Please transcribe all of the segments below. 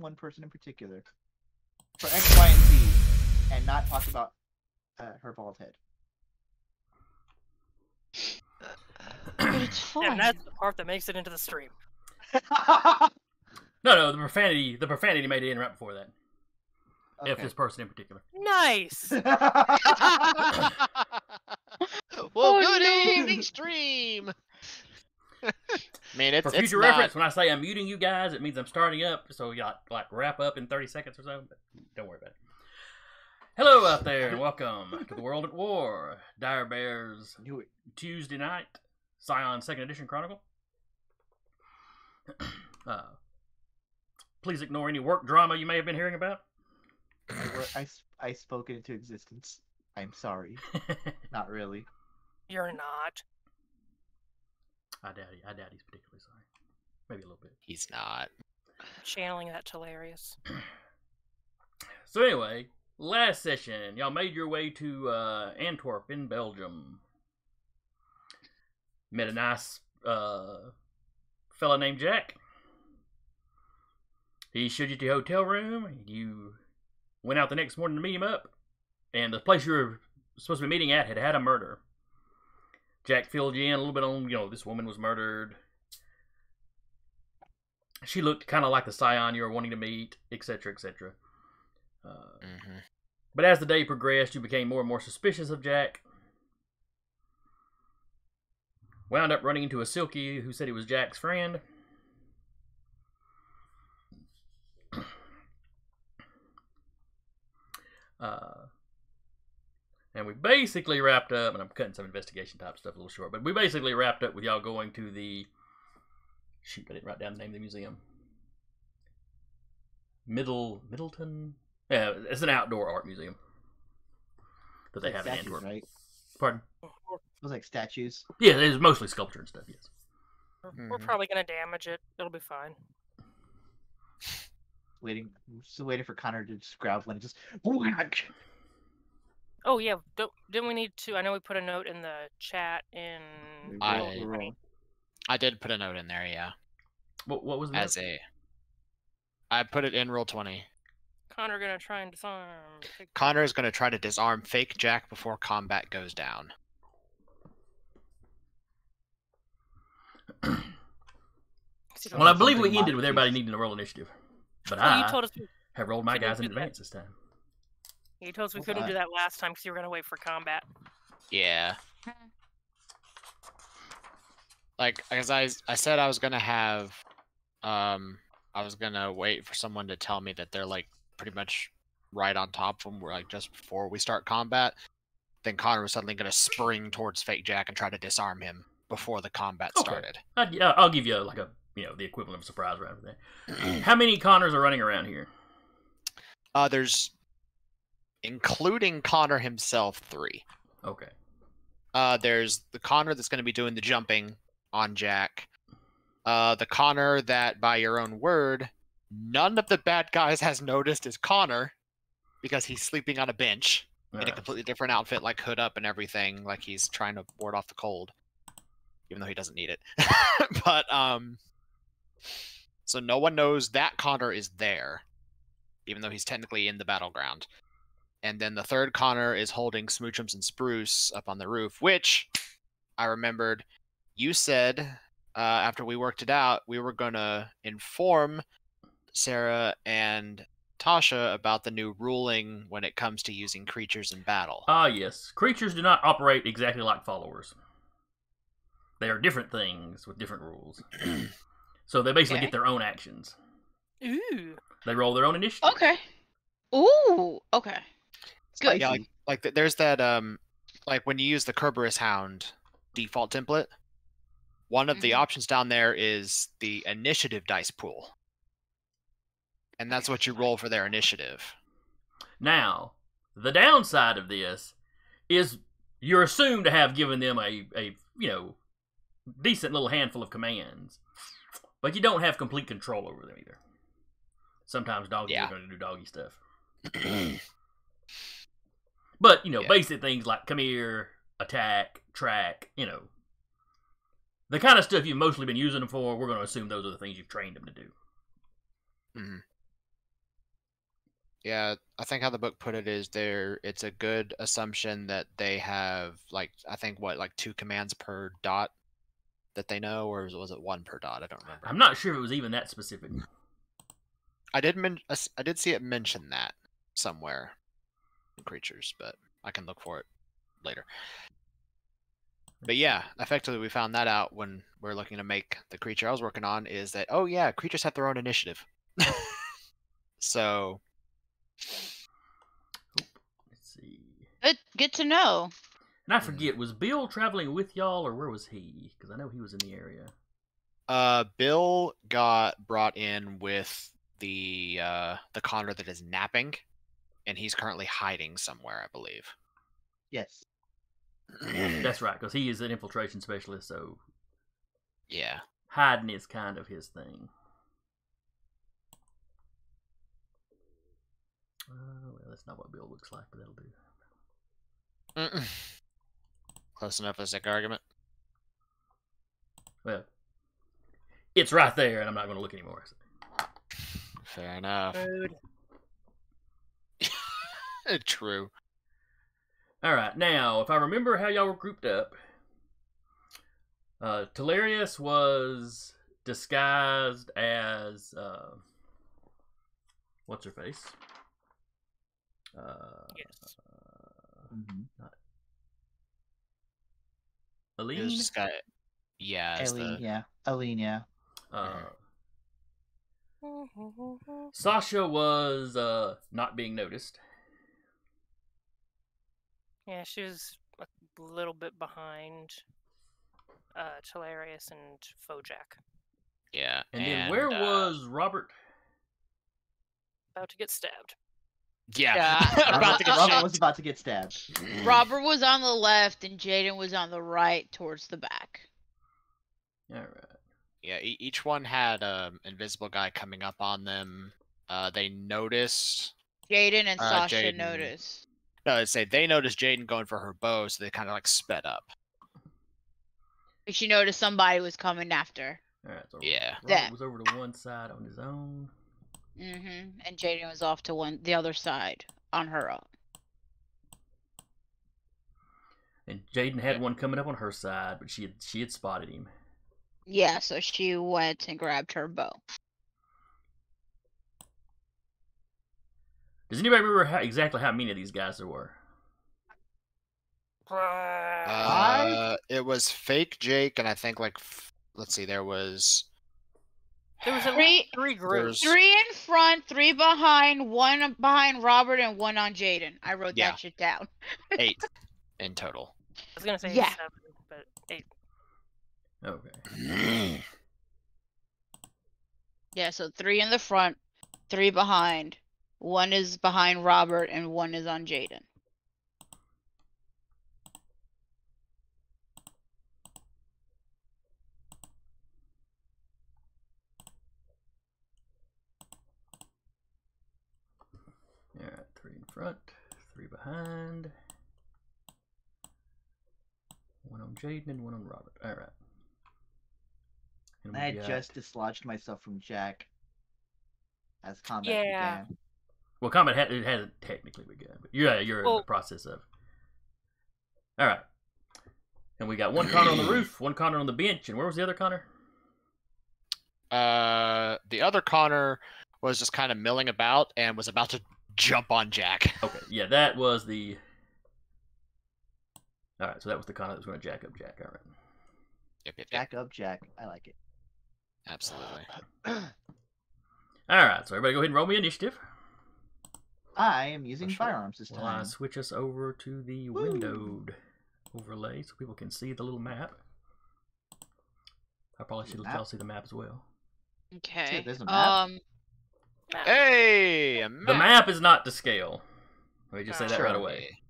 one person in particular for X, Y, and Z, and not talk about her bald head. But it's fine. And that's the part that makes it into the stream. No, the profanity made it in right before that. Okay. If this person in particular. Nice! Oh, Good no. evening, stream. I mean, it's For future not- reference, when I say I'm muting you guys, it means I'm starting up, so you like wrap up in 30 seconds or so. But don't worry about it. Hello out there, and welcome to the World at War, Dire Bears Knew it. Tuesday night, Scion 2nd Edition Chronicle. Please ignore any work drama you may have been hearing about. I spoke it into existence. I'm sorry. Not really. You're not. I doubt he's particularly sorry. Maybe a little bit. He's not. Channeling that hilarious. So anyway, last session, y'all made your way to Antwerp in Belgium. Met a nice fella named Jack. He showed you to your hotel room. You went out the next morning to meet him up. And the place you were supposed to be meeting at had a murder. Jack filled you in a little bit on, this woman was murdered. She looked kind of like the Scion you were wanting to meet, etc., etc. But as the day progressed, you became more and more suspicious of Jack. Wound up running into a Silky who said he was Jack's friend. And we basically wrapped up, and I'm cutting some investigation type stuff a little short, but we basically wrapped up with y'all going to the... Shoot, I didn't write down the name of the museum. Middleton? Yeah, it's an outdoor art museum that they Like have in statues, Antwerp. right? Pardon? It was like statues. Yeah, it's mostly sculpture and stuff, yes. We're probably going to damage it. It'll be fine. Still waiting for Connor to just grab one and just whack. Oh, yeah. Didn't we need to... I know we put a note in the chat in... I did put a note in there, yeah. What was that? I put it in roll 20. Connor going to try and disarm... Connor is going to try to disarm fake Jack before combat goes down. Well, I believe we ended with everybody needing to roll initiative. But Well, you I told us have rolled my couldn't guys in do that. advance this time. you told us we couldn't do that last time because you were going to wait for combat. Yeah. Like, as I said I was going to have... I was going to wait for someone to tell me that they're, like, pretty much right on top of them, like, just before we start combat. Then Connor was suddenly going to spring towards fake Jack and try to disarm him before the combat started. I'll give you, like, the equivalent of a surprise round for that. How many Connors are running around here? There's, including Connor himself, 3. Okay. There's the Connor that's going to be doing the jumping on Jack. The Connor that, by your own word, none of the bad guys has noticed is Connor, because he's sleeping on a bench in a completely different outfit, like hood up and everything, like he's trying to ward off the cold, even though he doesn't need it. But, so no one knows that Connor is there, even though he's technically in the battleground. And then the third Connor is holding Smoochums and Spruce up on the roof, which I remembered you said, after we worked it out, we were going to inform Sarah and Tasha about the new ruling when it comes to using creatures in battle. Yes. Creatures do not operate exactly like followers. They are different things with different rules. So they basically get their own actions. Ooh. They roll their own initiative. Okay. Ooh. Okay. Good. Yeah, like there's that like when you use the Kerberos Hound default template, one of the options down there is the initiative dice pool. And that's what you roll for their initiative. Now, the downside of this is you're assumed to have given them a decent little handful of commands, but you don't have complete control over them either. Sometimes doggies are going to do doggy stuff. But, basic things like come here, attack, track, the kind of stuff you've mostly been using them for, we're going to assume those are the things you've trained them to do. Mm-hmm. Yeah, I think how the book put it is it's a good assumption that they have like I think like 2 commands per dot that they know, or was it 1 per dot? I don't remember. I'm not sure if it was even that specific. I did see it mention that somewhere in creatures, but I can look for it later. But yeah, effectively we found that out when we're looking to make the creature I was working on is that, oh yeah, creatures have their own initiative. So Let's see. Good to know. And I forget, was Bill traveling with y'all, or where was he? Because I know he was in the area. Bill got brought in with the Connor that is napping, and he's currently hiding somewhere, I believe. Yes. That's right, because he is an infiltration specialist, so Yeah. hiding is kind of his thing. Well, that's not what Bill looks like, but that'll do. Close enough for a sick argument. Well, it's right there, and I'm not going to look anymore. So. Fair enough. Rude. True. All right, now, if I remember how y'all were grouped up, Talarius was disguised as what's her face? Yes. He was Aline. just got as Aileen, yeah. Aileen, yeah. Sasha was not being noticed. Yeah, she was a little bit behind Talarius and Fojack. Yeah. And then where was Robert? About to get stabbed. Yeah. About to get Robert shot. was about to get stabbed. Robert was on the left and Jaden was on the right towards the back. All right. Yeah, each one had invisible guy coming up on them. They noticed. Jaden and Sasha Jaden. noticed. No, I'd say they noticed Jaden going for her bow, so they kind of like sped up. She noticed somebody was coming after. All right. So Yeah. Robert was over to one side on his own. And Jaden was off to the other side on her own. And Jaden had one coming up on her side, but she had spotted him. Yeah, so she went and grabbed her bow. Does anybody remember exactly how many of these guys there were? It was fake Jake, and I think let's see, there was at Three- least 3 groups. 3 in front, 3 behind, 1 behind Robert, and 1 on Jaden. I wrote Yeah. that shit down. 8 in total. I was gonna say Yeah. 7, but 8. Okay. Yeah, so 3 in the front, 3 behind. 1 is behind Robert, and 1 is on Jaden. All right. 3 in front, 3 behind. 1 on Jaden and 1 on Robert. All right. And I we had got- just dislodged myself from Jack as combat Yeah. began. Well, combat it hasn't technically begun, but you're in Well- the process of. All right. And we got 1 Connor on the roof, 1 Connor on the bench, and where was the other Connor? The other Connor was just kind of milling about and was about to jump on Jack. Okay, yeah, that was the. All right, so that was the Connor that was going to jack up Jack. All right. Yep. Jack up, Jack. I like it. Absolutely. All right, so everybody go ahead and roll me initiative. I am using Sure. firearms this While I time. switch us over to the windowed overlay so people can see the little map. I probably should let y'all see the map as well. Okay. there's a map. Hey, a The map. map is not to scale. Let me just say that Sure. right away.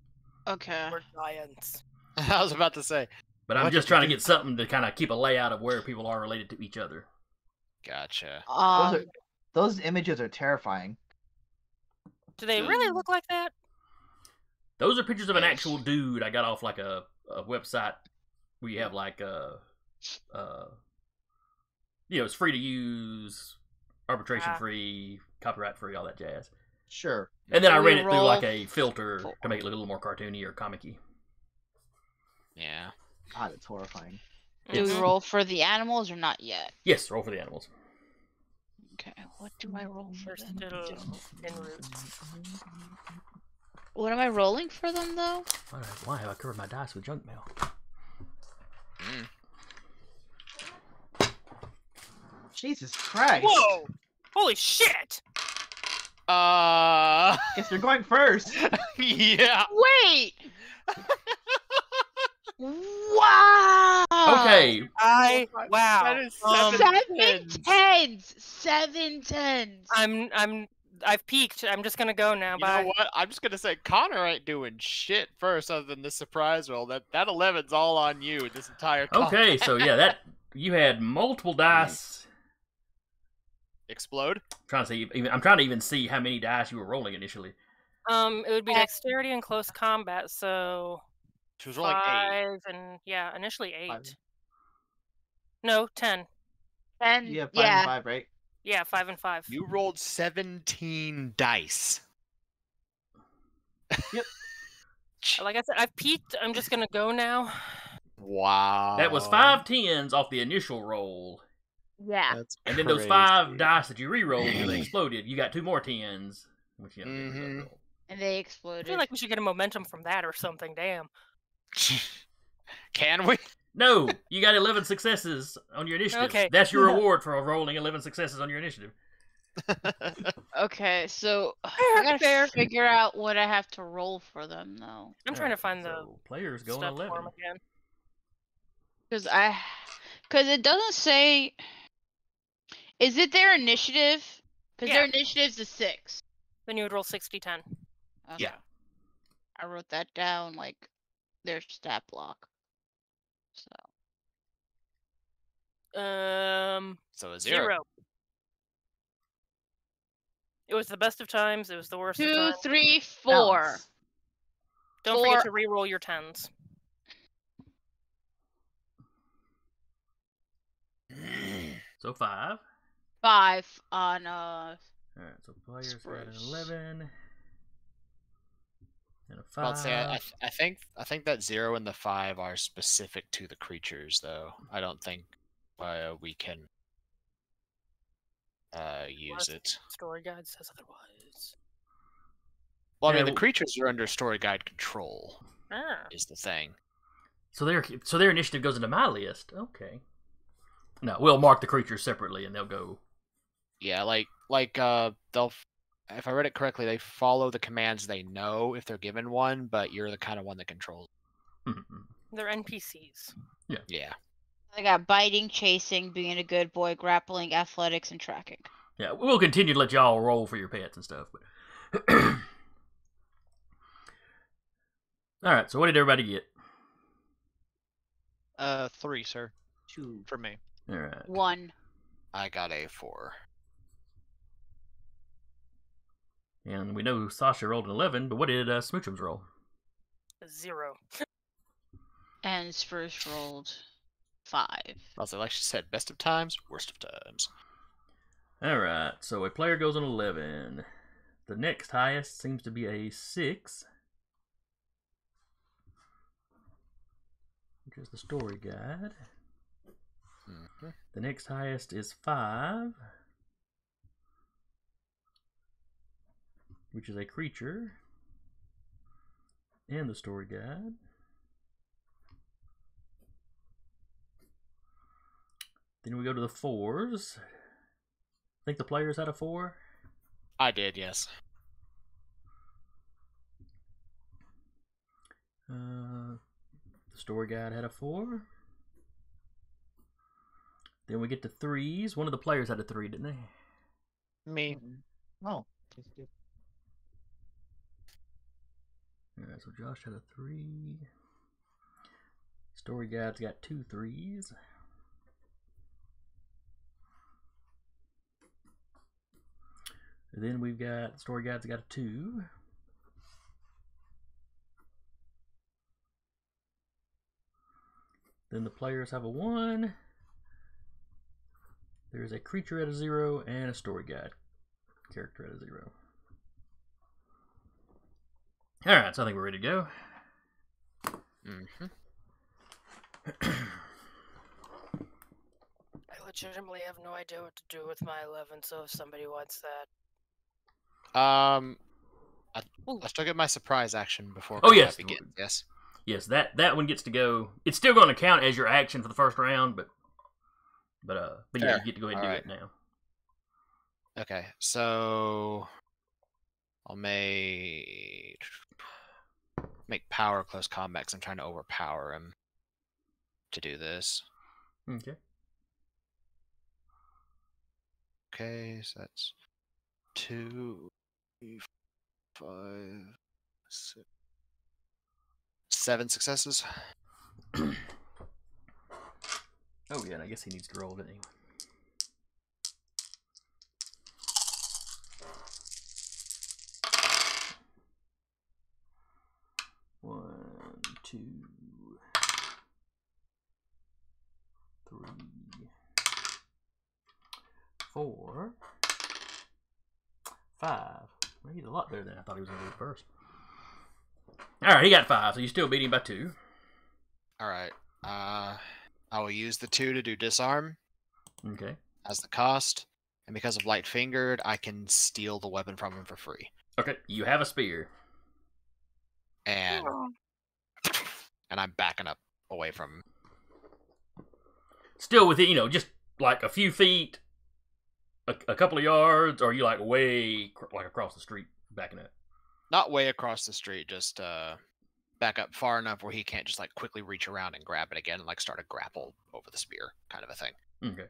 Okay. We're giants. I was about to say. But I'm What just did you trying to do? get something to kind of keep a layout of where people are related to each other. Gotcha. Those images are terrifying. Do they really look like that? Those are pictures of an actual dude I got off like a website where you have like it's free to use, arbitration free, copyright free, all that jazz. Sure. And then I Do we ran it through like roll a filter for- to make it look a little more cartoony or comic-y. Yeah. God, it's horrifying. Do we Mhm. roll for the animals or not yet? Yes, roll for the animals. Okay, what do I roll for We're them? still en route. What am I rolling for them though? Why have I covered my dice with junk mail? Mm. Jesus Christ. Whoa! Holy shit! Guess you're going first. Yeah. Wait! Wow! Okay, Wow. That is Um, 7 tens. I've peaked. I'm just gonna go now. You Bye. know what? I'm just gonna say Connor ain't doing shit first, other than the surprise roll. That 11's all on you this entire combat. okay, so yeah, that you had multiple dice. Explode. I'm trying to even see how many dice you were rolling initially. It would be dexterity and close combat. So She was rolling 8. 5 and yeah, initially 8. Five. No, 10. 10. You have 5 yeah. and 5, right? Yeah, 5 and 5. You rolled 17 dice. Like I said, I've peaked. I'm just gonna go now. Wow. That was 5 tens off the initial roll. Yeah. That's And then those 5 crazy. dice that you re-rolled when they exploded, you got 2 more 10s. Which you know, Mhm. And they I exploded. feel like we should get a momentum from that or something. Damn. Can we? No, you got 11 successes on your initiative. Okay. That's your reward for rolling 11 successes on your initiative. Okay, so I Fair, gotta fair. figure out what I have to roll for them though, I'm trying to find the So players go on stuff for 11. 'em again. because it doesn't say. Is it their initiative? Because their Yeah. initiative's a 6. Then you would roll 60-10. Okay. Yeah. I wrote that down like their stat block. So So a 0. 0. It was the best of times. It was the worst of 2, times. 3, 4. Balance. Don't forget 4. to re-roll your 10s. So 5. 5 on Alright, so players got an Spruce. 11. And a 5. I'll say I think that 0 and the 5 are specific to the creatures, though. I don't think we can use it. Story guide says otherwise. Well, I mean, Yeah, the w- creatures are under story guide control. Ah. Is the thing. So their initiative goes into my list. Okay. No, we'll mark the creatures separately and they'll go. Yeah, they'll. If I read it correctly, they follow the commands they know if they're given one, but you're the kind of one that controls. They're NPCs. Yeah. I got biting, chasing, being a good boy, grappling, athletics, and tracking. Yeah, we'll continue to let y'all roll for your pets and stuff. But all right. So what did everybody get? 3, sir, 2. for me. All right. 1. I got a 4. And we know Sasha rolled an 11, but what did Smoochums roll? 0. And Spruce rolled 5. Also, like she said, best of times, worst of times. All right. So a player goes on 11. The next highest seems to be a 6, which is the story guide. Mhm. The next highest is 5, which is a creature, and the story guide. Then we go to the 4s. I think the players had a 4. I did, yes. The story guide had a 4. Then we get to 3s. One of the players had a 3, didn't they? Me. Oh. Just good. Alright, so Josh had a 3. Story guide's got 2 3s. And then we've got story guide's got a 2. Then the players have a 1. There's a creature at a 0 and a story guide character at a 0. All right, so I think we're ready to go. Mm-hmm. I legitimately have no idea what to do with my 11, so if somebody wants that. I Ooh. still get my surprise action before Oh, combat yes. begins. Yes. Yes, that one gets to go. It's still going to count as your action for the first round, but yeah, Fair. you get to go ahead and Alright. do it now. Okay, so I'll make power close combat because I'm trying to overpower him to do this. Okay. Okay, so that's 2, 3, 5, 6, 7 successes. Oh yeah, and I guess he needs to roll it anyway. One, 2, 3, 4, 5. Well, he's a lot better than I thought he was going to do first. All right, he got 5, so you still beat him by 2. All right. I will use the 2 to do disarm Okay. as the cost, and because of light fingered, I can steal the weapon from him for free. Okay, you have a spear. And I'm backing up away from him. Still within, just like a few feet, a couple of yards, or are you like way like across the street backing up? Not way across the street, just back up far enough where he can't just like quickly reach around and grab it again and like start a grapple over the spear kind of a thing. Okay.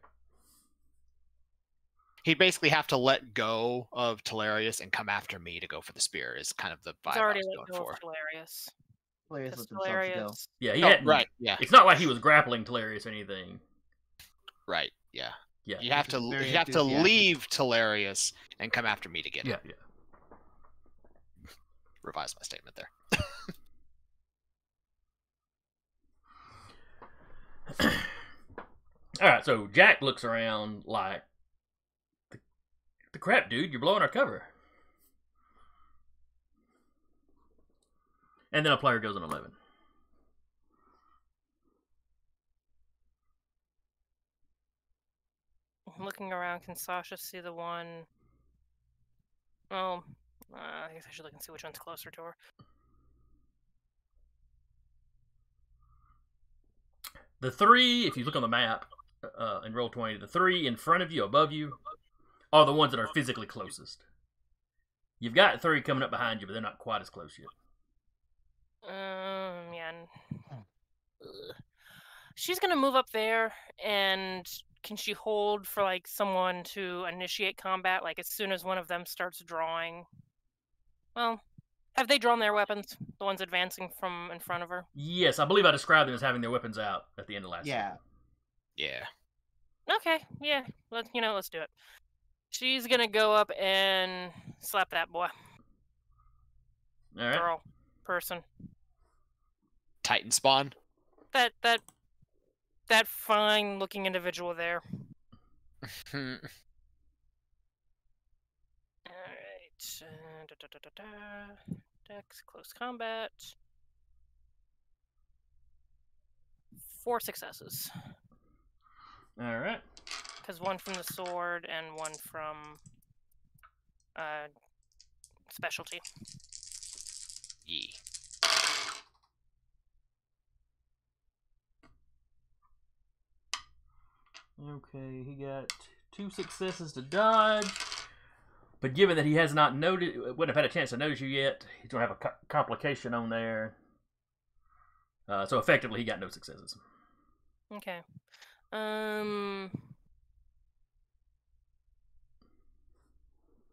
He'd basically have to let go of Talarius and come after me to go for the spear is kind of the vibe It's I already was let going go for. of Hilarious. Players Because let themselves go. Hilarious. Yeah, he Oh, hadn't. right, yeah. It's not like he was grappling Talarius or anything. Right, yeah. Yeah. You have Which is to very you have to enthusiastic. leave Talarius and come after me to get Yeah, him. yeah. Revise my statement there. All right, so Jack looks around like, the crap, dude, you're blowing our cover. And then a player goes on 11. Looking around, can Sasha see the one? Oh, I guess I should look and see which one's closer to her. The 3, if you look on the map in Roll20, the 3 in front of you, above you, are the ones that are physically closest. You've got 3 coming up behind you, but they're not quite as close yet. Yeah. She's gonna move up there, and can she hold for like someone to initiate combat? Like as soon as one of them starts drawing. Well, have they drawn their weapons? The ones advancing from in front of her. Yes, I believe I described them as having their weapons out at the end of last Yeah. Yeah. Okay, yeah. Let's do it. She's gonna go up and slap that boy, All right. girl, person. Titan spawn. That fine-looking individual there. Alright. Dex, close combat. 4 successes. All right. Because one from the sword and one from specialty. Yee. Okay, he got 2 successes to dodge. But given that he has not wouldn't have had a chance to notice you yet, he's going to have a complication on there. So effectively, he got no successes. Okay.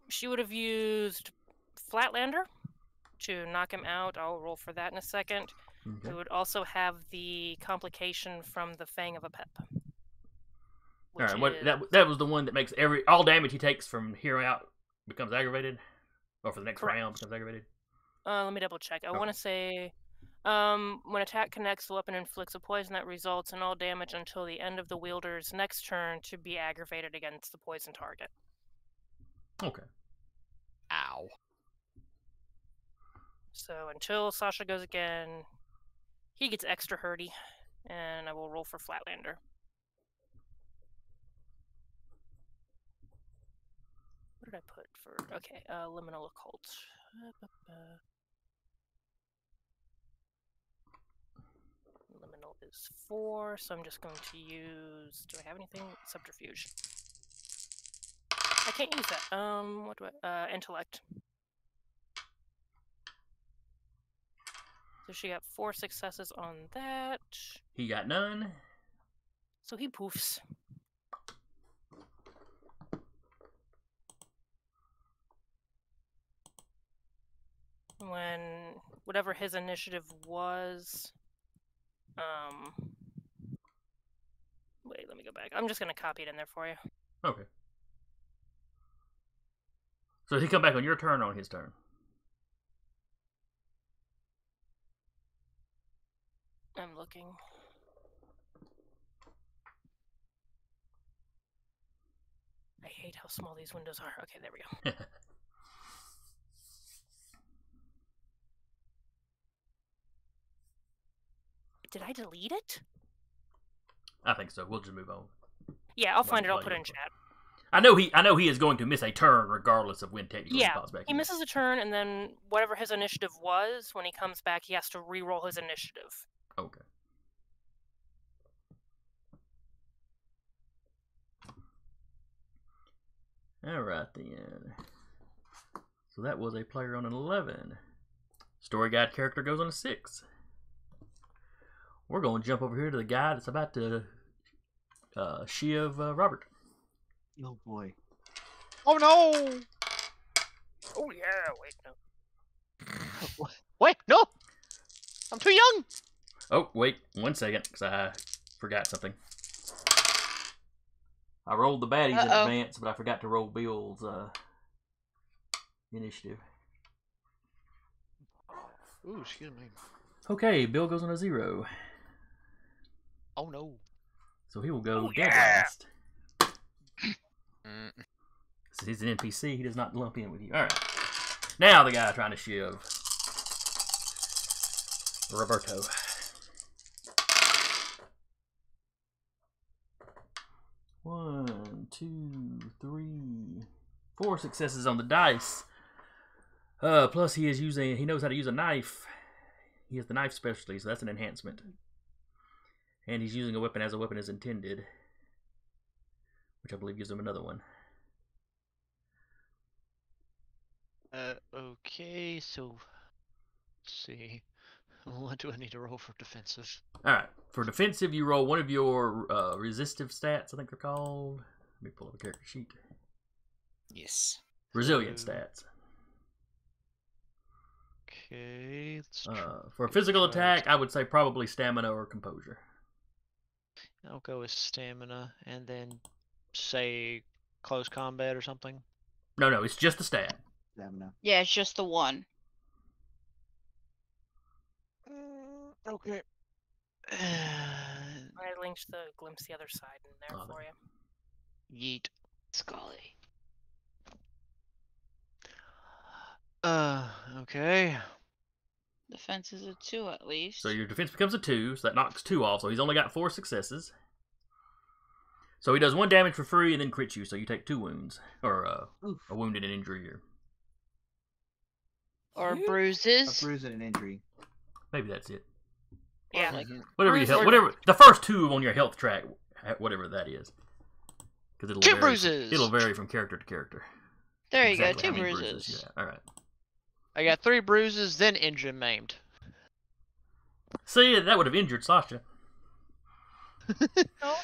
She would have used Flatlander to knock him out. I'll roll for that in a second. Okay. We would also have the complication from the Fang of a Pep. All right, that was the one that makes all damage he takes from here out becomes aggravated, or for the next Correct. round becomes aggravated. Let me double check. I Okay. want to say, when attack connects, the weapon inflicts a poison that results in all damage until the end of the wielder's next turn to be aggravated against the poison target. Okay. Ow. So until Sasha goes again, he gets extra hurty, and I will roll for Flatlander. What did I put for? Okay, Liminal Occult. Liminal is 4, so I'm just going to use. Do I have anything? Subterfuge. I can't use that. What do I? Intellect. So she got 4 successes on that. He got none. So he poofs. When whatever his initiative was, wait, let me go back. I'm just gonna copy it in there for you. Okay. So he come back on your turn or on his turn? I'm looking. I hate how small these windows are. Okay, there we go. Did I delete it? I think so. We'll just move on. Yeah, I'll find it. I'll put it in chat. I know he is going to miss a turn regardless of when technically he pops back. He misses a turn, and then whatever his initiative was, when he comes back, he has to re-roll his initiative. Okay. All right then. So that was a player on an 11. Story guide character goes on a 6. We're going to jump over here to the guy that's about to shiv Robert. Oh boy. Oh no! Oh yeah, wait, no. Wait, no! I'm too young! Oh, wait 1 second, because I forgot something. I rolled the baddies in advance, but I forgot to roll Bill's initiative. Ooh, excuse me. Okay, Bill goes on a 0. Oh no. So he will go Oh, dead yeah. last. Since he's an NPC, he does not lump in with you. Alright. Now the guy trying to shiv Roberto. One, two, three, 4 successes on the dice. Plus he knows how to use a knife. He has the knife specialty, so that's an enhancement. And he's using a weapon as a weapon is intended, which I believe gives him another one. Okay, so let's see. What do I need to roll for defensive? Alright, for defensive, you roll one of your resistive stats, I think they're called. Let me pull up a character sheet. Yes. Resilient stats. Okay, let's For a physical attack, I would say probably stamina or composure. I'll go with stamina, and then say close combat or something. No, it's just a stat. Stamina. Yeah, it's just the one. Okay. I linked the glimpse the other side in there Oh, for you. Yeet. Scully. Okay. Defense is a 2 at least. So your defense becomes a 2, so that knocks 2 off. So he's only got 4 successes. So he does 1 damage for free and then crits you, so you take 2 wounds. Or a wound and an injury. Or A bruises. bruise and an injury. Maybe that's it. Yeah. Like, Whatever you Bruise or- whatever the first 2 on your health track, whatever that is. Because it'll 2 vary, bruises. It'll vary from character to character. there you Exactly go, how 2 many bruises. Yeah, all right. I got 3 bruises, then injured and maimed. See, that would have injured Sasha.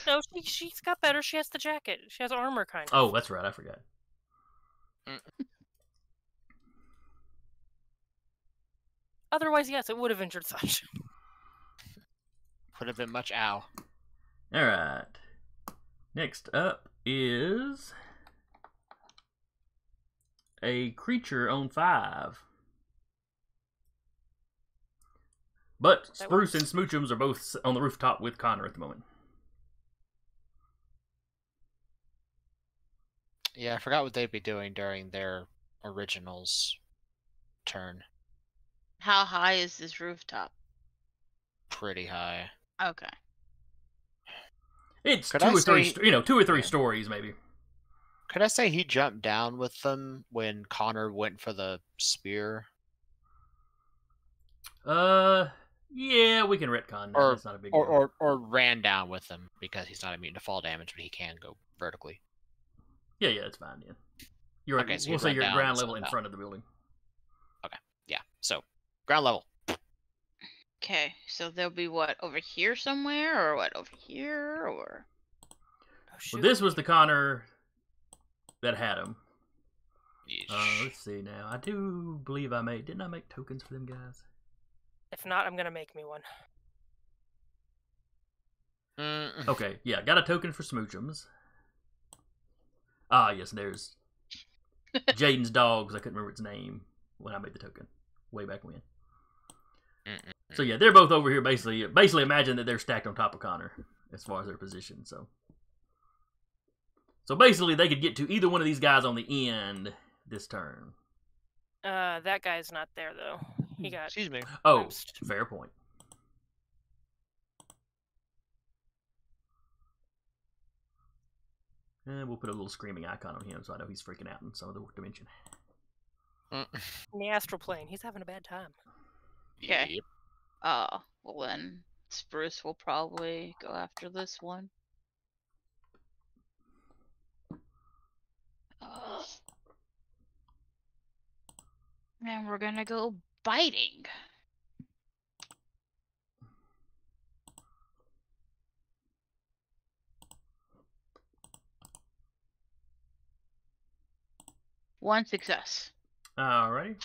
No, she's got better. She has the jacket. She has armor, kind of. Oh, that's right. I forgot. Otherwise, yes, it would have injured Sasha. Would have been much ow. All right. Next up is a creature on 5. But That Spruce and Smoochums are both on the rooftop with Connor at the moment. Yeah, I forgot what they'd be doing during their original's turn. How high is this rooftop? Pretty high. Okay. It's Could two I or three, say- two or three yeah. stories maybe. Could I say he jumped down with them when Connor went for the spear? Yeah, we can retcon that. Or- That's not a big deal. Or ran down with them because he's not immune to fall damage, but he can go vertically. Yeah, it's fine. Yeah, you're Okay, so we'll you say run you're down ground and level sit in down. front of the building. Yeah. So ground level. Okay, so they'll be what, over here somewhere, or what, over here, or? Oh, Well, shoot. this was the Connor that had him. Yeesh. Let's see now. I do believe didn't I make tokens for them guys? If not, I'm gonna make me one. Mm, Okay, yeah, got a token for Smoochums. Ah, yes, there's Jaden's dogs. I couldn't remember its name when I made the token way back when. mm-mm. So yeah, they're both over here. Basically, imagine that they're stacked on top of Connor as far as their position. So basically, they could get to either one of these guys on the end this turn. That guy's not there though. He got Excuse me. Oh, glimpsed. fair point. And we'll put a little screaming icon on him so I know he's freaking out in some other dimension. Mm. in the astral plane. He's having a bad time. Okay. Yep. Well then, Spruce will probably go after this one. And we're gonna go biting. One success. Alrighty.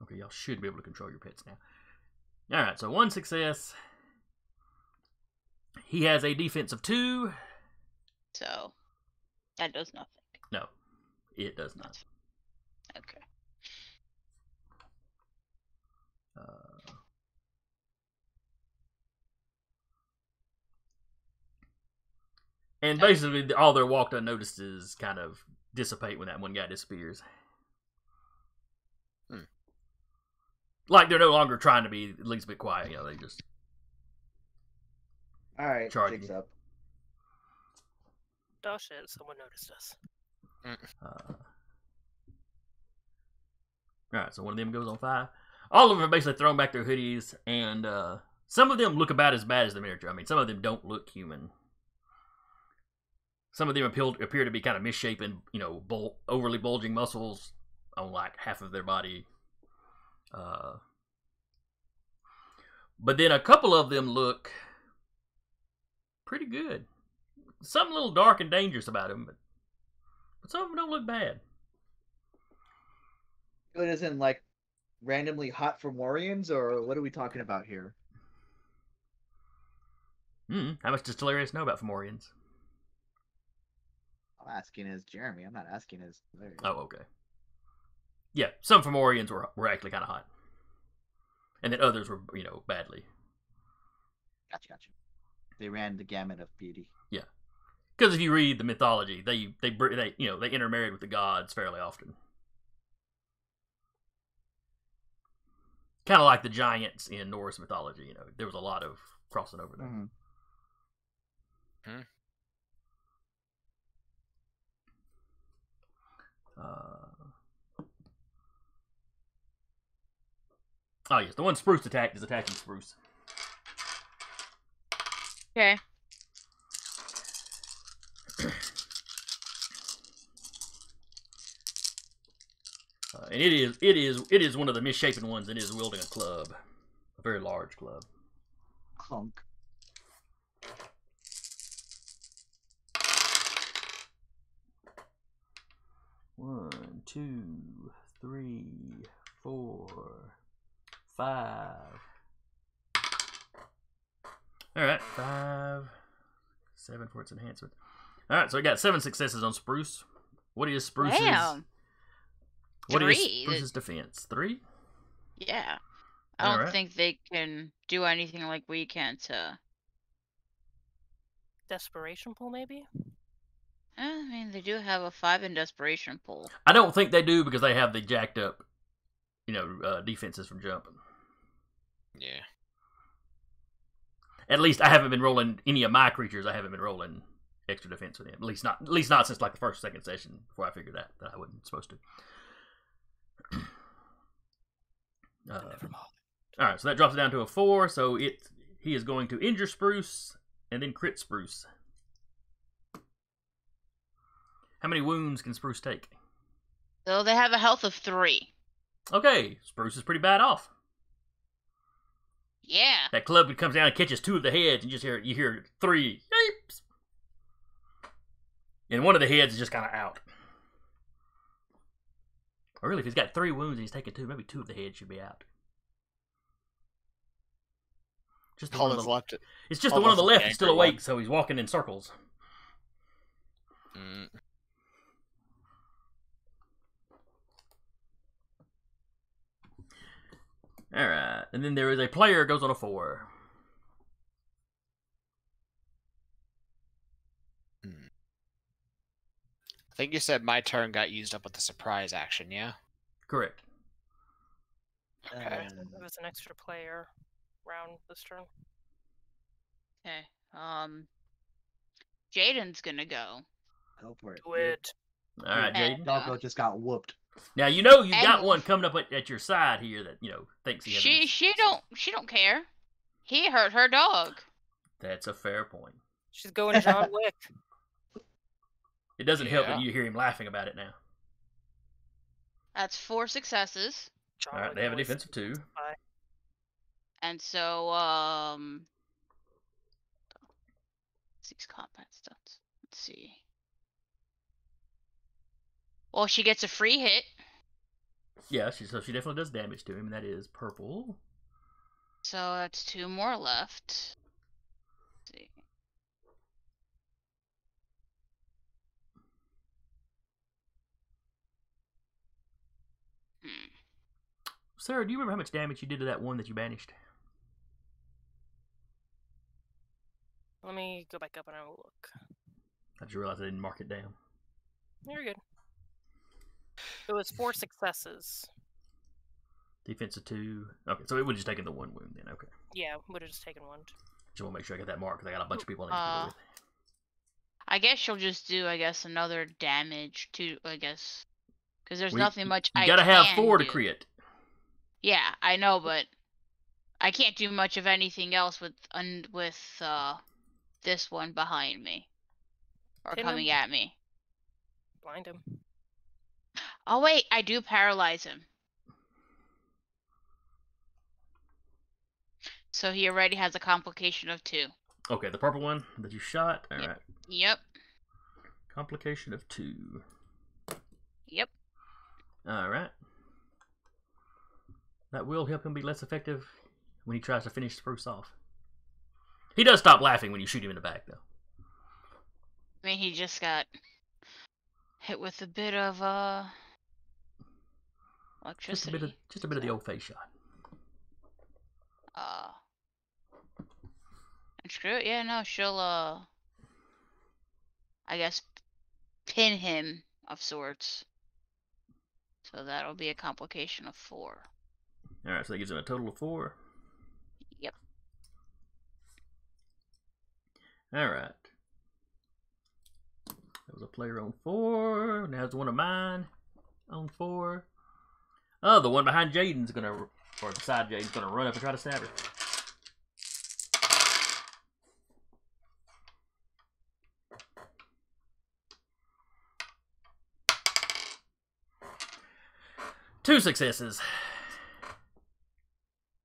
Okay, y'all should be able to control your pets now. Alright, so one success. He has a defense of 2. So that does nothing. No, it does not. Okay. And basically, all their walked unnoticed kind of dissipate when that one guy disappears. Hmm. Like they're no longer trying to be at least a bit quiet. They just All right, Charging. Jig's up. Oh shit! Someone noticed us. Alright, so one of them goes on 5. All of them are basically throwing back their hoodies, and some of them look about as bad as the miniature. I mean, some of them don't look human. Some of them appear to be kind of misshapen, overly bulging muscles on like half of their body. But then a couple of them look pretty good. Something a little dark and dangerous about them, but some of them don't look bad. It isn't like randomly hot Fomorians, or what are we talking about here? How much does Telarius know about Fomorians? I'm asking as Jeremy. I'm not asking as Larry. Oh, okay. Yeah, some Fomorians were actually kind of hot. And then others were, badly. Gotcha. They ran the gamut of beauty. Yeah. Because if you read the mythology, they intermarried with the gods fairly often. Kind of like the giants in Norse mythology, there was a lot of crossing over there. Mm-hmm. Oh yes, the one Spruce attacked is attacking Spruce. Okay. And it is one of the misshapen ones, and it is wielding a club, a very large club. Clunk. One, 2, 3, 4, 5. Alright, 5, 7 for its enhancement. Alright, so I got 7 successes on Spruce. What is Spruce's? Damn. What is 3. Spruce's defense? 3? Yeah. I don't Alright. think they can do anything like we can to. Desperation pool, maybe? I mean, they do have a 5 in desperation pool. I don't think they do because they have the jacked up defenses from jumping. Yeah. At least I haven't been rolling any of my creatures. I haven't been rolling extra defense with them. At least not since like the first, second session before I figured that I wasn't supposed to. Never mind. All right, so that drops it down to a 4. So he is going to injure Spruce and then crit Spruce. How many wounds can Spruce take? So they have a health of 3. Okay, Spruce is pretty bad off. Yeah. That club comes down and catches 2 of the heads, and you hear 3 yapes. And one of the heads is just kind of out. Or really, if he's got 3 wounds and he's taking 2, maybe 2 of the heads should be out. Just the All one on that's the left. It's just the one on the Almost left the is still angry awake, one. so he's walking in circles. Mm. Alright, and then there is a player goes on a 4. I think you said my turn got used up with the surprise action, yeah? Correct. Okay. It was an extra player round this turn. Okay. Jaden's gonna go. Go for it. Do it. Alright, Jaden. And, Doggo just got whooped. Now you got And- one coming up at your side here that thinks he has. she don't care. He hurt her dog. That's a fair point. She's going John Wick. It doesn't help Yeah. that you hear him laughing about it now. That's 4 successes. John All right, Wick they have a always- defense of 2. And so 6 combat stunts. Let's see. Well, she gets a free hit. Yeah, she definitely does damage to him, and that is purple. So that's 2 more left. Let's see. Hmm. Sarah, do you remember how much damage you did to that one that you banished? Let me go back up and have a look. I just realized I didn't mark it down. You're good. It was 4 successes. Defense of 2. Okay, so it would have just taken the 1 wound then. Okay. Yeah, would have just taken 1. Just want to make sure I got that mark because I got a bunch of people I need to deal with. I guess she'll just do, another damage too, Because there's Well, nothing much You I gotta have can 4 to do. crit. Yeah, I know, but I can't do much of anything else with this one behind me. Or Hit him. coming at me. Blind him. Oh wait, I do paralyze him. So he already has a complication of 2. Okay, the purple one that you shot. All right. Yep. Yep. Complication of 2. Yep. All right. That will help him be less effective when he tries to finish Spruce off. He does stop laughing when you shoot him in the back, though. I mean, he just got hit with a bit of electricity. Just a bit of the old face shot. And screw it. Yeah, no, she'll I guess pin him of sorts. So that'll be a complication of 4. All right, so that gives him a total of 4. Yep. All right. That was a player on 4. Now it's one of mine on 4. Oh, the one behind Jaden's gonna, or beside Jaden's gonna run up and try to stab her. Two successes.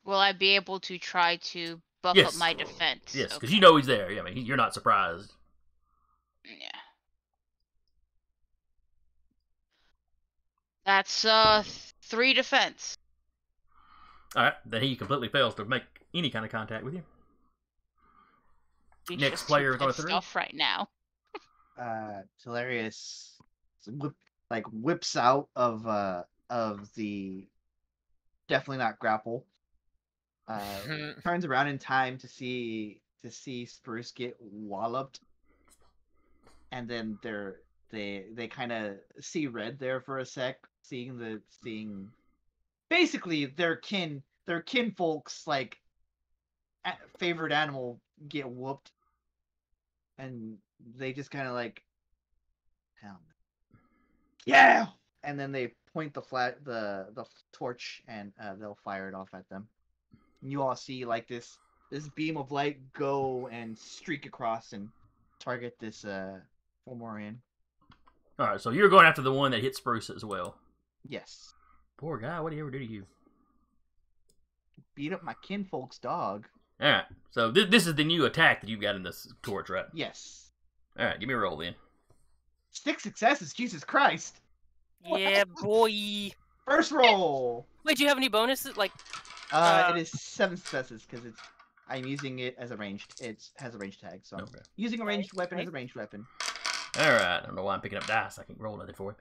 Will I be able to try to buff Yes. up my defense? Yes, because Okay. you know he's there. I mean, you're not surprised. Yeah. That's 3 defense. All right, then he completely fails to make any kind of contact with you. He's Next just player too is on a pissed 3. off right now. Telarius whips out of the definitely not grapple. Turns around in time to see Spruce get walloped, and then they kind of see red there for a sec, seeing basically their kinfolks like favorite animal get whooped, and they just kind of like, hell, yeah, and then they point the torch and they'll fire it off at them. And you all see like this beam of light go and streak across and target this Fomorian. All right, so you're going after the one that hit Spruce as well. Yes. Poor guy. What did he ever do to you? Beat up my kinfolk's dog. All right, so this is the new attack that you've got in this torch, right? Yes. All right, give me a roll then. 6 successes. Jesus Christ. Yeah, boy. First roll. Wait, do you have any bonuses? Like, It is 7 successes because I'm using it as a ranged. It has a ranged tag, so I'm Okay. using a ranged weapon as Nice. a ranged weapon. All right, I don't know why I'm picking up dice. I can't roll nothing for him.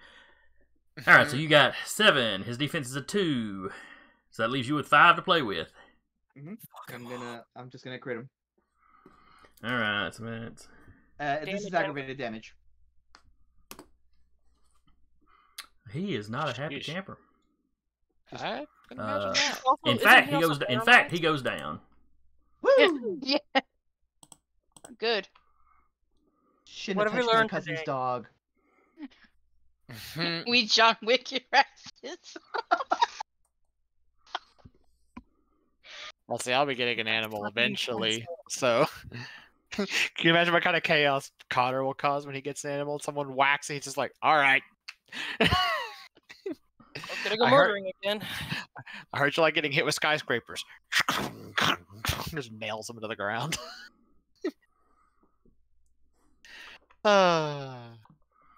All right, so you got 7. His defense is a 2, so that leaves you with 5 to play with. I'm just gonna crit him. All right, so that's... This is Damage. aggravated damage. He is not a happy Sheesh. camper. I can imagine Uh, that. also, In isn't fact, he he also goes. In paralyzed? fact, he goes down. Woo! Yeah. Good. Shouldn't What have have we touched my learned cousin's today? dog. We John Wick your asses. Well, see, I'll be getting an animal Fucking eventually. So, can you imagine what kind of chaos Connor will cause when he gets an animal? Someone whacks, and he's just like, "All right." I'm gonna go I heard- murdering again. I heard you like getting hit with skyscrapers. Just nails him into the ground.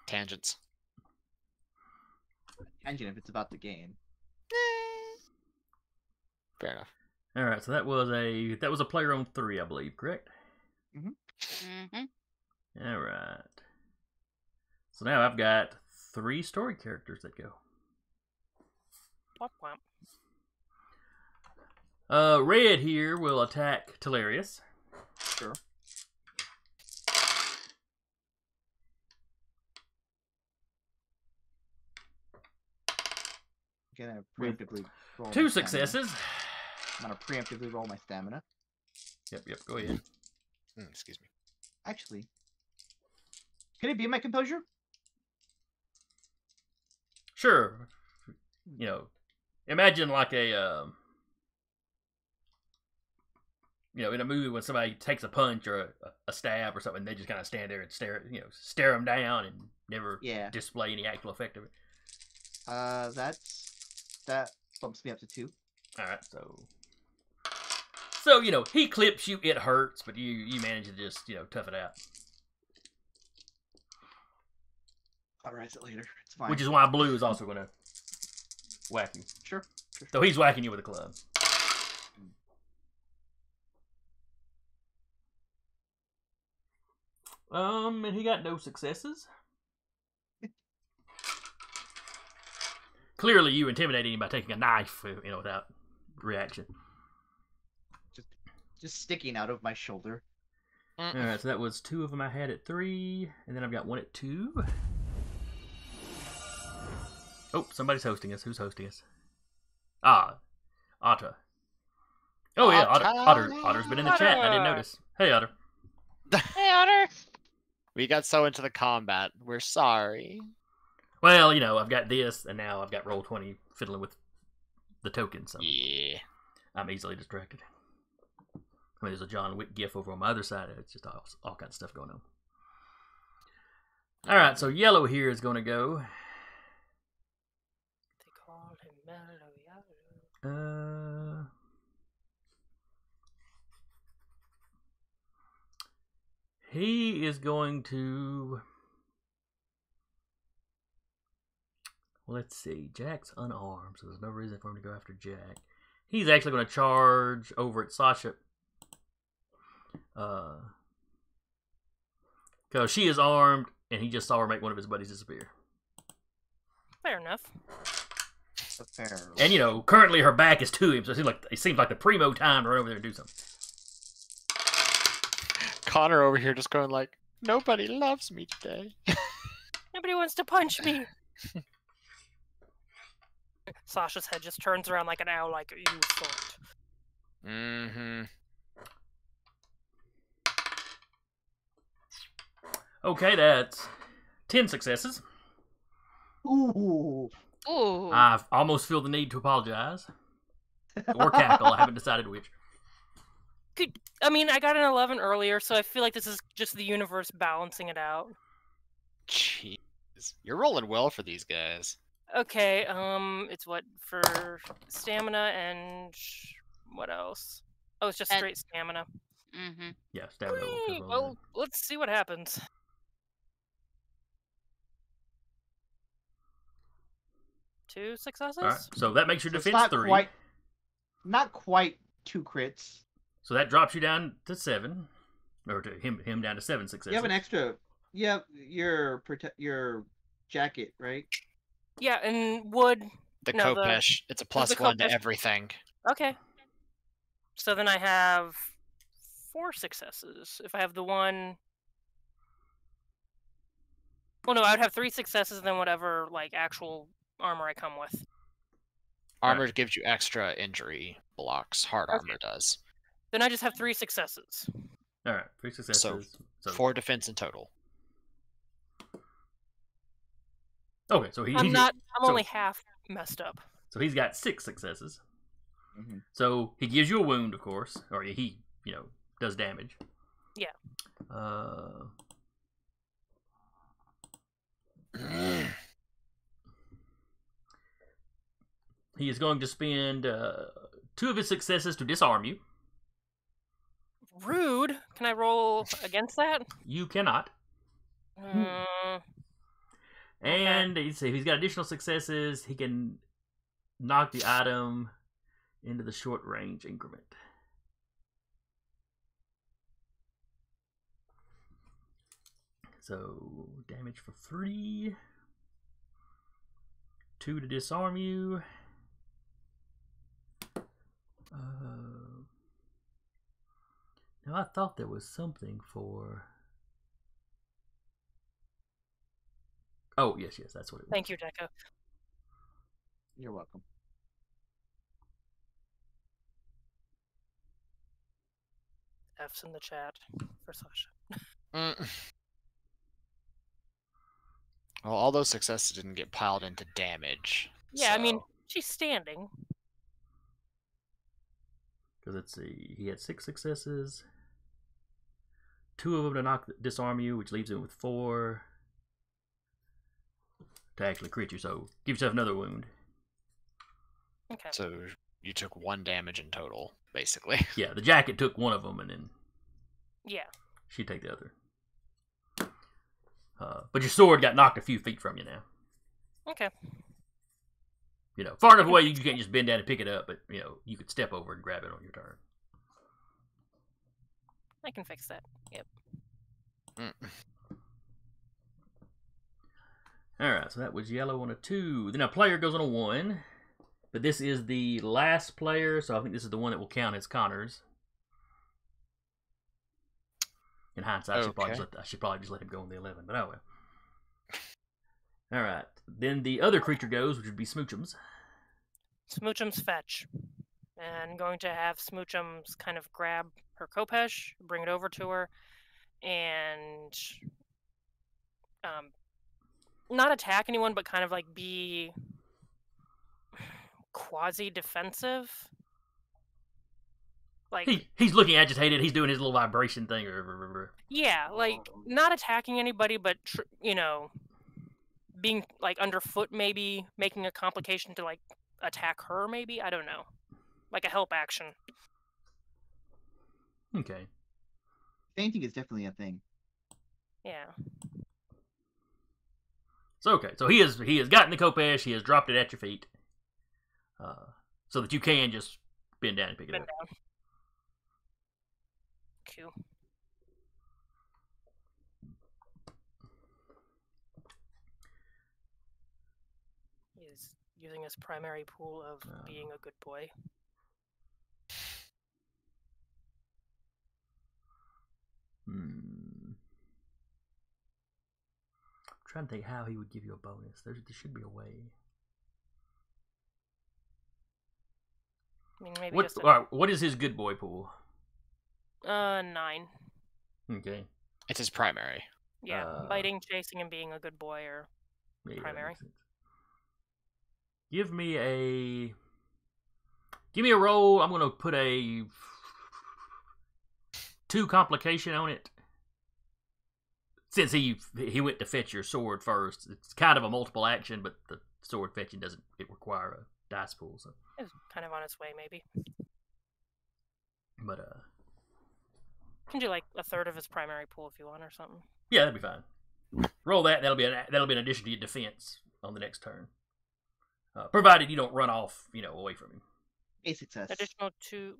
Tangents. Tangent if it's about the game. Fair enough. All right, so that was a player on 3, I believe, correct? Mm-hmm. All right. So now I've got 3 story characters that go. Womp womp. Red here will attack Telarius. Sure. Gonna With preemptively roll 2 my stamina. successes. I'm gonna preemptively roll my stamina. Yep, go ahead. Excuse me. Actually, can it be my composure? Sure. You know, imagine like in a movie when somebody takes a punch or a stab or something, they just kind of stand there and stare them down and never Yeah. display any actual effect of it. That bumps me up to 2. All right, so he clips you, it hurts, but you manage to just tough it out. I'll rise it later. It's fine. Which is why Blue is also going to whack you. Sure. So he's whacking you with a club. And he got no successes. Clearly, you intimidated him by taking a knife, without reaction. Just sticking out of my shoulder. All right, so that was 2 of them I had at 3, and then I've got 1 at 2. Oh, somebody's hosting us. Who's hosting us? Otter. Oh yeah, Otter's been in the chat. I didn't notice. Hey, Otter. Hey, Otter. We got so into the combat. We're sorry. Well, I've got this, and now I've got Roll20 fiddling with the token, so Yeah. I'm easily distracted. I mean, there's a John Wick gif over on my other side. It's just all kinds of stuff going on. All right, so yellow here is going to go. They call him Mellow Yellow. He is going to. Let's see. Jack's unarmed, so there's no reason for him to go after Jack. He's actually going to charge over at Sasha. Because she is armed, and he just saw her make one of his buddies disappear. Fair enough. Fair. And, currently her back is to him, so it seems like the primo time to run over there and do something. Connor over here just going like, nobody loves me today. Nobody wants to punch me. Sasha's head just turns around like an owl, like you thought. Mm-hmm. Okay, that's 10 successes. Ooh. Ooh. I almost feel the need to apologize. Or cackle, I haven't decided which. I mean, I got an 11 earlier, so I feel like this is just the universe balancing it out. Jeez. You're rolling well for these guys. Okay, it's what for stamina and what else? Oh, it's just And- straight stamina. Mm-hmm. Yeah, stamina. Well, let's see what happens. Two successes? Alright, so that makes your So it's defense not 3. not quite 2 crits. So that drops you down to 7. Or to him down to 7 successes. You have an extra. You have your jacket, right? Yeah, and wood. The No, the- Kopesh, it's a plus the 1 to Khopesh- everything. Okay. So then I have 4 successes. If I have the one. Well, no, I would have 3 successes and then whatever like actual armor I come with. Armor gives you extra injury blocks. Hard Okay. armor does. Then I just have 3 successes. Alright, 3 successes. So 4 defense in total. Okay, so I'm only half messed up. So he's got 6 successes. Mhm. So he gives you a wound, of course, or he, does damage. Yeah. He is going to spend 2 of his successes to disarm you. Rude. Can I roll against that? You cannot. Mm, And if he's got additional successes, he can knock the item into the short range increment. So damage for 3. 2 to disarm you. Now I thought there was something for. Oh yes, that's what it was. Thank you, Deco. You're welcome. F's in the chat for Sasha. Mm. Well, all those successes didn't get piled into damage. Yeah, I mean, so- she's standing. Because let's see, he had 6 successes. 2 of them to disarm you, which leaves him with 4 to actually crit you. So give yourself another wound. Okay. So you took 1 damage in total, basically. Yeah, the jacket took one of them, and then Yeah. she'd take the other. But your sword got knocked a few feet from you now. Okay. Far enough away you can't just bend down and pick it up, but you could step over and grab it on your turn. I can fix that. Yep. Mm. Alright, so that was yellow on a 2. Then a player goes on a 1. But this is the last player, so I think this is the one that will count as Connor's. In hindsight, I should probably just let him go on the 11, but oh well. Alright, then the other creature goes, which would be Smoochums. Smoochum's fetch. And going to have Smoochums kind of grab her Kopesh, bring it over to her, and not attack anyone, but kind of like be quasi-defensive. Like He's looking agitated, he's doing his little vibration thing. yeah, like not attacking anybody, but being like underfoot, maybe making a complication to like attack her. Maybe I don't know, like a help action. Okay. Fainting is definitely a thing. Yeah. So okay, so he has gotten the Kopesh, he has dropped it at your feet, so that you can just bend down and pick it Bend up. down. Cool. He's using his primary pool of being a good boy. I'm trying to think how he would give you a bonus. There should be a way. I mean, maybe What? just All right, what is his good boy pool? 9. Okay. It's his primary. Yeah, biting, chasing, and being a good boy are Yeah, that primary. makes sense. Give me a roll. I'm gonna put a 2 complication on it. Since he went to fetch your sword first, it's kind of a multiple action, but the sword fetching doesn't require a dice pool. So, It's kind of on its way, maybe. but Can do like a third of his primary pool if you want, or something. yeah, that'd be fine. Roll that. That'll be an addition to your defense on the next turn, provided you don't run off, away from him. A success. Additional 2.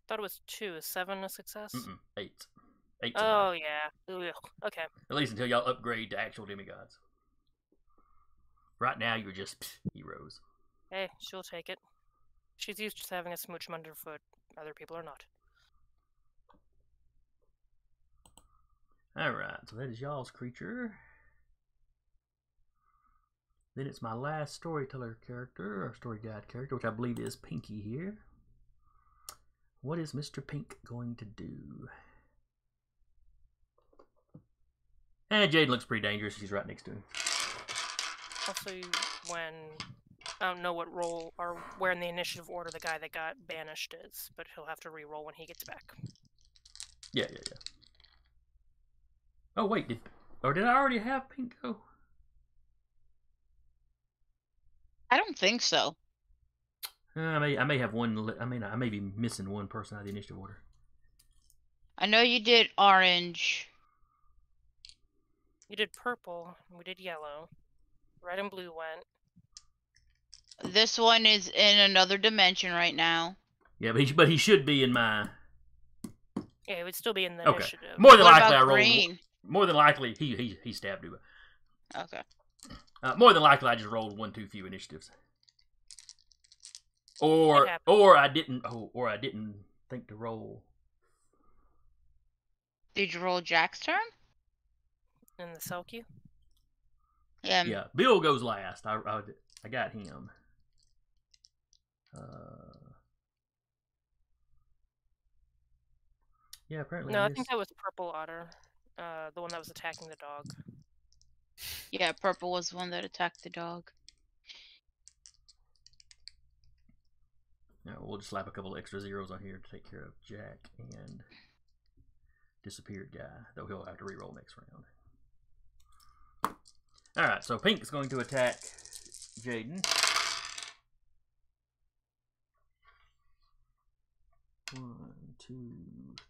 Thought it was 2. Is 7 a success? 8. 8. Oh yeah. Ugh. Okay. At least until y'all upgrade to actual demigods. Right now, you're just heroes. Hey, she'll take it. She's used to having a smooch underfoot. Other people are not. Alright, so that is y'all's creature. Then it's my last storyteller character, or story guide character, which I believe is Pinky here. What is Mr. Pink going to do? And Jade looks pretty dangerous. She's right next to him. Also, when I don't know what role or where in the initiative order the guy that got banished is, but he'll have to re-roll when he gets back. Yeah. Oh wait, did I already have Pink go? I don't think so. I may have one. I may be missing one person out of the initiative order. I know you did orange. You did purple, we did yellow. Red and blue went. This one is in another dimension right now. Yeah, but he should be in my. Yeah, it would still be in the Okay. initiative. More than What likely, about I rolled. green? More than likely, he stabbed you. Okay. More than likely, I just rolled one too few initiatives, It or happens. I didn't. Or I didn't think to roll. Did you roll Jack's turn? In the cell queue. Yeah. Yeah, Bill goes last. I got him. Yeah, apparently. No, I think that was Purple Otter. The one that was attacking the dog. Yeah, purple was the one that attacked the dog. Yeah, we'll just slap a couple extra zeros on here to take care of Jack and disappeared guy, though he'll have to reroll next round. Alright, so Pink's going to attack Jaden. 1, 2,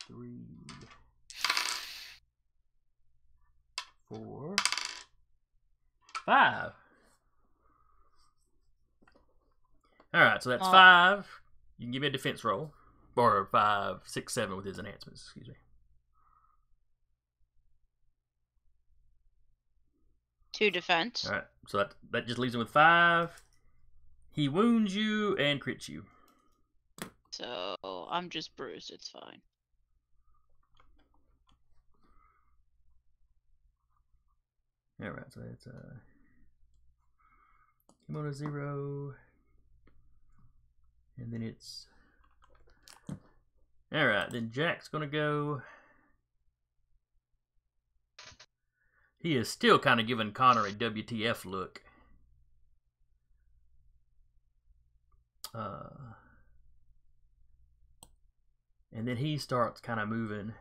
3, 4, 5. Alright, so that's 5. You can give me a defense roll. Or 5, 6, 7 with his enhancements, excuse me. 2 defense. Alright, so that just leaves him with 5. He wounds you and crits you. So I'm just bruised. It's fine. Alright, so that's him on a 0. And then it's. Alright, then Jack's gonna go. He is still kind of giving Connor a WTF look. And then he starts kind of moving.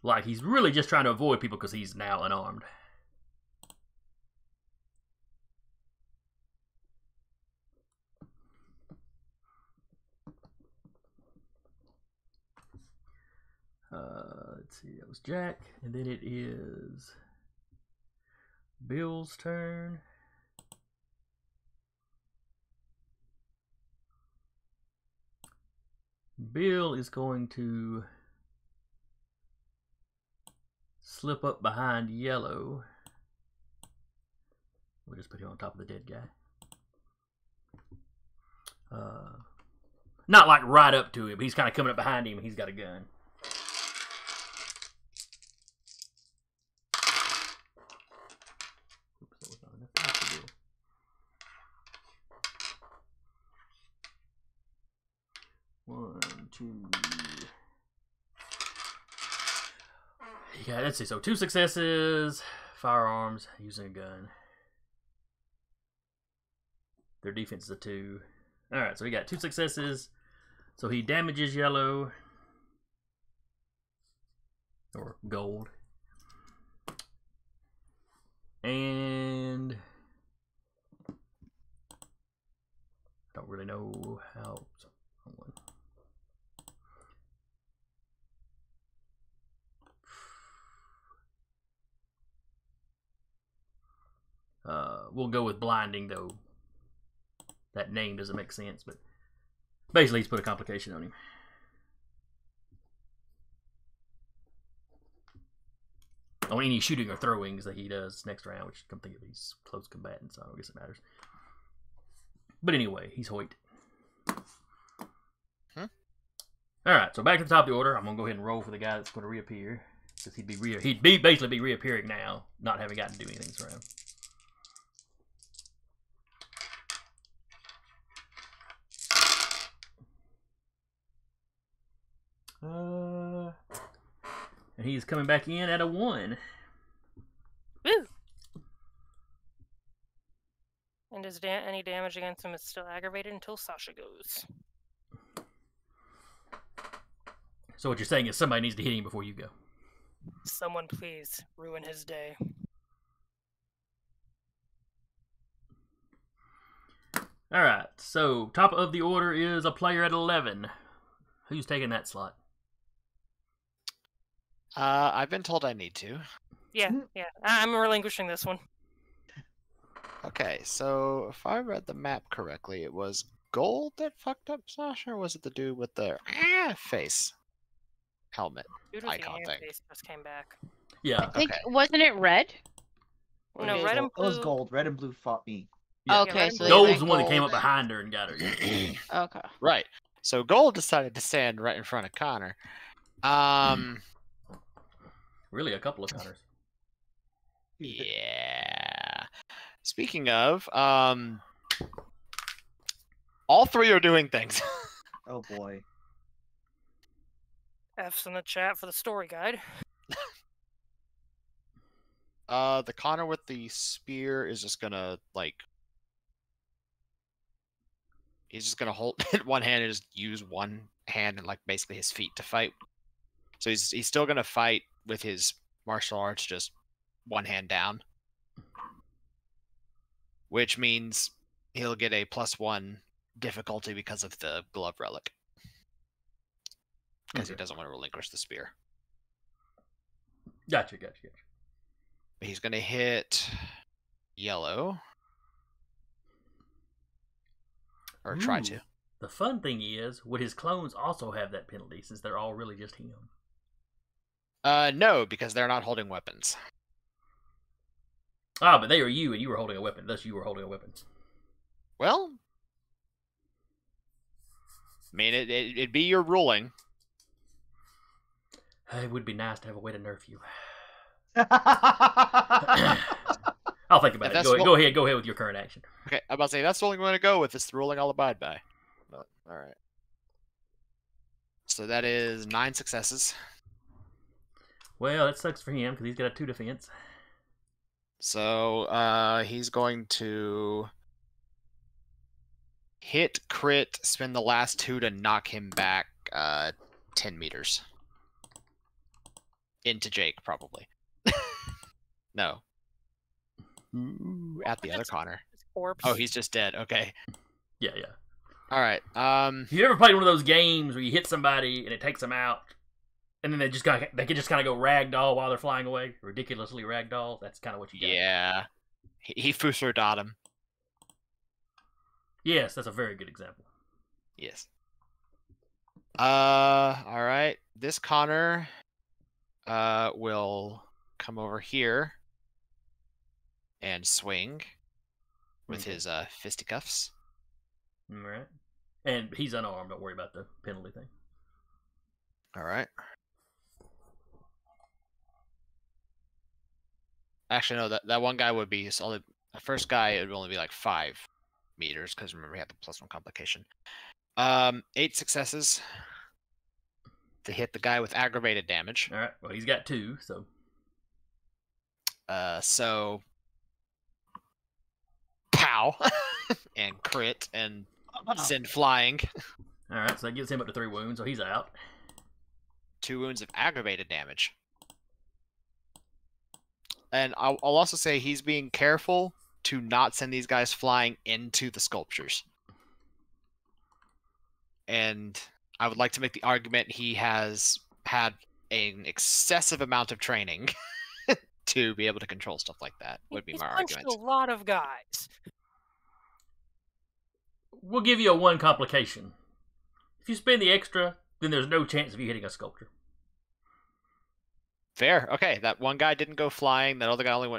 Like he's really just trying to avoid people because he's now unarmed. Let's see, that was Jack, and then it is Bill's turn. Bill is going to slip up behind Yellow. We'll just put him on top of the dead guy. Not like right up to him. He's kind of coming up behind him. He's got a gun. Oops, Yeah, let's see. So 2 successes, firearms, using a gun. Their defense is a 2. All right, so he got 2 successes. So he damages yellow or gold, and I don't really know how. We'll go with blinding, though. That name doesn't make sense, but basically he's put a complication on him. On any shooting or throwings that he does next round, which come think of, he's close combatant, so I don't guess it matters. But anyway, he's Hoyt. Alright, so back to the top of the order. I'm going to go ahead and roll for the guy that's going to reappear. Because he'd basically be reappearing now, not having gotten to do anything this round. And he's coming back in at a 1. Woo! And any damage against him is still aggravated until Sasha goes. So what you're saying is somebody needs to hit him before you go. Someone please ruin his day. Alright, so top of the order is a player at 11. Who's taking that slot? I've been told I need to. Yeah. I'm relinquishing this one. Okay, so if I read the map correctly, it was Gold that fucked up Sasha, or was it the dude with the face helmet Dude with the icon hand thing? face just came back. Yeah. I think Okay. wasn't it red? No, Okay. red and It was blue. gold. Red and blue fought me. Yeah. Okay, red so and they Gold's went the one that came up gold. behind her and got her. Okay. Right. So Gold decided to stand right in front of Connor. Really, a couple of Connors. Yeah. Speaking of, all 3 are doing things. Oh boy. F's in the chat for the story guide. The Connor with the spear is just gonna he's just gonna hold it one hand and just use one hand and basically his feet to fight. So he's still gonna fight with his martial arts, just one hand down, which means he'll get a +1 difficulty because of the glove relic, because he Okay. doesn't want to relinquish the spear. Gotcha. But he's gonna hit yellow, or try to. Ooh. The fun thing is, would his clones also have that penalty since they're all really just him? No, because they're not holding weapons. Ah, but they were you and you were holding a weapon. Thus, you were holding a weapon. Well, I mean, it'd be your ruling. It would be nice to have a way to nerf you. That's I'll think about If it. that's Go ahead with your current action. Okay, I'm about to say that's the only one to go with. It's the ruling I'll abide by. But all right. So that is 9 successes. Well, that sucks for him because he's got a 2 defense. So he's going to hit, crit, spend the last 2 to knock him back 10 meters. Into Jake, probably. No. Ooh, at the other Connor. His corpse. Oh, he's just dead. Okay. Yeah. All right. Have you ever played one of those games where you hit somebody and it takes them out, and then they can just kind of go ragdoll while they're flying away, ridiculously ragdoll? That's kind of what you got. Yeah. He Fusar him. Yes, that's a very good example. Yes. All right. This Connor will come over here and swing with Okay. his fisticuffs. All right. And he's unarmed. Don't worry about the penalty thing. All right. Actually, no. That one guy would be solid. The first guy, it would only be 5 meters because remember he had the +1 complication. 8 successes. to hit the guy with aggravated damage. All right. Well, he's got 2, so So pow and crit and send flying. all right. So that gives him up to 3 wounds, so he's out. 2 wounds of aggravated damage. And I'll also say he's being careful to not send these guys flying into the sculptures. And I would like to make the argument he has had an excessive amount of training to be able to control stuff like that, would be He's my punched argument. a lot of guys. We'll give you a 1 complication. If you spend the extra, then there's no chance of you hitting a sculpture. Fair. Okay, that one guy didn't go flying. That other guy only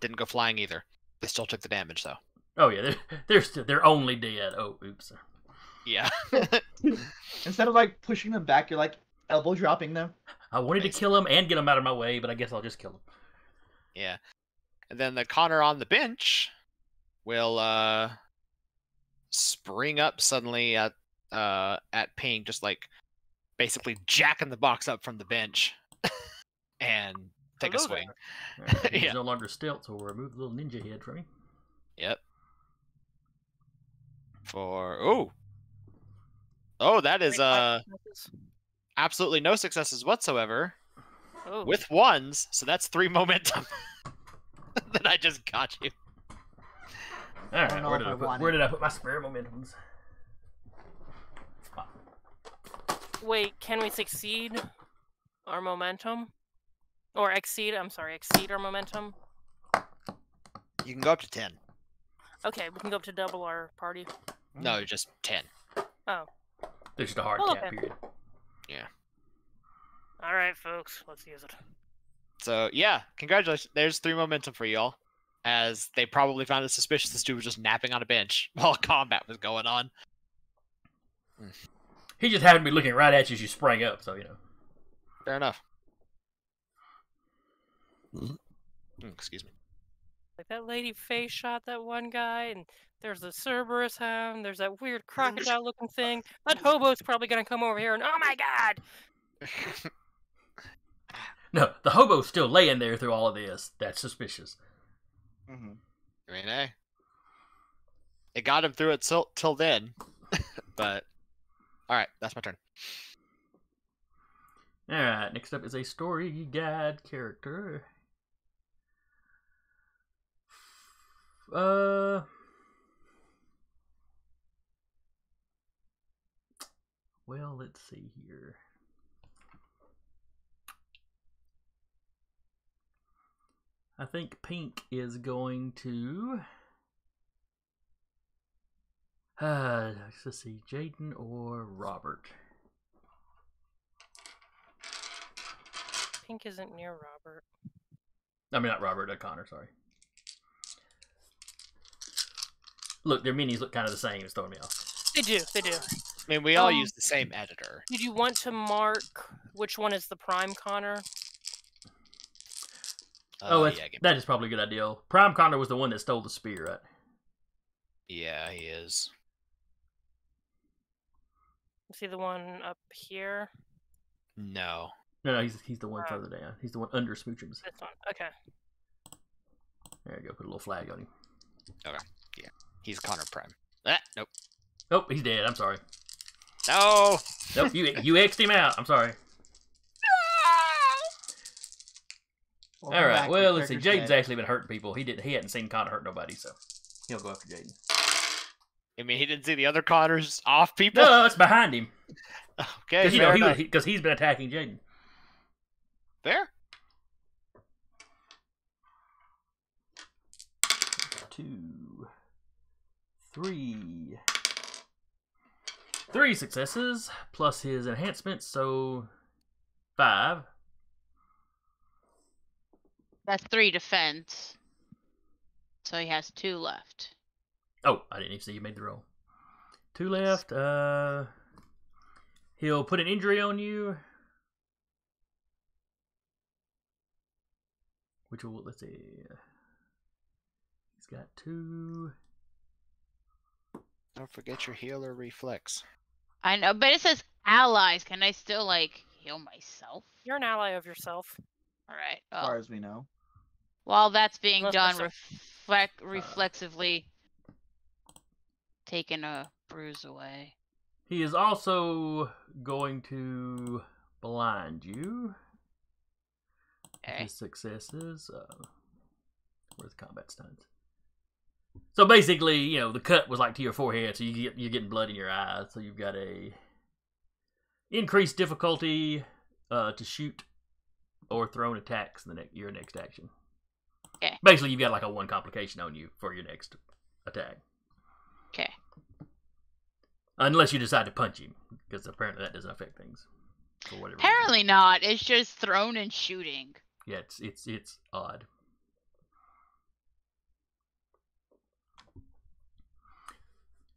didn't go flying either. They still took the damage though. Oh yeah, they're only dead. Oh, oops. Yeah. Instead of like pushing them back, you're like elbow dropping them. I wanted to kill him and get him out of my way, but I guess I'll just kill him. Yeah. And then the Connor on the bench will spring up suddenly at Ping, just like basically jacking the box up from the bench and take a Hello swing. Right, he's Yeah. no longer stealth, so we'll remove the little ninja head from him. Yep. Oh, that is absolutely no successes whatsoever Oh. with 1s, so that's 3 momentum that I just got you. All don't right, know where if did I I want where it. did I put my spare momentums? Wait, can we succeed our momentum? Or exceed our momentum? You can go up to 10. Okay, we can go up to double our party. No, just 10. Oh. There's just a hard Oh, cap okay. period. Alright, folks, let's use it. So yeah, congratulations. There's 3 momentum for y'all. As they probably found it suspicious this dude was just napping on a bench while combat was going on. He just happened to be looking right at you as you sprang up, so you know. Fair enough. Excuse me. Like that lady face shot that one guy, and there's the Cerberus hound, there's that weird crocodile looking thing. That hobo's probably gonna come over here and oh my god! No, the hobo's still laying there through all of this. That's suspicious. Mm-hmm. I mean, hey. It got him through it till then. But alright, that's my turn. Alright, next up is a story guide character. Well, let's see here. I think Pink is going to let's see, Jaden or Robert. Pink isn't near Robert. I mean, not Robert, Connor, sorry. Look, their minis look kind of the same. It's throwing me off. They do, they do. I mean, we all use the same editor. Did you want to mark which one is the prime Connor? That is probably a good idea. Prime Connor was the one that stole the spear, right? Yeah, he is. See the one up here? No. No, he's the one further down. He's the one under Smoochums. This one. Okay. There you go. Put a little flag on him. He's Connor Prime. Nope. Oh, he's dead. I'm sorry. No! Nope, you X'd him out. I'm sorry. All right. Well, let's see. Jaden's actually been hurting people. He hadn't seen Connor hurt nobody, so he'll go after Jaden. I mean, he didn't see the other Connors off people? No, it's behind him. Okay, Because he's been attacking Jaden. Fair. 2, 3. 3 successes plus his enhancements, so 5. That's 3 defense. So he has 2 left. Oh, I didn't even see you made the roll. 2 left. He'll put an injury on you. Which will, let's see. He's got 2. Don't forget your healer reflex. I know, but it says allies, can I still like heal myself? You're an ally of yourself. All right. As far as we know. While that's being Unless done, there's reflexively taking a bruise away. He is also going to blind you. Okay. His successes. Where's the combat stunts? So basically, you know, the cut was like to your forehead, so you're getting blood in your eyes. So you've got a increased difficulty to shoot or thrown attacks in your next action. Okay. Basically, you've got like a 1 complication on you for your next attack. Okay. Unless you decide to punch him, because apparently that doesn't affect things. For whatever reason. Apparently not. It's just thrown and shooting. Yeah, it's odd.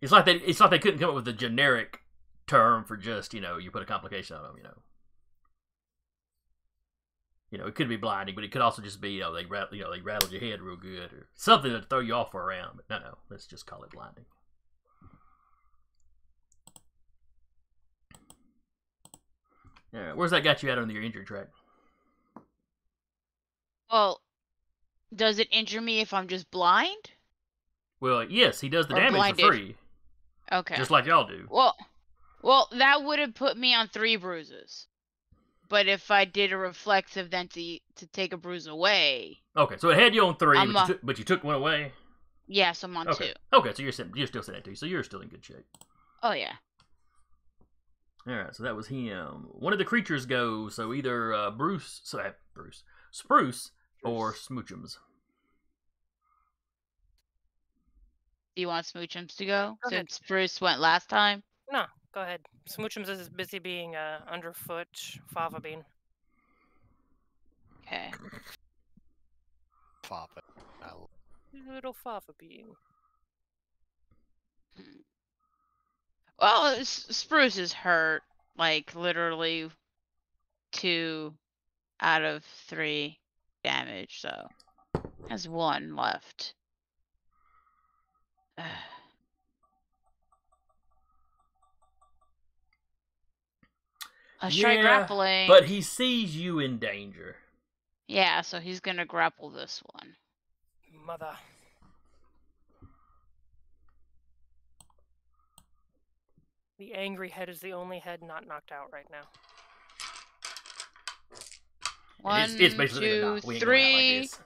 It's like they couldn't come up with a generic term for just, you know, you put a complication on them, you know. You know, it could be blinding, but it could also just be, you know, they rattled your head real good or something to throw you off for a round. But no, let's just call it blinding. All right, where's that got you at on your injury track? Well, does it injure me if I'm just blind? Well, yes, he does the Or damage blinded. for free, Okay. just like y'all do. Well, that would have put me on 3 bruises. But if I did a reflexive, then to take a bruise away. Okay, so it had you on 3, I'm but you took 1 away. Yes, I'm on Okay. 2. Okay, so you're still sitting at 2, so you're still in good shape. Oh yeah. All right, so that was him. One of the creatures goes, so either Spruce, or Smoochums. Do you want Smoochums to go? Go ahead. Since Bruce went last time? No, go ahead. Smoochums is busy being underfoot fava bean. Okay. Flop it. Little fava bean. Well, Spruce is hurt. Like, literally 2 out of 3 damage, so has 1 left. Let's try Yeah, grappling. But he sees you in danger. Yeah, so he's gonna grapple this one. Mother. The angry head is the only head not knocked out right now. And 1, it's basically 2, we ain't going out 3, like this.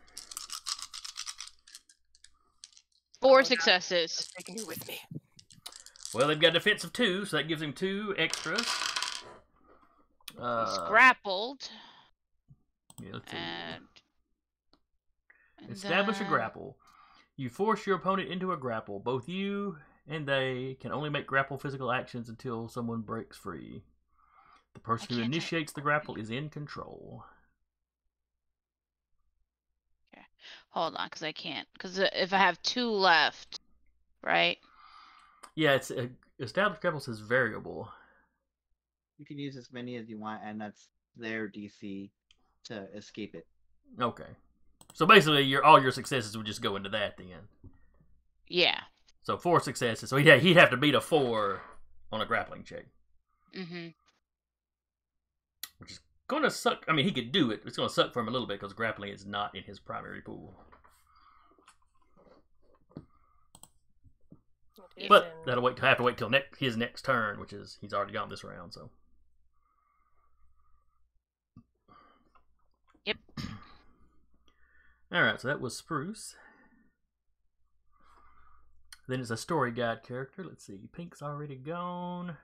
4 Oh, successes. It's taking you with me. Well, they've got a defense of 2, so that gives him 2 extras. He's grappled. Yeah, let's see. And Establish a then- grapple. You force your opponent into a grapple. Both you and they can only make grapple physical actions until someone breaks free. The person who can't do- initiates the grapple is in control. Hold on, because I can't. Because if I have 2 left, right? Yeah, it's established grapple says variable. You can use as many as you want, and that's their DC to escape it. Okay. So basically, all your successes would just go into that then. Yeah. So 4 successes. So he'd have to beat a 4 on a grappling check, Mm-hmm. which is gonna suck. I mean, he could do it. It's gonna suck for him a little bit because grappling is not in his primary pool. It is But in- that'll have to wait till his next turn, which is he's already gone this round. So. Yep. All right, so that was Spruce. Then it's a story guide character. Let's see. Pink's already gone.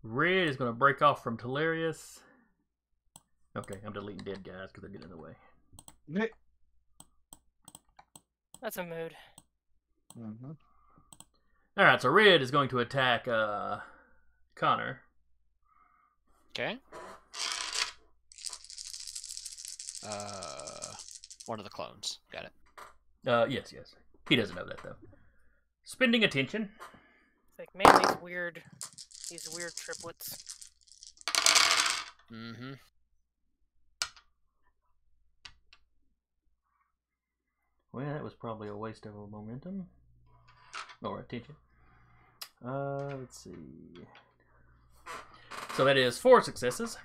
Red is going to break off from Telarius. Okay, I'm deleting dead guys because they're getting in the way. That's a mood. Mm-hmm. All right, so Red is going to attack Connor. Okay. One of the clones. Got it. Yes. He doesn't know that though. Spending attention. It's like, man, these weird triplets. Mm-hmm. Well, that was probably a waste of a momentum. Or attention. Let's see. So that is 4 successes.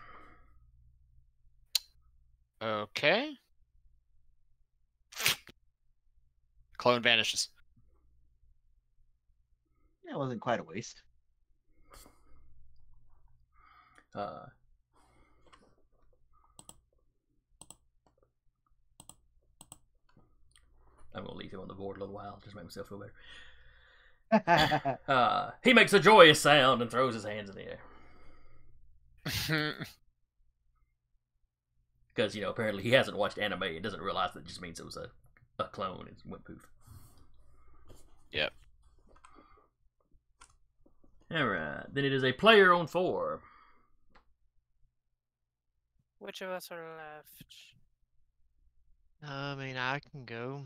Okay. Clone vanishes. That wasn't quite a waste. I'm going to leave him on the board a little while, just to make myself feel better. He makes a joyous sound and throws his hands in the air. Because, apparently he hasn't watched anime and doesn't realize that it just means it was a clone and went poof. Yep. Alright, then it is a player on 4. Which of us are left? I mean, I can go.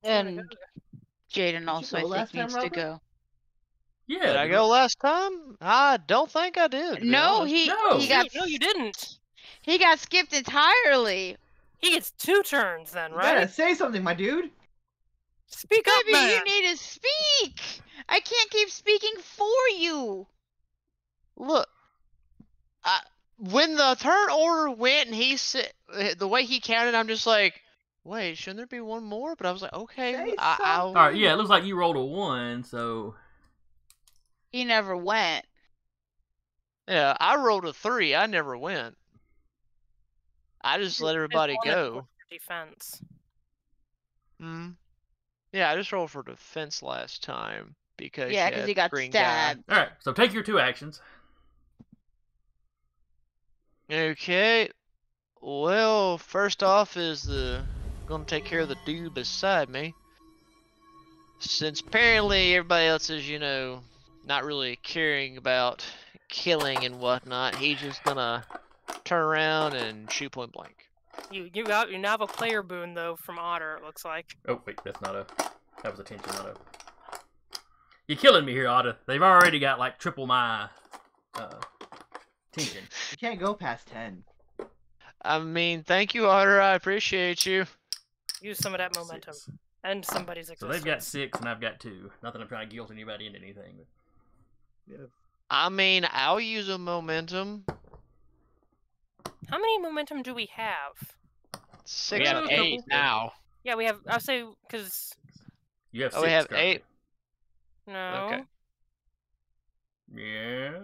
And Jaden you also, go I last think, needs time, to Robert? go. Yeah. Did I go last time? I don't think I did. to be No, honest. he No. got No, you didn't. he got skipped entirely. He gets 2 turns then, You gotta right? say something, my dude. Speak up, Baby, man. you need to speak. I can't keep speaking for you. Look, when the turn order went and he said the way he counted, I'm just like, wait, shouldn't there be one more? But I was like, okay, Say I'll. Alright, yeah, it looks like you rolled a 1, so... He never went. Yeah, I rolled a 3. I never went. I just let everybody Just wanted to go. look for defense. Hmm. Yeah, I just rolled for defense last time because Yeah, you because had he got green guy. stabbed. Alright, so take your 2 actions. Okay. Well, first off is gonna take care of the dude beside me. Since apparently everybody else is, not really caring about killing and whatnot, he's just gonna turn around and shoot point blank. You now have a player boon though from Otter. It looks like. Oh, wait, that was attention, not a... You're killing me here, Otta. They've already got, like, triple my, attention. You can't go past 10. I mean, thank you, Otter. I appreciate you. Use some of that momentum 6. and somebody's So existence. they've got 6 and I've got 2. Not that I'm trying to guilt anybody into anything, but... I mean, I'll use a momentum. How many momentum do we have? 6 We have of 8 them. now. Yeah, we have. I'll say because You have 6 Oh, we have currently. 8. no. Okay. Yes.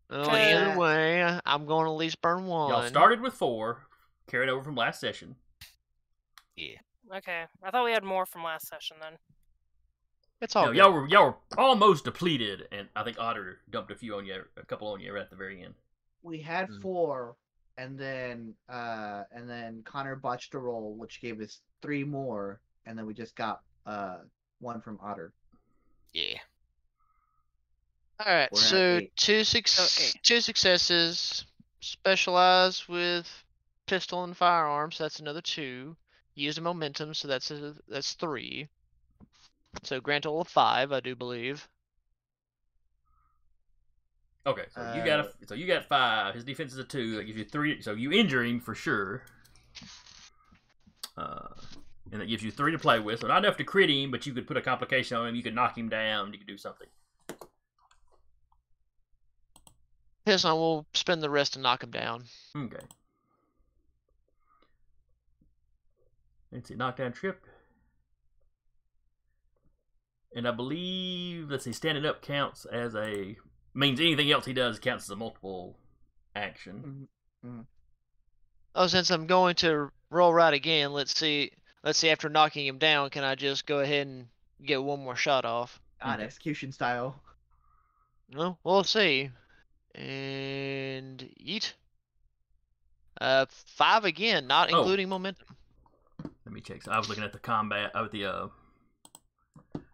Well, Okay. either way, I'm going to at least burn one. Y'all started with 4, carried over from last session. Okay, I thought we had more from last session then. It's all No, good. y'all were almost depleted, and I think Otter dumped a couple on you right at the very end. We had 4, and then Connor botched a roll, which gave us 3 more, and then we just got 1 from Otter. Yeah. All right, We're at so 8. 2 successes. Specialize with pistol and firearms. That's another 2. Use a momentum, so that's 3. So grand total of 5, I do believe. Okay, so you got 5. His defense is a 2. That gives you 3. So you injure him for sure. And that gives you 3 to play with. So not enough to crit him, but you could put a complication on him. You could knock him down. You could do something. Piston will spend the rest to knock him down. Okay. Let's see, knockdown trip. And I believe, let's see, standing up counts as means anything else he does counts as a multiple action. Oh, since I'm going to roll right again, let's see after knocking him down, can I just go ahead and get one more shot off? God, Okay. execution style. No, we'll see. And yeet. 5 again, not Oh. including momentum. Let me check. So I was looking at the combat, the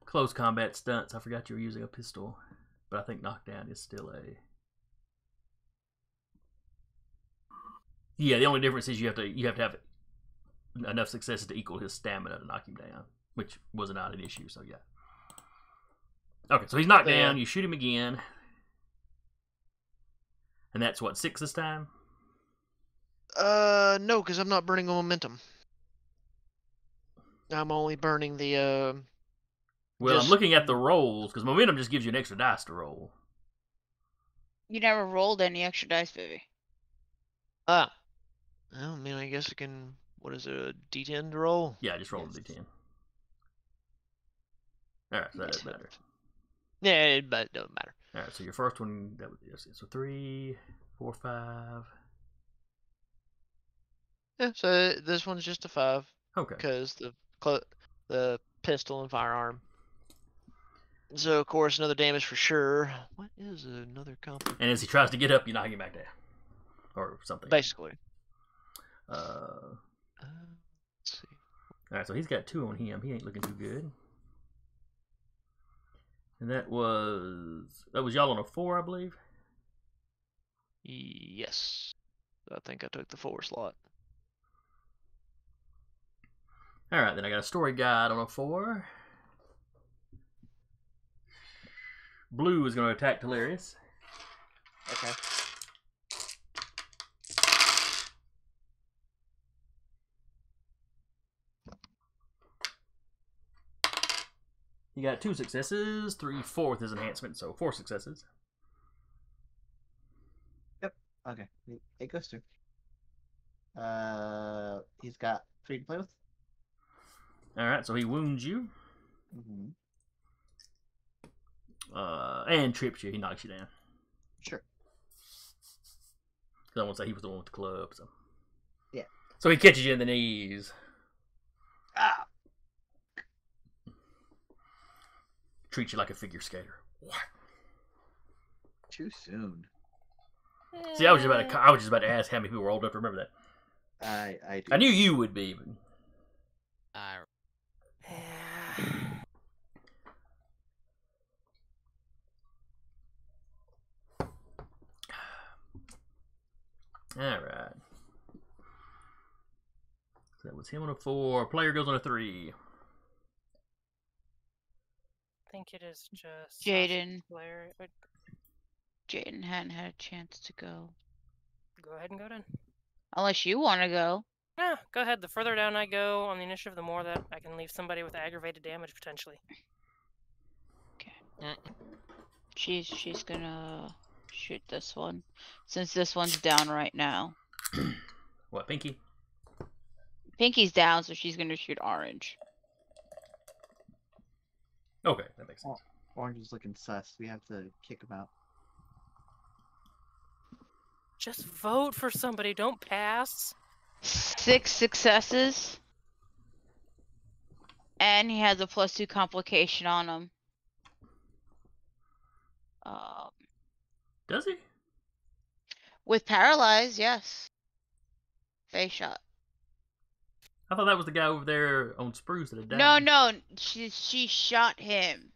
close combat stunts. I forgot you were using a pistol, but I think knockdown is still a. Yeah, the only difference is you have to have enough successes to equal his stamina to knock him down, which was not an issue. So yeah. Okay, so he's knocked Yeah. down. You shoot him again, and that's what, 6 this time. No, because I'm not burning a momentum. I'm only burning the Well, I'm Just- looking at the rolls because momentum just gives you an extra dice to roll. You never rolled any extra dice, baby. well, I mean, I guess I can. What is it? A D10 to roll? Yeah, just roll a Yes. d10. All right, so that doesn't matter. Yeah, but it doesn't matter. All right, so your first one that was yes, so 3, 4, 5. Yeah, so this one's just a 5 Okay. because the pistol and firearm. So of course another damage for sure. What is another comp? And as he tries to get up, you knock him back down, or something. Basically. Uh, Let's see. all right, so he's got 2 on him. He ain't looking too good. And that was y'all on a 4, I believe. Yes. I think I took the 4 slot. All right, then I got a story guide on a 4. Blue is going to attack Telarius. Okay. You got 2 successes. 3/4 is enhancement, so 4 successes. Okay. It goes through. He's got 3 to play with. All right, so he wounds you Mm-hmm. and trips you. He knocks you down. Sure. 'Cause I want to say he was the one with the club. So. Yeah. So he catches you in the knees. Ah. Treats you like a figure skater. Too soon. See, I was just about to ask how many people were old enough to remember that. I do. I knew you would be. But... I All right. So that was him on a 4. Player goes on a 3. I think it is just Jaden. Blair. Wait, Jaden hadn't had a chance to go. go ahead and go down. Unless you want to go. Yeah, go ahead. The further down I go on the initiative, the more that I can leave somebody with aggravated damage potentially. She's gonna shoot this one. Since this one's down right now. What, Pinky? Pinky's down, so she's gonna shoot orange. Okay, that makes sense. Orange is looking sus. We have to kick him out. Just vote for somebody. Don't pass. 6 successes. And he has a +2 complication on him. Does he? With paralyzed, yes. Face shot. I thought that was the guy over there on Spruce that had died. No, she shot him.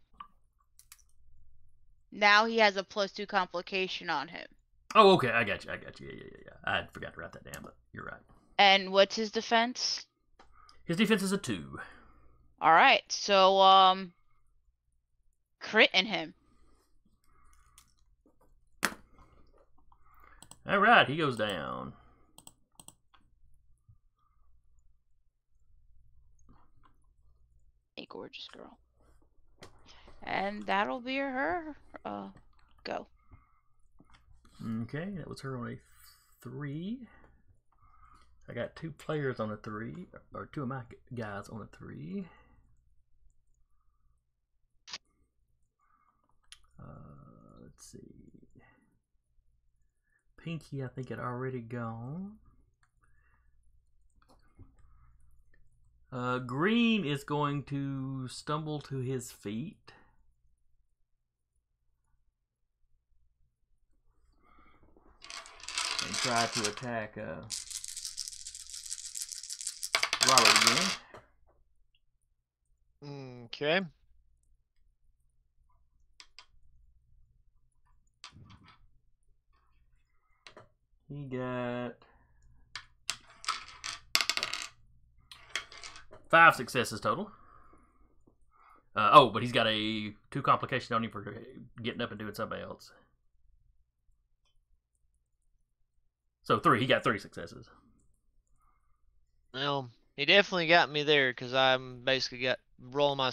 Now he has a +2 complication on him. Oh, okay, I got you. Yeah. I had forgot to write that down, but you're right. And what's his defense? His defense is a 2. All right, so critting him. All right, he goes down. A gorgeous girl. And that'll be her. Go. Okay, that was her on a 3. I got 2 players on a 3, or 2 of my guys on a 3. Let's see. Pinky, I think, had already gone. Green is going to stumble to his feet. And try to attack Robert again. Okay. He got 5 successes total. But he's got a 2 complication on him for getting up and doing something else. So 3. He got 3 successes. Well, He definitely got me there because I'm basically got rolling my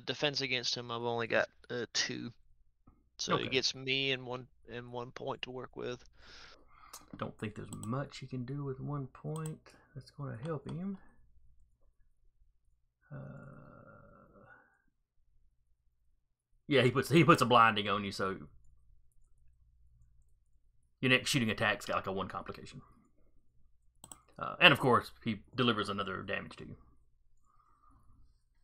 defense against him. I've only got 2, so Okay. he gets me and 1 point to work with. I don't think there's much he can do with 1 point that's going to help him. Yeah, he puts a blinding on you, so your next shooting attack's got like a 1 complication. And of course, he delivers another damage to you.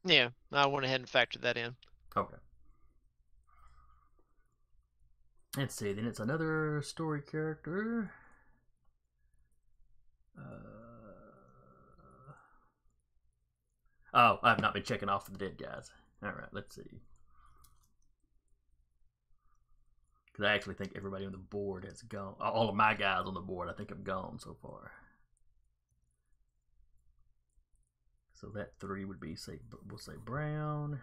Yeah, I went ahead and factored that in. Okay. Let's see, then it's another story character. Oh, I've not been checking off for the dead guys. Alright, let's see. Because I actually think everybody on the board has gone. All of my guys on the board, I think, have gone so far. So that 3 would be, say, we'll say Brown.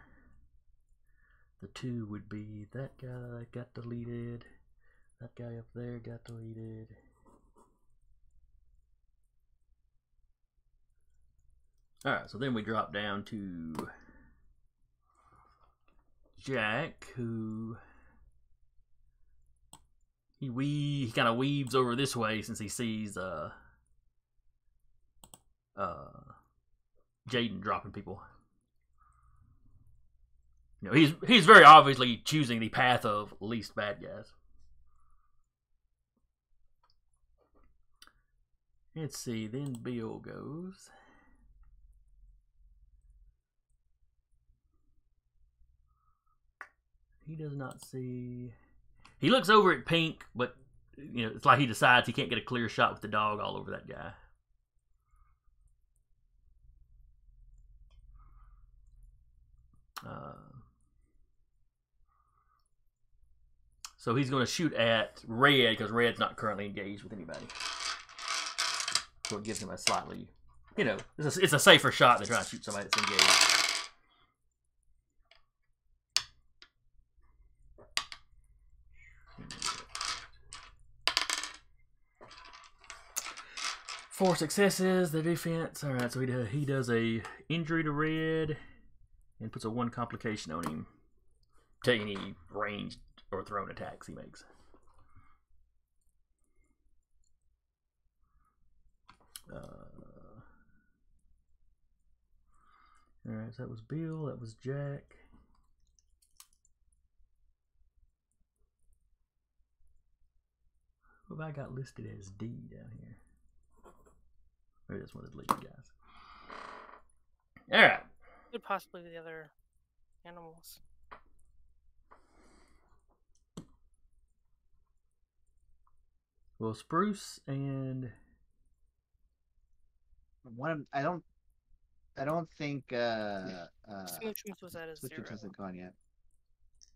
The 2 would be that guy got deleted. That guy up there got deleted. Alright, so then we drop down to Jack, who he kind of weaves over this way since he sees Jaden dropping people. You know, he's very obviously choosing the path of least bad guys. Let's see, then Bill goes. He does not see. He looks over at Pink, but you know, it's like he decides he can't get a clear shot with the dog all over that guy. So he's going to shoot at Red because Red's not currently engaged with anybody. So it gives him a slightly, you know, it's a safer shot than trying to shoot somebody that's engaged. Four successes, the defense. All right, so he does a injury to Red and puts a 1 complication on him to any ranged or thrown attacks he makes. All right, so that was Bill, that was Jack. Who have I got listed as D down here? Maybe that's one of the lead guys. All right. Could possibly be the other animals. Well, Spruce and I don't think Smoochums was at a 0. hasn't gone yet.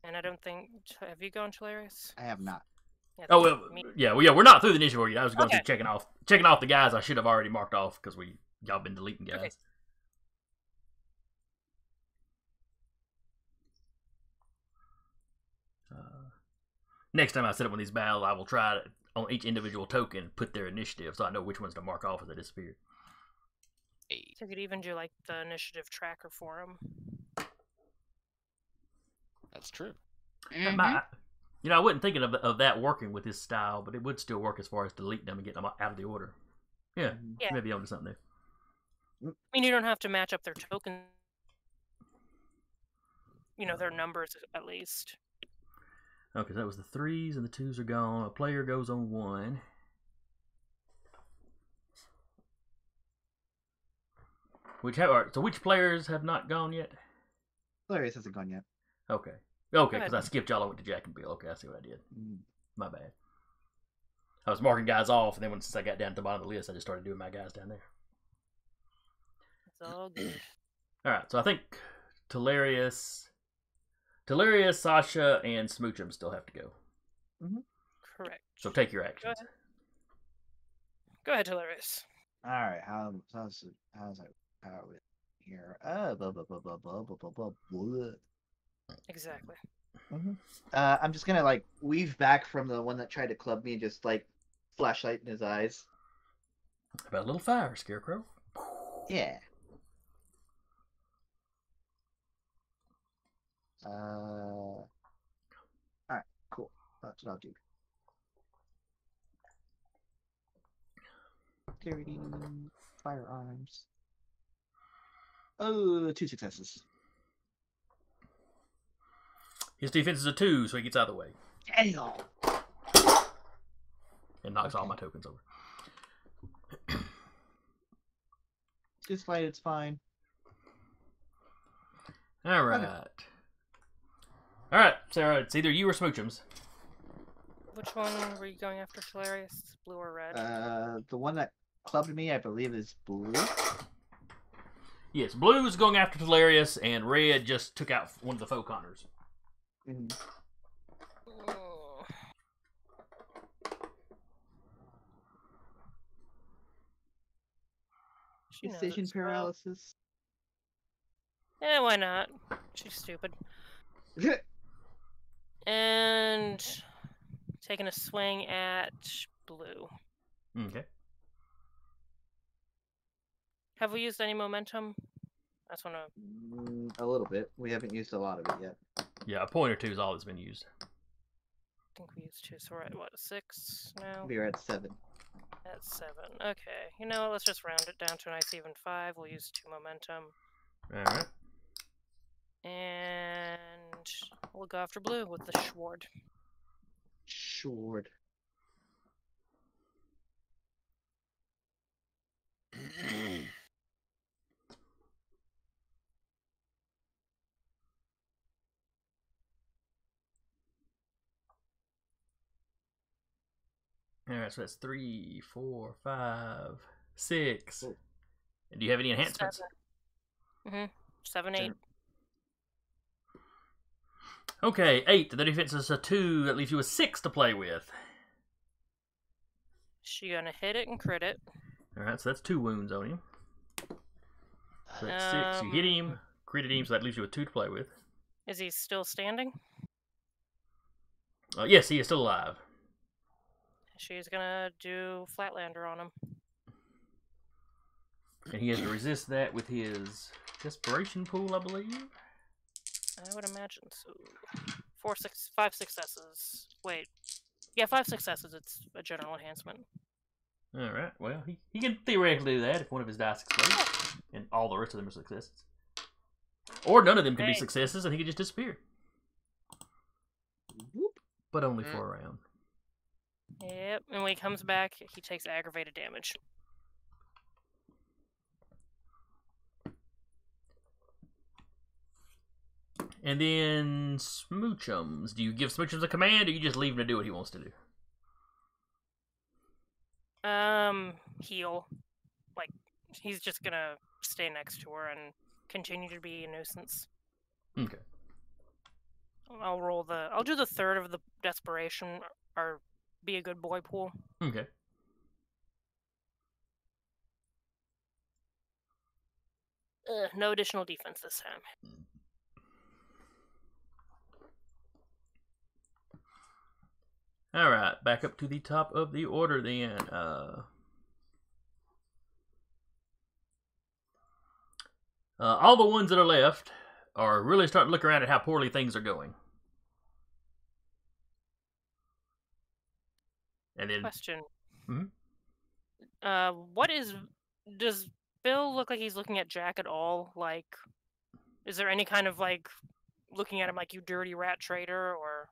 And I don't think. Have you gone, Chalarius? I have not. Yeah, oh well, me. yeah, we're not through the initiative yet. I was going Okay. through checking off the guys I should have already marked off because y'all been deleting guys. Okay. Next time I set up one of these battles, I will try to, on each individual token, put their initiative so I know which ones to mark off as they disappear. So you could even do like the initiative tracker for them. That's true. You know, I wasn't thinking of that working with this style, but it would still work as far as deleting them and getting them out of the order. Yeah, Yeah. maybe onto something there. I mean, you don't have to match up their tokens. You know, their numbers at least. Okay, so that was the 3s and the 2s are gone. A player goes on 1. So which players have not gone yet? Hilarious hasn't gone yet. Okay, because I skipped y'all. I went to Jack and Bill. Okay, I see what I did. My bad. I was marking guys off, and then since I got down to the bottom of the list, I just started doing my guys down there. It's all good. All right, so I think Talarius, Sasha, and Smoochum still have to go. Correct. So take your actions. Go ahead, Hilarious. All right, how's it here? Blah, blah, blah, blah, blah, blah, blah, blah. Exactly. I'm just gonna like weave back from the one that tried to club me and just like flashlight in his eyes. About a little fire, Scarecrow. Yeah. Alright, cool. That's what I'll do. Carrying firearms. Oh, 2 successes. His defense is a 2, so he gets out of the way Damn. and knocks all Okay. my tokens over. Just fight, it's fine. All right. All right, Sarah. It's either you or Smoochums. Which one were you going after, Hilarious? Blue or red? The one that clubbed me, I believe, is blue. Yes, blue is going after Hilarious, and red just took out one of the faux Connors. Mm. Oh. She knows Decision it's well. paralysis. Yeah, why not? She's stupid. And taking a swing at blue. Okay. Have we used any momentum? That's one of. A little bit. We haven't used a lot of it yet. Yeah, a point or 2 is all that's been used. I think we used 2, so we're at what, 6 now? We're at 7. At 7. Okay. You know what? Let's just round it down to a nice even 5. We'll use 2 momentum. All right. And we'll go after blue with the Schward. Short. All right, so that's 3, 4, 5, 6. Oh. And do you have any enhancements? 7, 8. Okay, 8. The defense is a 2. That leaves you with 6 to play with. She gonna hit it and crit it. All right, so that's 2 wounds on him. So that's 6. You hit him, critted him, so that leaves you with 2 to play with. Is he still standing? Yes, he is still alive. She's gonna do Flatlander on him. And he has to resist that with his desperation pool, I believe. I would imagine so. 5 successes. Wait. Yeah, 5 successes. It's a general enhancement. All right, well, he can theoretically do that if one of his dice explodes. And all the rest of them are successes. Or none of them can be Hey. successes and he can just disappear. Whoop. But only for a round. Yep. And when he comes back, he takes aggravated damage. And then Smoochums. Do you give Smoochums a command or you just leave him to do what he wants to do? Heal. Like, he's just gonna stay next to her and continue to be a nuisance. Okay. I'll do the third of the desperation, or be a good boy pool. Okay. No additional defense this time. All right, back up to the top of the order then. All the ones that are left are really starting to look around at how poorly things are going. And then, Question. Mhm. Does Bill look like he's looking at Jack at all? Like, is there any kind of, like, looking at him like, you dirty rat traitor, or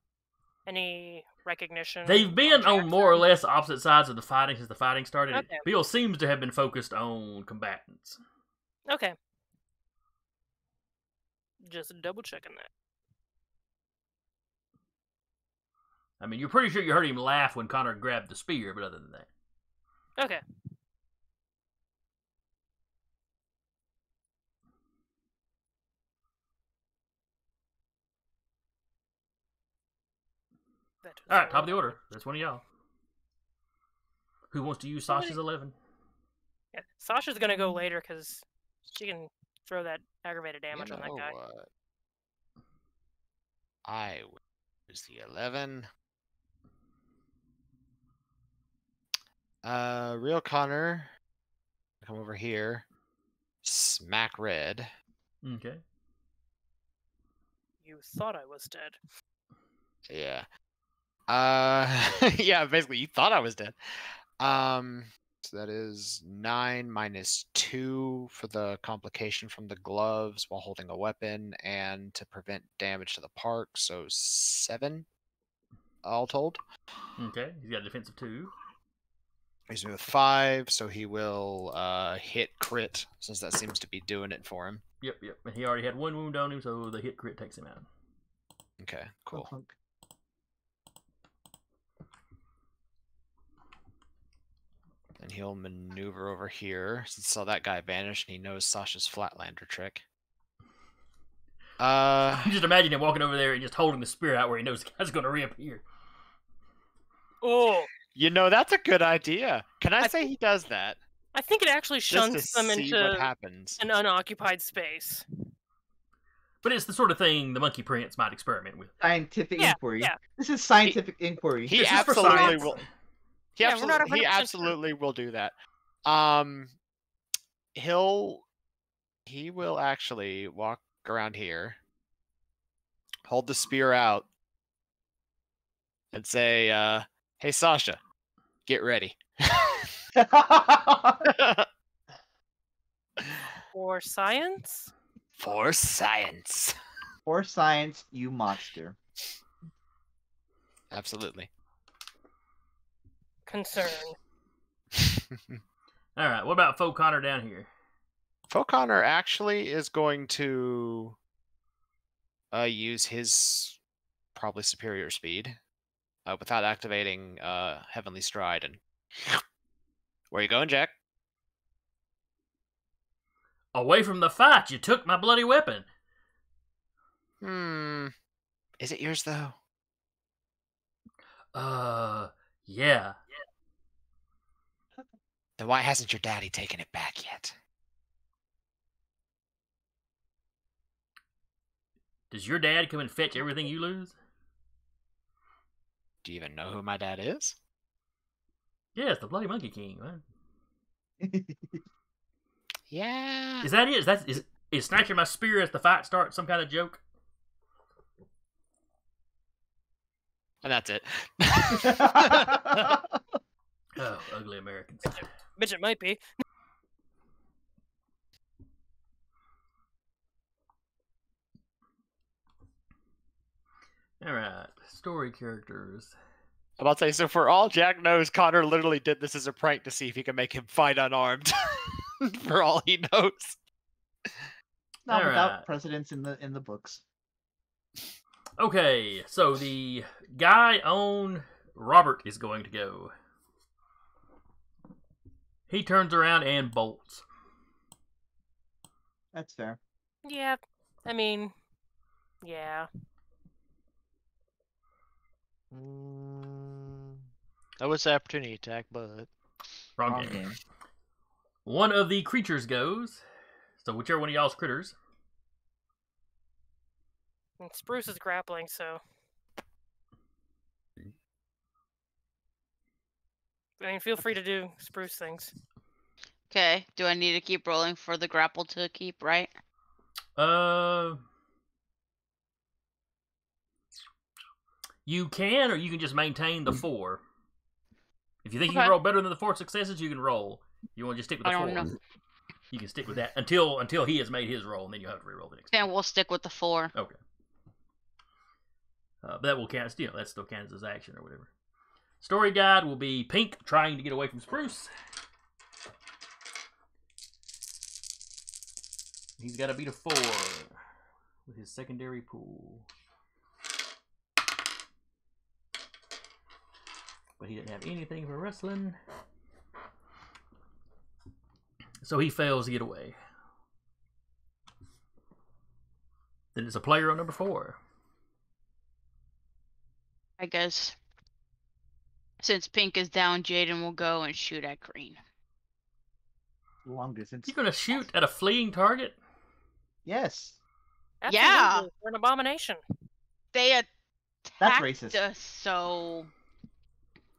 any recognition? they've been on more or Jackson? less opposite sides of the fighting since the fighting started. Okay. Bill seems to have been focused on combatants. Okay. Just double checking that. I mean, you're pretty sure you heard him laugh when Connor grabbed the spear, but other than that. Okay. That was All right, top of all. the order. That's one of y'all. Who wants to use Sasha's 11? Yeah. Sasha's gonna go later because she can throw that aggravated damage on that guy. What? I will use the 11. Real Connor, come over here. smack red. Okay. You thought I was dead. Yeah. Yeah, basically, you thought I was dead. So that is 9 minus 2 for the complication from the gloves while holding a weapon and to prevent damage to the park. So 7 all told. Okay. He's got a defensive 2. He's with 5, so he will hit crit since that seems to be doing it for him. Yep. And he already had 1 wound on him, so the hit crit takes him out. Okay, cool. Clunk. And he'll maneuver over here since saw that guy vanish and he knows Sasha's Flatlander trick. You just imagine him walking over there and just holding the spear out where he knows the guy's going to reappear. Oh, You know, that's a good idea. Can I say he does that? I think it actually Just shunts to them see into what happens. an unoccupied space. But it's the sort of thing the Monkey Prince might experiment with. Scientific Yeah, inquiry. yeah. This is scientific inquiry. He This is for absolutely science. will. Yeah, we're not 100% He sure. absolutely will do that. He will actually walk around here, hold the spear out, and say, "Hey Sasha, get ready." For science? For science. For science, you monster. Absolutely. Concern. All right. What about Faux Connor down here? Foconnor actually is going to use his probably superior speed without activating Heavenly Stride. And where you going, Jack? Away from the fight, you took my bloody weapon. Is it yours though? Yeah. Then why hasn't your daddy taken it back yet? Does your dad come and fetch everything you lose? Do you even know who my dad is? Yeah, it's the Bloody Monkey King, man. Yeah. Is that it? Is snatching my spear as the fight starts some kind of joke? And that's it. Oh, ugly Americans. Bitch, it might be. All right, story characters. I'm about to say, so for all Jack knows, Connor literally did this as a prank to see if he can make him fight unarmed. For all he knows. Not All without right. precedence in the books. Okay, so the guy on Robert is going to go. He turns around and bolts. That's fair. Yeah, I mean, yeah. That was the opportunity attack, but Wrong Wrong game. game. One of the creatures goes. So whichever one of y'all's critters. And Spruce is grappling, so. I mean, feel free to do Spruce things. Okay. Do I need to keep rolling for the grapple to keep, right? You can, or you can just maintain the 4. If you think you Okay. can roll better than the 4 successes, you can roll. You want to just stick with the I 4. don't know. You can stick with that until he has made his roll, and then you have to reroll the next. Then we'll stick with the 4. Okay. But that will count. You know, that still counts as action or whatever. Story guide will be Pink trying to get away from Spruce. He's got to beat a 4 with his secondary pool. But he didn't have anything for wrestling. So he fails to get away. Then it's a player on number 4. I guess. Since Pink is down, Jaden will go and shoot at Green. Long distance. You're going to shoot at a fleeing target? Yes. Yeah. Absolutely, we're an abomination. They That's attacked racist. us, so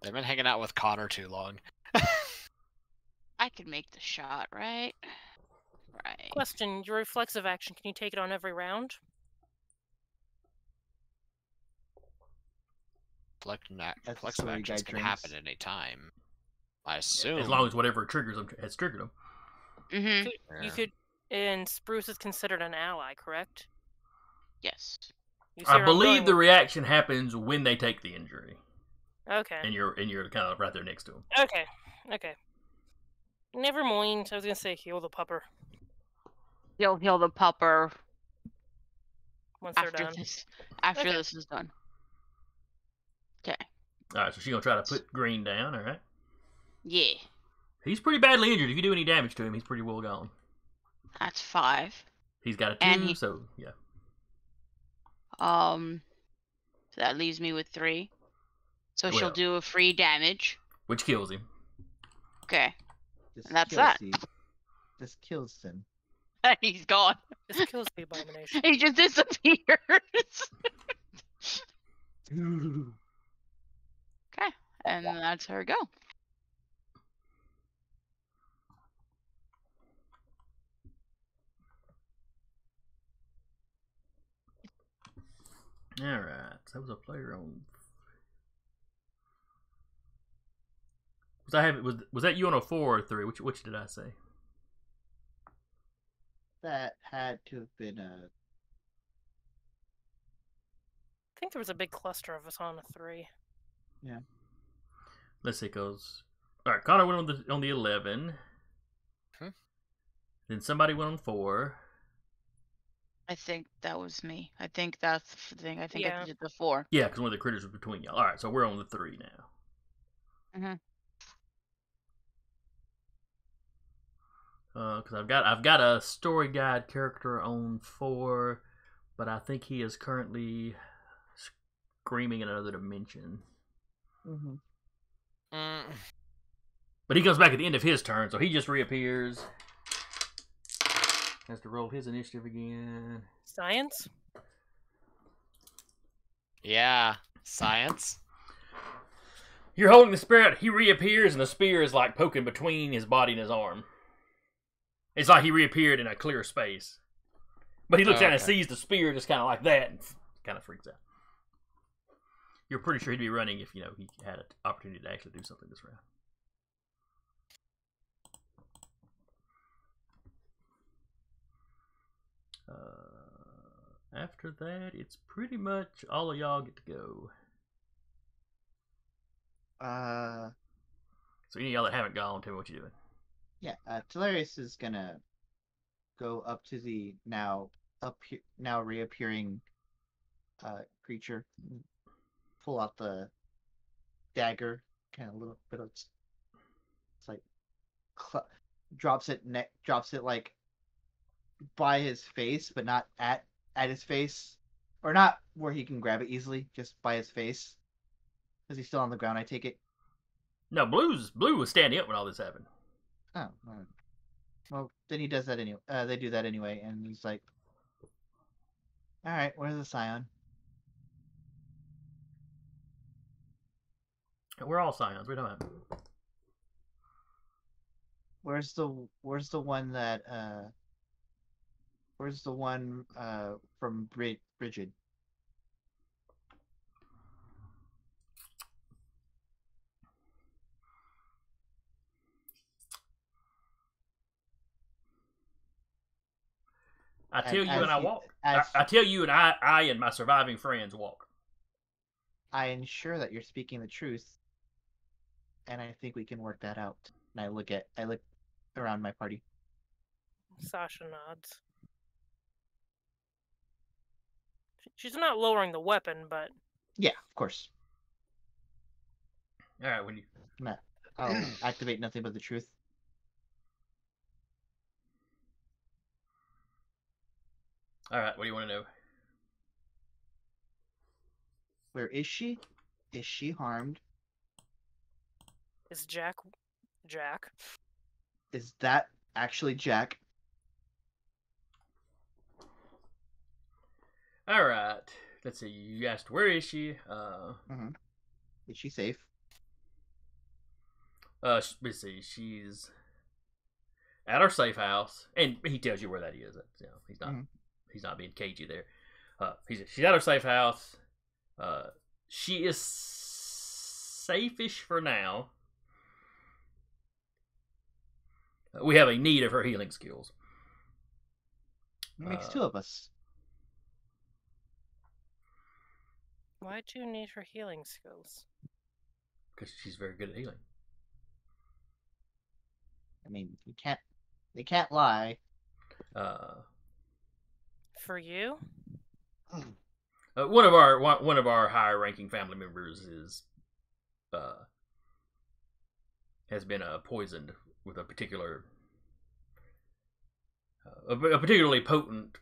They've been hanging out with Connor too long. I can make the shot, right? Right. Question: your reflexive action, can you take it on every round? Reflective That's the reflexive story actions guide can happen drinks. at any time. I assume. As long as whatever triggers them has triggered them. Mm-hmm. You could, and Spruce is considered an ally, correct? Yes. You see I where I'm believe going the with- reaction happens when they take the injury, Okay. and you're kind of right there next to them. Okay. Okay. Never mind. I was gonna say heal the pupper You'll heal the pupper once they're after done. this. After Okay. this is done. Okay. All right, so she's gonna try to put Green down. All right. Yeah. He's pretty badly injured. If you do any damage to him, he's pretty well gone. That's 5. He's got a 2, And so yeah. So that leaves me with 3. So she'll Well. do a free damage. Which kills him. Okay. Just And that's kills that. the- Just kills him. He's gone. This kills the abomination. He just disappears. Okay. And that's her go. All right. So that was a player on. Was that you on a 4 or 3? Which did I say? That had to have been a. I think there was a big cluster of us on a 3. Let's see, cause all right, Connor went on the 11. Hmm. Then somebody went on 4. I think that was me. I think that's the thing. I think I Yeah. did the 4. Yeah, because one of the critters was between y'all. All right, so we're on the 3 now. Mhm. Because I've got a story guide character on 4, but I think he is currently screaming in another dimension. Mm-hmm. But he comes back at the end of his turn, so he just reappears. Has to roll his initiative again. Science? Yeah. Science. You're holding the spear out. He reappears, and the spear is like poking between his body and his arm. It's like he reappeared in a clear space. But he looks Oh, down and okay. sees the spear just kind of like that and kind of freaks out. You're pretty sure he'd be running if, he had an opportunity to actually do something this round. After that, it's pretty much all of y'all get to go. So any of y'all that haven't gone, tell me what you're doing. Yeah, Telarius is gonna go up to the now reappearing creature, pull out the dagger, kind of a little bit of it's like drops it like by his face, but not at his face, or not where he can grab it easily, just by his face, because he's still on the ground. I take it. No, Blue was standing up when all this happened. Oh, all right. Well, then he does that anyway. They do that anyway, and he's like, "All right, where's the scion?" We're all scions. We don't have. Where's the one that where's the one from Bridget? I tell you as when I he- walk. as- I tell you, and I and my surviving friends walk. I ensure that you're speaking the truth, and I think we can work that out. And I look around my party. Sasha nods. She's not lowering the weapon, but Yeah, of course. All right, when you. I'll activate nothing but the truth. All right, what do you want to know? Where is she? Is she harmed? is Jack? Is that actually Jack? All right, let's see. You asked where is she? Is she safe? Let's see. She's at our safe house, and he tells you where that is. You know, Mhm. he's not being cagey there. She's at our safe house. She is safe-ish for now. We have a need of her healing skills. It makes two of us. Why'd you need her healing skills? Because she's very good at healing. I mean, they can't lie. For you? One of our higher ranking family members has been poisoned with a particular a particularly potent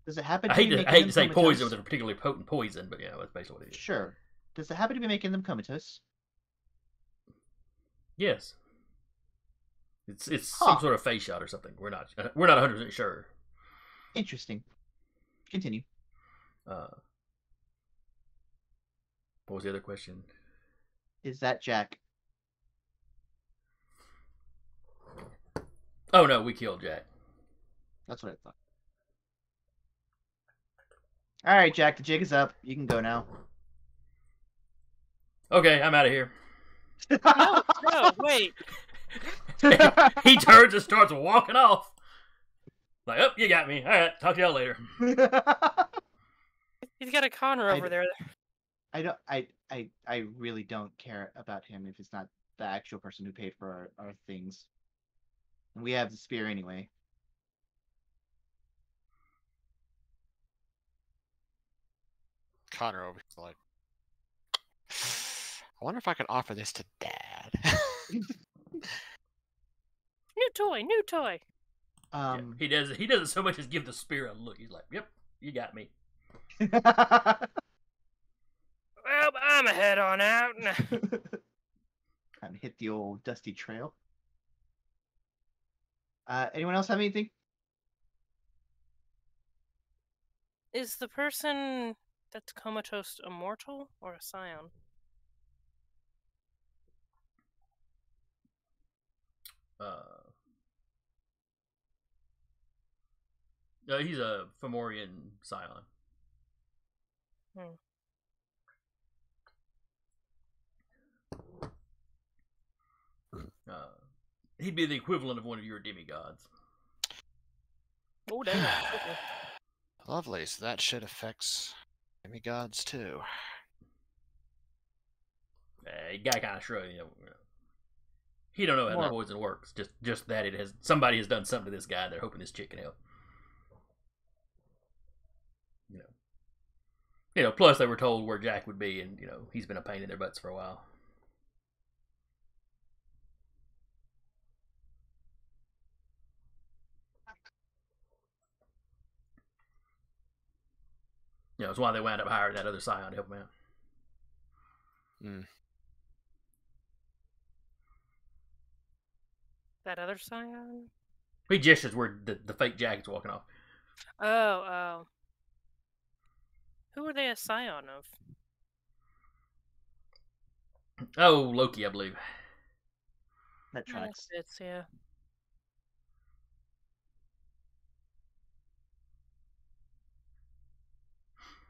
Does it happen? I hate be to making them say poison comatose? with a particularly potent poison, but yeah, that's basically what it is. Sure. Does it happen to be making them comatose? Yes. It's Huh. some sort of face shot or something. We're not 100% sure. Interesting. Continue. What was the other question? Is that Jack? Oh no, we killed Jack. That's what I thought. All right, Jack. The jig is up. You can go now. Okay, I'm out of here. No, wait. He turns and starts walking off. Like, oh, you got me. All right, talk to y'all later. He's got a Connor over there. I really don't care about him if it's not the actual person who paid for our things. And we have the spear anyway. Connor over here, like, I wonder if I could offer this to Dad. New toy. Yeah, he doesn't so much as give the spear a look. He's like, yep, you got me. Well, I'm a head on out. Kind of hit the old dusty trail. Anyone else have anything? Is the person that's comatose immortal or a scion? No, he's a Fomorian scion. He'd be the equivalent of one of your demigods. Oh, damn. Lovely, so that shit affects demigods too. Guy kind of shrugged. He don't know how the poison works. Just that somebody has done something to this guy. They're hoping this chick can help. Plus they were told where Jack would be, and he's been a pain in their butts for a while. That's why they wound up hiring that other scion to help him out. That other scion? He gestures where the fake Jack's walking off. Oh. Who are they a scion of? Oh, Loki, I believe. That tracks. It's, yeah.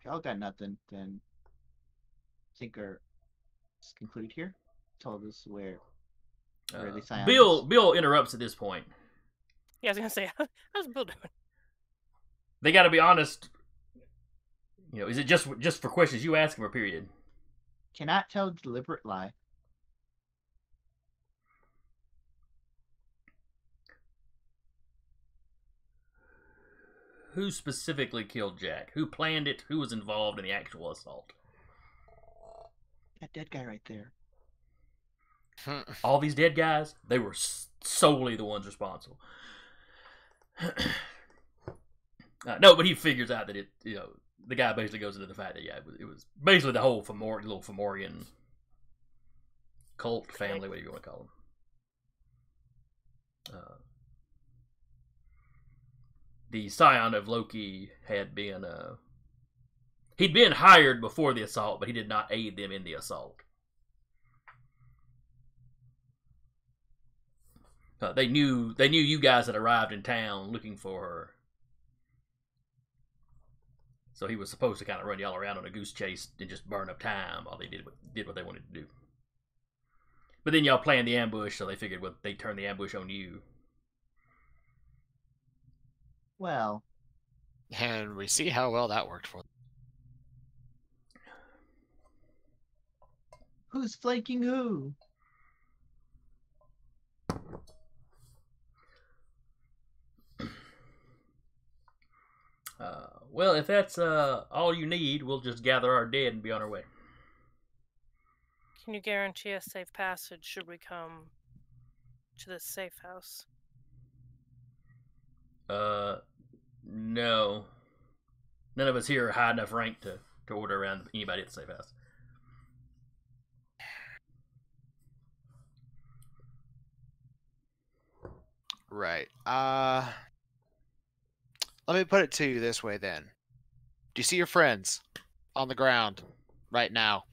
If y'all got nothing, then I think our conclude here. Told us where the scion is. Bill interrupts at this point. Yeah, I was gonna say, how's Bill doing? They got to be honest. Is it just for questions you ask him, or period? Cannot tell a deliberate lie. Who specifically killed Jack? Who planned it? Who was involved in the actual assault? That dead guy right there. All these dead guys, they were solely the ones responsible. No, but he figures out that the guy basically goes into the fact that it was basically the whole little Fomorian cult family, whatever you want to call them. The scion of Loki had been he'd been hired before the assault, but he did not aid them in the assault. They knew you guys had arrived in town looking for her. So he was supposed to kind of run y'all around on a goose chase and just burn up time while they did what they wanted to do. But then y'all planned the ambush, so they figured they'd turn the ambush on you. Well, And we see how well that worked for them. who's flanking who? Well, if that's all you need, we'll just gather our dead and be on our way. Can you guarantee a safe passage should we come to this safe house? No. None of us here are high enough rank to order around anybody at the safe house. Right. Let me put it to you this way then. Do you see your friends on the ground right now?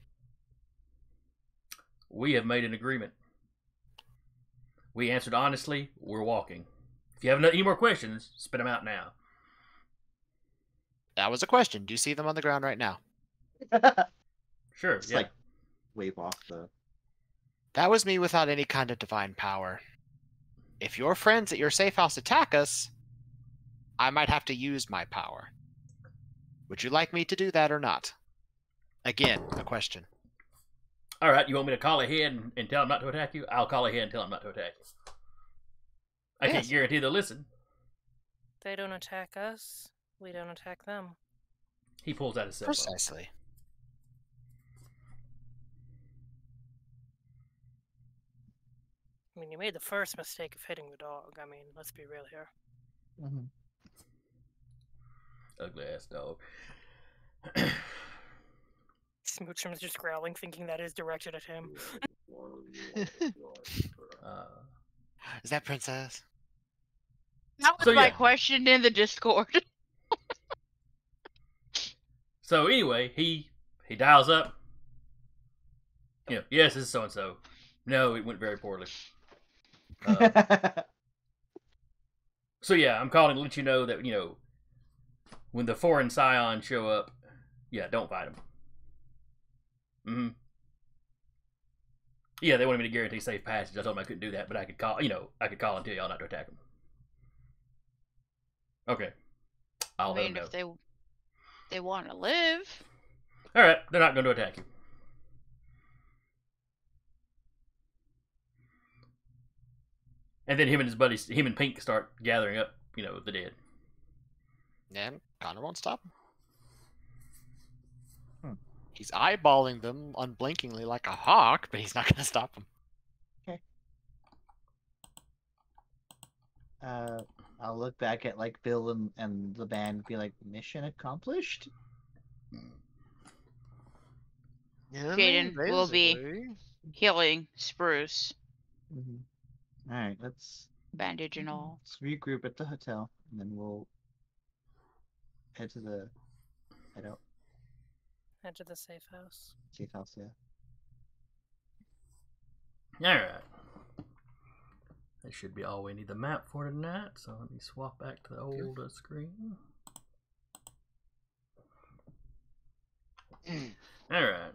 We have made an agreement. We answered honestly. We're walking. If you have any more questions, spit them out now. That was a question. Do you see them on the ground right now? Sure. Just yeah. like wave off the. That was me without any kind of divine power. If your friends at your safe house attack us, I might have to use my power. Would you like me to do that or not? Again, a question. All right. You want me to call ahead and tell them not to attack you? I'll call ahead and tell them not to attack you. I can't Yes. guarantee they'll listen. They don't attack us. We don't attack them. He pulls out his cell phone. Precisely. I mean, you made the first mistake of hitting the dog. I mean, let's be real here. Mhm. Ugly ass dog. Smoochum's just growling, thinking that is directed at him. Is that Princess? That was So, my yeah. question in the Discord. So anyway, he dials up. You know, yes, this is so and so. No, it went very poorly. So yeah, I'm calling to let you know that when the foreign scions show up, yeah, don't fight them. Mm-hmm. Yeah, they wanted me to guarantee safe passage. I told them I couldn't do that, but I could call. I could call and tell y'all not to attack them. Okay, I'll I let them mean, know. if they want to live. All right, they're not going to attack you. And then him and his buddies, him and Pink, start gathering up, the dead. And Connor won't stop him. Hmm. He's eyeballing them unblinkingly like a hawk, but he's not going to stop them. I'll look back at like Bill and the band and be like, mission accomplished. Jaden will be healing Spruce, Mm-hmm. All right, let's bandage and all. regroup at the hotel, and then we'll head out Head to the safe house. safe house. Yeah. All right. That should be all we need the map for tonight. So let me swap back to the old screen. All right.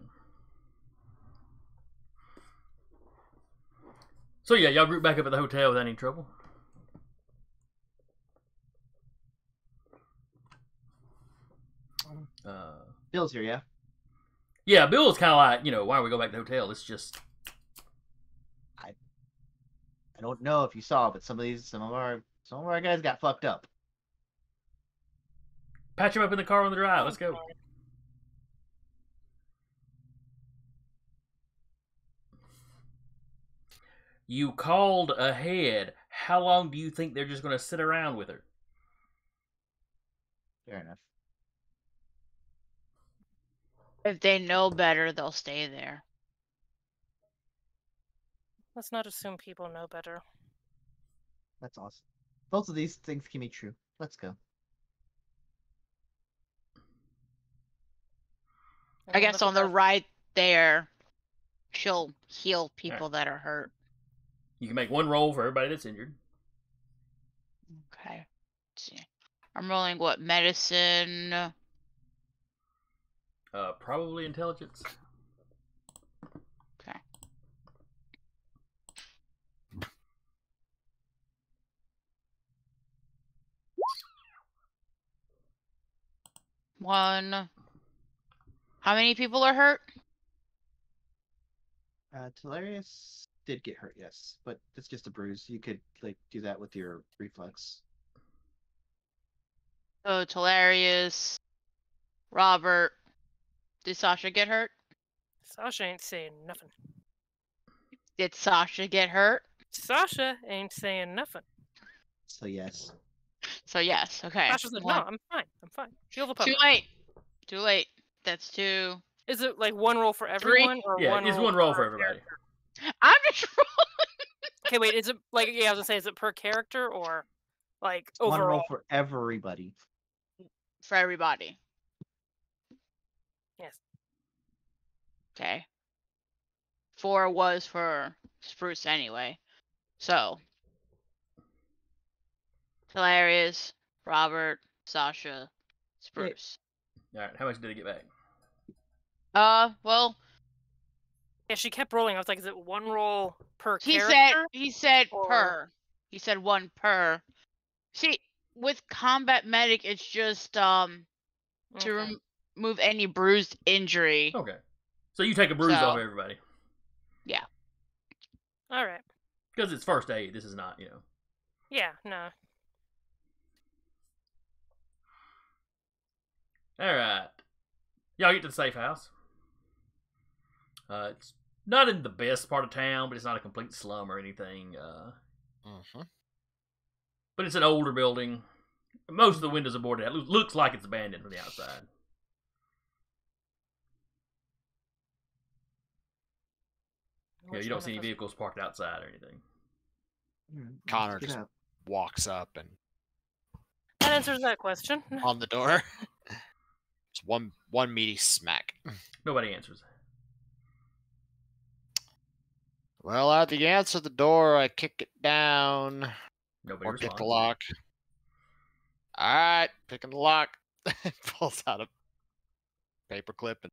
So yeah, y'all group back up at the hotel without any trouble. Bill's here, yeah. Yeah, Bill was kind of like, why don't we go back to the hotel? It's just I don't know if you saw, but some of our guys got fucked up. patch him up in the car on the drive. Let's go. You called ahead. How long do you think they're just going to sit around with her? Fair enough. If they know better, they'll stay there. Let's not assume people know better. That's awesome. Both of these things can be true. Let's go. I guess look at on the that. right there, she'll heal people that are hurt. You can make one roll for everybody that's injured. Okay. Let's see. I'm rolling what? Medicine. Probably intelligence. Okay. One. How many people are hurt? Telarius did get hurt, yes, but it's just a bruise. You could like do that with your reflex. So Telarius, Robert. Did Sasha get hurt? Sasha ain't saying nothing. Did Sasha get hurt? Sasha ain't saying nothing. So yes. So yes. Okay. Sasha said, One. no, I'm fine. I'm fine. Heal the Too puppet. late. Too late. That's two. Is it like one roll for everyone? Or Yeah, it's one roll for everybody. I'm just rolling. Okay, wait, is it like, yeah, I was gonna say, is it per character or like One overall? roll for everybody. For everybody. Yes. Okay. 4 was for Spruce anyway. So. Hilarious, Robert, Sasha, Spruce. Alright, how much did he get back? Well, Yeah, she kept rolling. I was like, is it one roll per he character? said or- per. He said 1 per. See, with combat medic, it's just to Okay. remove any bruised injury. Okay. So you take a bruise So- off everybody. All right. Because it's first aid. This is not, Yeah, no. Alright. Y'all get to the safe house. It's not in the best part of town, but it's not a complete slum or anything. But it's an older building. Most of the windows are boarded out. Looks like it's abandoned from the outside. Yeah, you don't see any vehicles parked outside or anything. Connor Get just- up. Walks up and That answers that question. on the door. Just one meaty smack. Nobody answers. Well, at the answer the door, I kick it down Nobody or pick responds. the lock. All right, picking the lock. Pulls out a paperclip and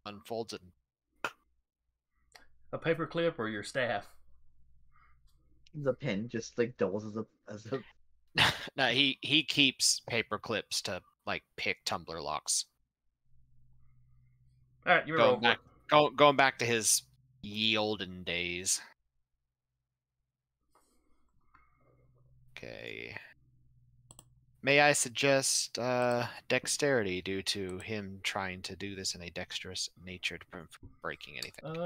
unfolds it. A paper clip or your staff? The pin just like doubles as a No, he keeps paper clips to like pick tumbler locks. Alright, you Going roll for back, it. going back to his ye olden days. Okay. May I suggest dexterity due to him trying to do this in a dexterous nature to prevent from breaking anything?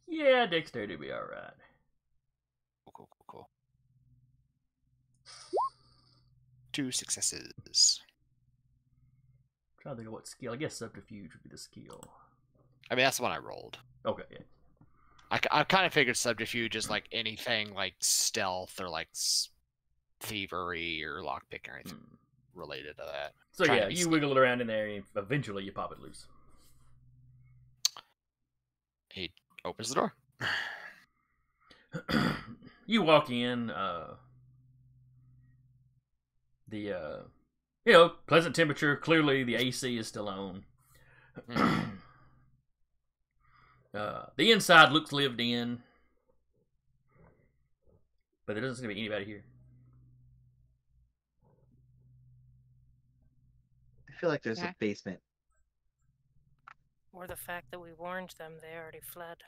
Yeah, dexterity would be alright. Cool. 2 successes. Trying to think of what skill. I guess subterfuge would be the skill. I mean, that's the one I rolled. Okay, yeah. I kind of figured subterfuge is like anything like stealth or like thievery or lockpick or anything related to that. So Trying yeah, to be you sneaky. wiggle it around in there and eventually you pop it loose. He opens the door. You walk in, pleasant temperature. Clearly the AC is still on. The inside looks lived in, but there doesn't seem to be anybody here. I feel like there's Okay. a basement. Or the fact that we warned them, they already fled.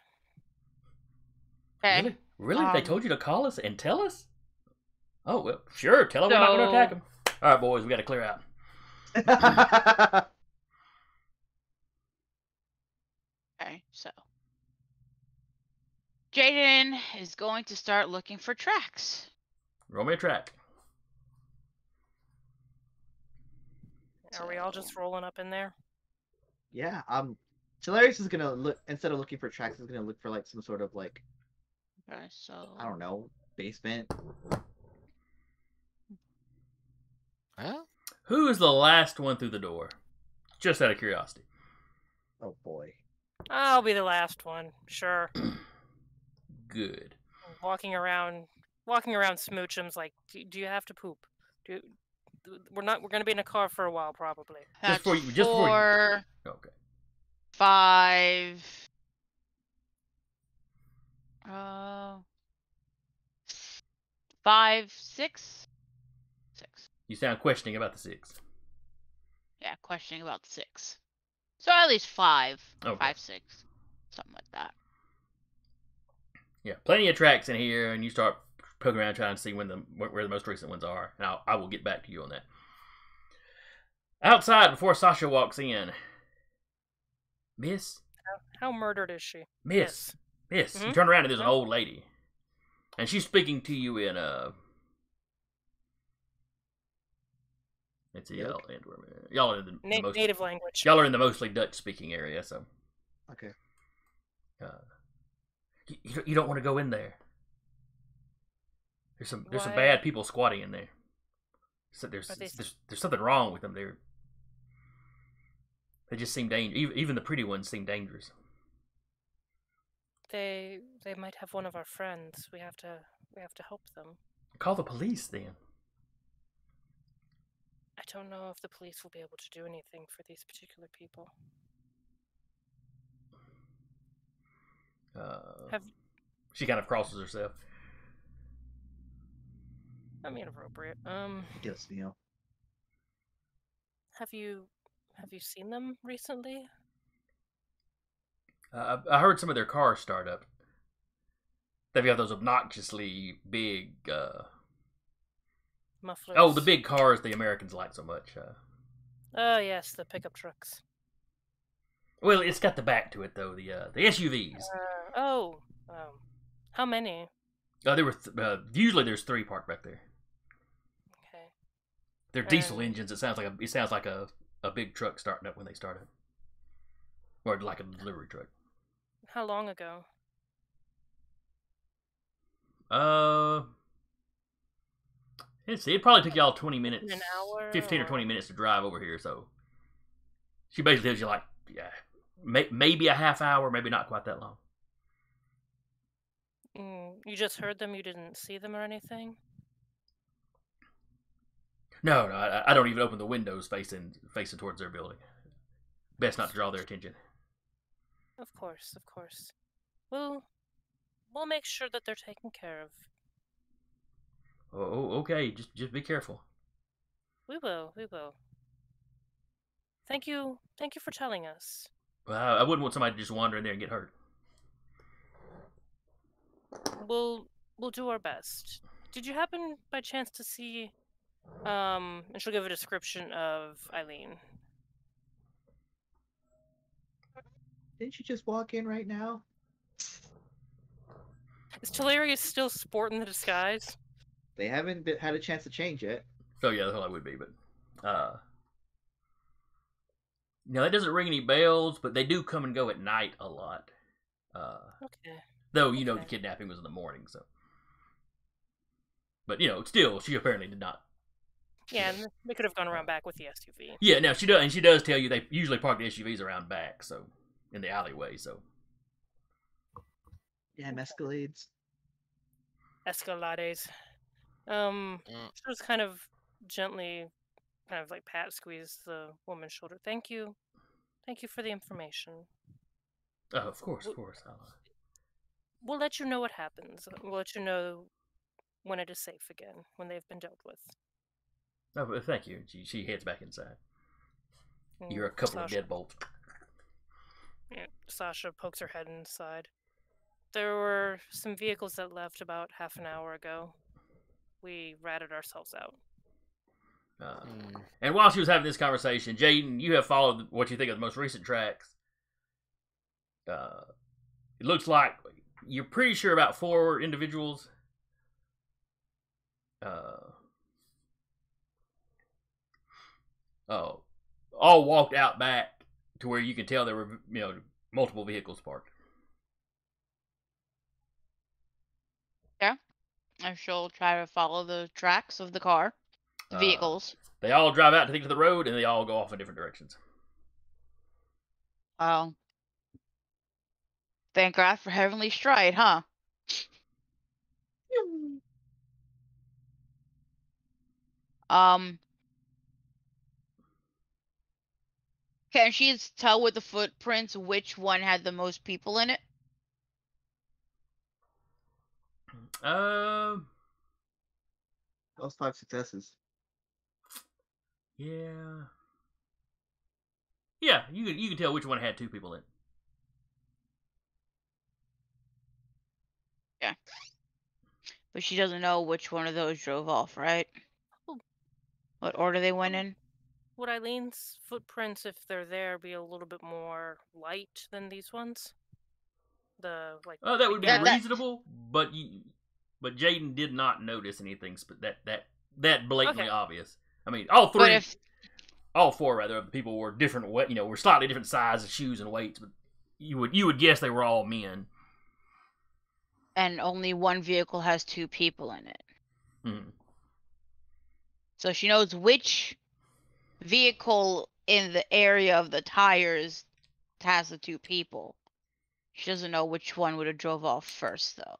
Okay. Really? Really? They Um, told you to call us and tell us? Oh, well, sure. Tell them we're not going to attack them. All right, boys, we got to clear out. Okay, so Jaden is going to start looking for tracks. Roll me a track. Are we all just rolling up in there? Yeah, Telarius is gonna look instead of looking for tracks, is gonna look for like some sort of like Okay, so I don't know basement. Well, Who is the last one through the door? Just out of curiosity. Oh boy. I'll be the last one. Sure. Good. walking around Smoochum's like, do you have to poop? We're gonna be in a car for a while probably. That's before you- 4, Okay. 5. 5, 6. 6. You sound questioning about the 6. Yeah, questioning about the 6. So at least 5. Okay. 5, 6. Something like that. Yeah, plenty of tracks in here, and you start poking around trying to see where the most recent ones are, and I will get back to you on that. Outside, before Sasha walks in, Miss, How murdered is she? Miss, Miss. You Mhm. turn around and there's an old lady, and she's speaking to you in let's see, y'all are in the most Native language. y'all are in the mostly Dutch speaking area, so Okay. you don't want to go in there. There's some Why? bad people squatting in there. So there's Are they- something wrong with them. They just seem dangerous. Even the pretty ones seem dangerous. They might have one of our friends. We have to help them. Call the police then. I don't know if the police will be able to do anything for these particular people. She kind of crosses herself. I mean, appropriate. Yes, Neil. Have you seen them recently? I heard some of their cars start up. They've got those obnoxiously big. Mufflers. Oh, the big cars the Americans like so much. Oh yes, the pickup trucks. Well, it's got the back to it though. The SUVs. How many? There were usually there's 3 parked back there. Okay. They're diesel engines. It sounds like a big truck starting up when they start up, or like a delivery truck. How long ago? Let's see. It probably took y'all 20 minutes, An hour 15 or or- 20 minutes to drive over here. So she basically tells you like, yeah, maybe a half hour, maybe not quite that long. You just heard them. You didn't see them or anything. No, I don't even open the windows facing towards their building. Best not to draw their attention. Of course. We'll make sure that they're taken care of. Oh, okay. Just be careful. We will. Thank you for telling us. Well, I wouldn't want somebody to just wander in there and get hurt. We'll do our best. Did you happen by chance to see and she'll give a description of Eileen. Didn't you just walk in right now? Is Telarius still sporting the disguise? They haven't had a chance to change yet. So yeah, that's all I would be, but no, that doesn't ring any bells, but they do come and go at night a lot. Okay. Though the Okay. kidnapping was in the morning, so. But still, she apparently did not. Yeah, and they could have gone around back with the SUV. Yeah, no, she does, and she does tell you they usually park the SUVs around back, so in the alleyway, so. Yeah, Escalades. Escalades. She was kind of gently, like pat squeeze the woman's shoulder. Thank you for the information. Oh, of course. We'll let you know what happens. We'll let you know when it is safe again, when they've been dealt with. Oh, but thank you. She heads back inside. And You're a couple of Sasha- deadbolts. Yeah, Sasha pokes her head inside. There were some vehicles that left about half an hour ago. We ratted ourselves out. And while she was having this conversation, Jaden, you have followed what you think of the most recent tracks. It looks like you're pretty sure about 4 individuals. All walked out back to where you can tell there were, multiple vehicles parked. I shall try to follow the tracks of the car, the vehicles. They all drive out to the road, and they all go off in different directions. Well, thank God for Heavenly Stride, huh? Can she tell with the footprints which one had the most people in it? Those 5 successes. Yeah. Yeah, you can tell which one had 2 people in it. Yeah. But she doesn't know which one of those drove off, right? Oh. What order they went in? Would Eileen's footprints, if they're there, be a little bit more light than these ones? The like. That would be Yeah, that- reasonable, but Jaden did not notice anything that blatantly Okay. obvious. I mean, all four rather of the people were different. Were slightly different sizes, shoes, and weights, but you would guess they were all men. And only one vehicle has 2 people in it. Hmm. So she knows which vehicle in the area of the tires has the 2 people. She doesn't know which one would have drove off first, though.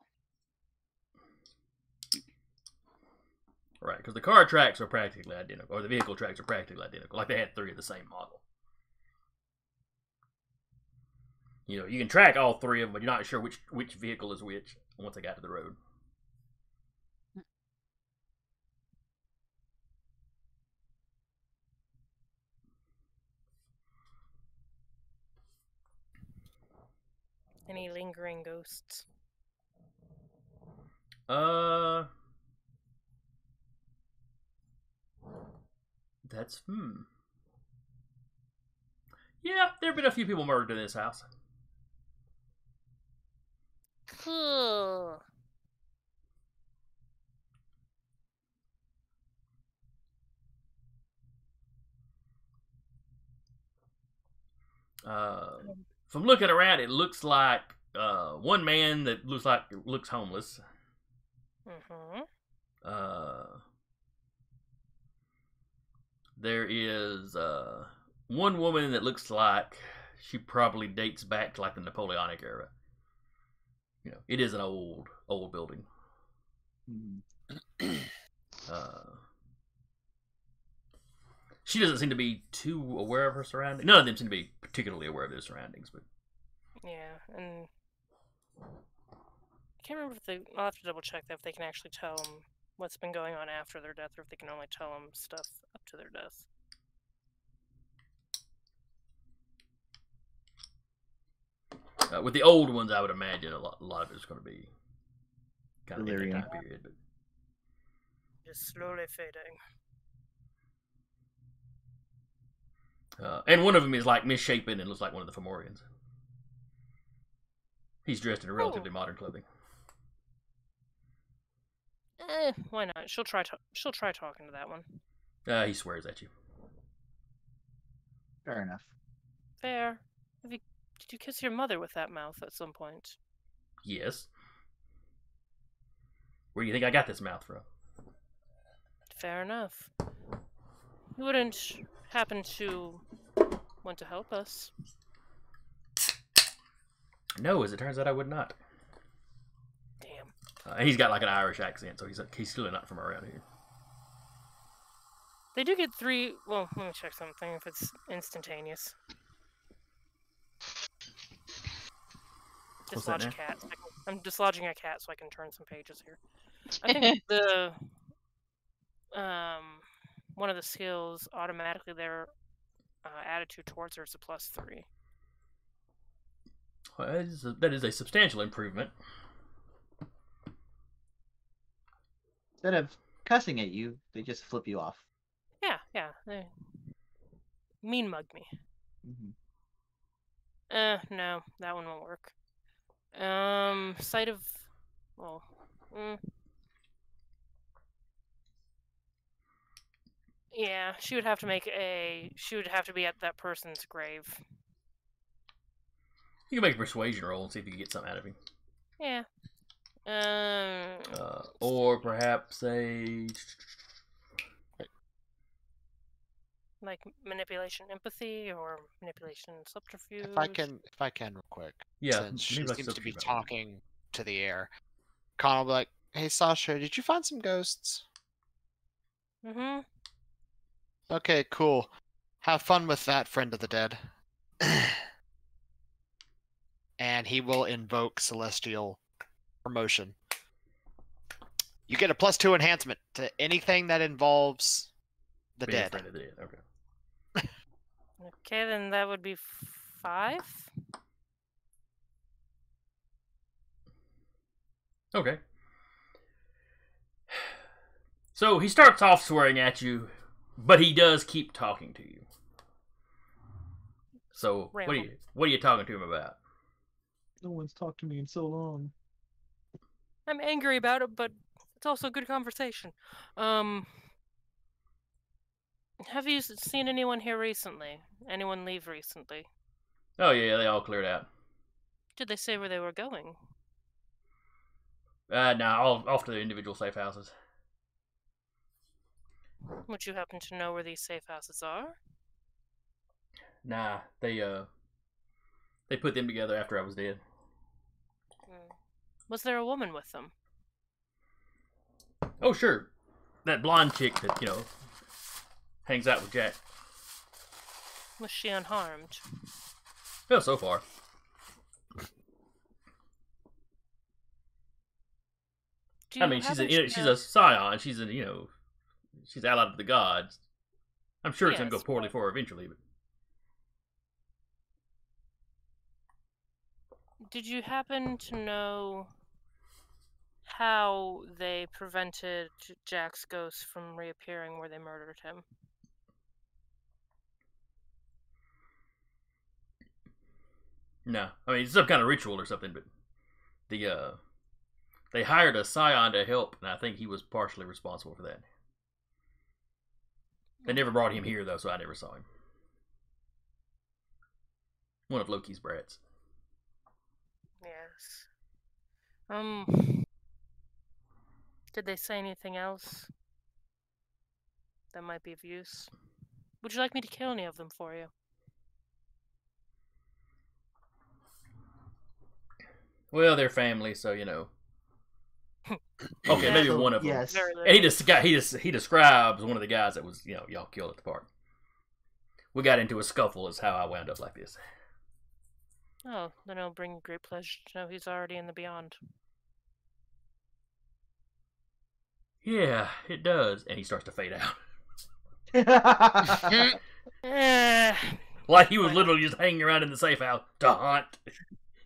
Right, because the car tracks are practically identical, or the vehicle tracks are practically identical. Like they had 3 of the same model. You can track all 3 of them, but you're not sure which vehicle is which once they got to the road. Any lingering ghosts? That's Yeah, there have been a few people murdered in this house. Cool. From looking around, it looks like one man that looks homeless. Mm-hmm. There is one woman that looks like she probably dates back to like the Napoleonic era. It is an old building. She doesn't seem to be too aware of her surroundings. None of them seem to be particularly aware of their surroundings, but Yeah, and I can't remember if I'll have to double check that if they can actually tell them what's been going on after their death, or if they can only tell them stuff up to their death. with the old ones, I would imagine a lot of it is going to be kind of in Delirium. that time period. But Just slowly fading. and one of them is like misshapen and looks like one of the Fomorians. He's dressed in relatively modern clothing. Why not? She'll try talking to that one. He swears at you. Fair enough. Fair. Did you kiss your mother with that mouth at some point? Yes. Where do you think I got this mouth from? Fair enough. You wouldn't happen to want to help us? No, as it turns out, I would not. Damn. And he's got like an Irish accent, so he's clearly not from around here. They do get 3. Well, let me check something if it's instantaneous. What's that Dislodge a now? cat. I'm dislodging a cat so I can turn some pages here. I think the one of the skills automatically their attitude towards her is a +3. Well, that is a substantial improvement. Instead of cussing at you, they just flip you off. Yeah. They mean mug me. Mm-hmm. No, that one won't work. Sight of, well, yeah, she would have to be at that person's grave. You can make a persuasion roll and see if you can get something out of him. Yeah. Or perhaps a Like manipulation, empathy, or manipulation, subterfuge. If I can real quick. yeah. Since she maybe like seems to be subterfuge. talking to the air. Connor will be like, "Hey Sasha, did you find some ghosts?" Mm-hmm. Okay, cool. Have fun with that, friend of the dead. And he will invoke Celestial Promotion. You get a +2 enhancement to anything that involves the Being a dead. friend of the dead. Okay. Okay, then that would be 5. Okay. So he starts off swearing at you, but he does keep talking to you. So what are you talking to him about? No one's talked to me in so long. I'm angry about it, but it's also a good conversation. Have you seen anyone here recently? Anyone leave recently? Oh yeah, they all cleared out. Did they say where they were going? Nah, all off to their individual safe houses. Would you happen to know where these safe houses are? Nah, they put them together after I was dead. Was there a woman with them? Oh sure, that blonde chick that hangs out with Jack. Was she unharmed? Well, so far. I mean, she's a scion. She's she's allied to the gods. I'm sure it's gonna go poorly for her eventually, but. Did you happen to know how they prevented Jack's ghost from reappearing where they murdered him? No, I mean it's some kind of ritual or something, but they hired a scion to help, and I think he was partially responsible for that. They never brought him here though, so I never saw him. One of Loki's brats. Yes. Did they say anything else that might be of use? Would you like me to kill any of them for you? Well, they're family, so Okay, maybe one of them. Yes. And he describes one of the guys that was y'all killed at the park. We got into a scuffle, is how I wound up like this. Oh, then it'll bring great pleasure to know he's already in the beyond. Yeah, it does. And he starts to fade out. Like he was literally just hanging around in the safe house to hunt.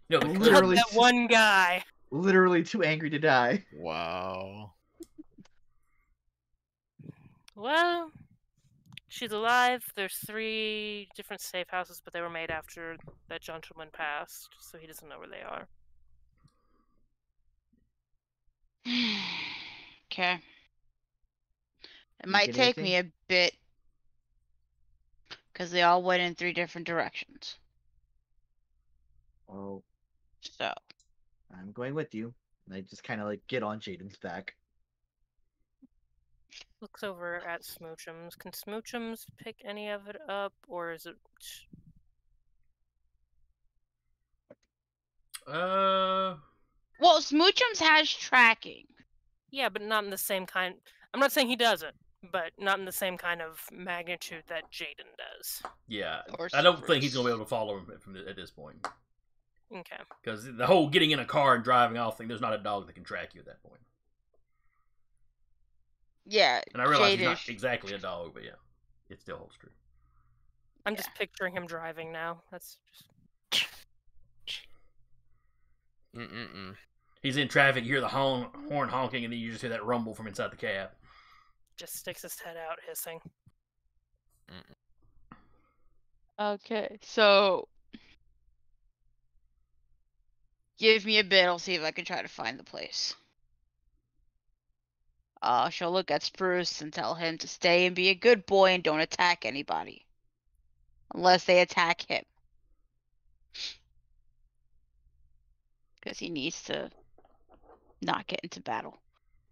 Literally that one guy. Literally too angry to die. Wow. Well, she's alive. There's 3 different safe houses, but they were made after that gentleman passed, so he doesn't know where they are. Okay. It might take me a bit, because they all went in 3 different directions. Oh, So. I'm going with you. And I just kind of get on Jaden's back. Looks over at Smoochums. Can Smoochums pick any of it up, or is it... Well, Smoochums has tracking. Yeah, but not in the same kind... I'm not saying he doesn't, but not in the same kind of magnitude that Jaden does. Yeah, I don't think he's going to be able to follow him at this point. Okay. Because the whole getting in a car and driving off thing, there's not a dog that can track you at that point. Yeah. And I realize he's not exactly a dog, but yeah, it still holds true. I'm just picturing him driving now. That's just... He's in traffic, you hear the horn honking, and then you just hear that rumble from inside the cab. Just sticks his head out, hissing. Okay, so... Give me a bit, I'll see if I can try to find the place. She'll look at Spruce and tell him to stay and be a good boy and don't attack anybody. Unless they attack him. Because he needs to not get into battle.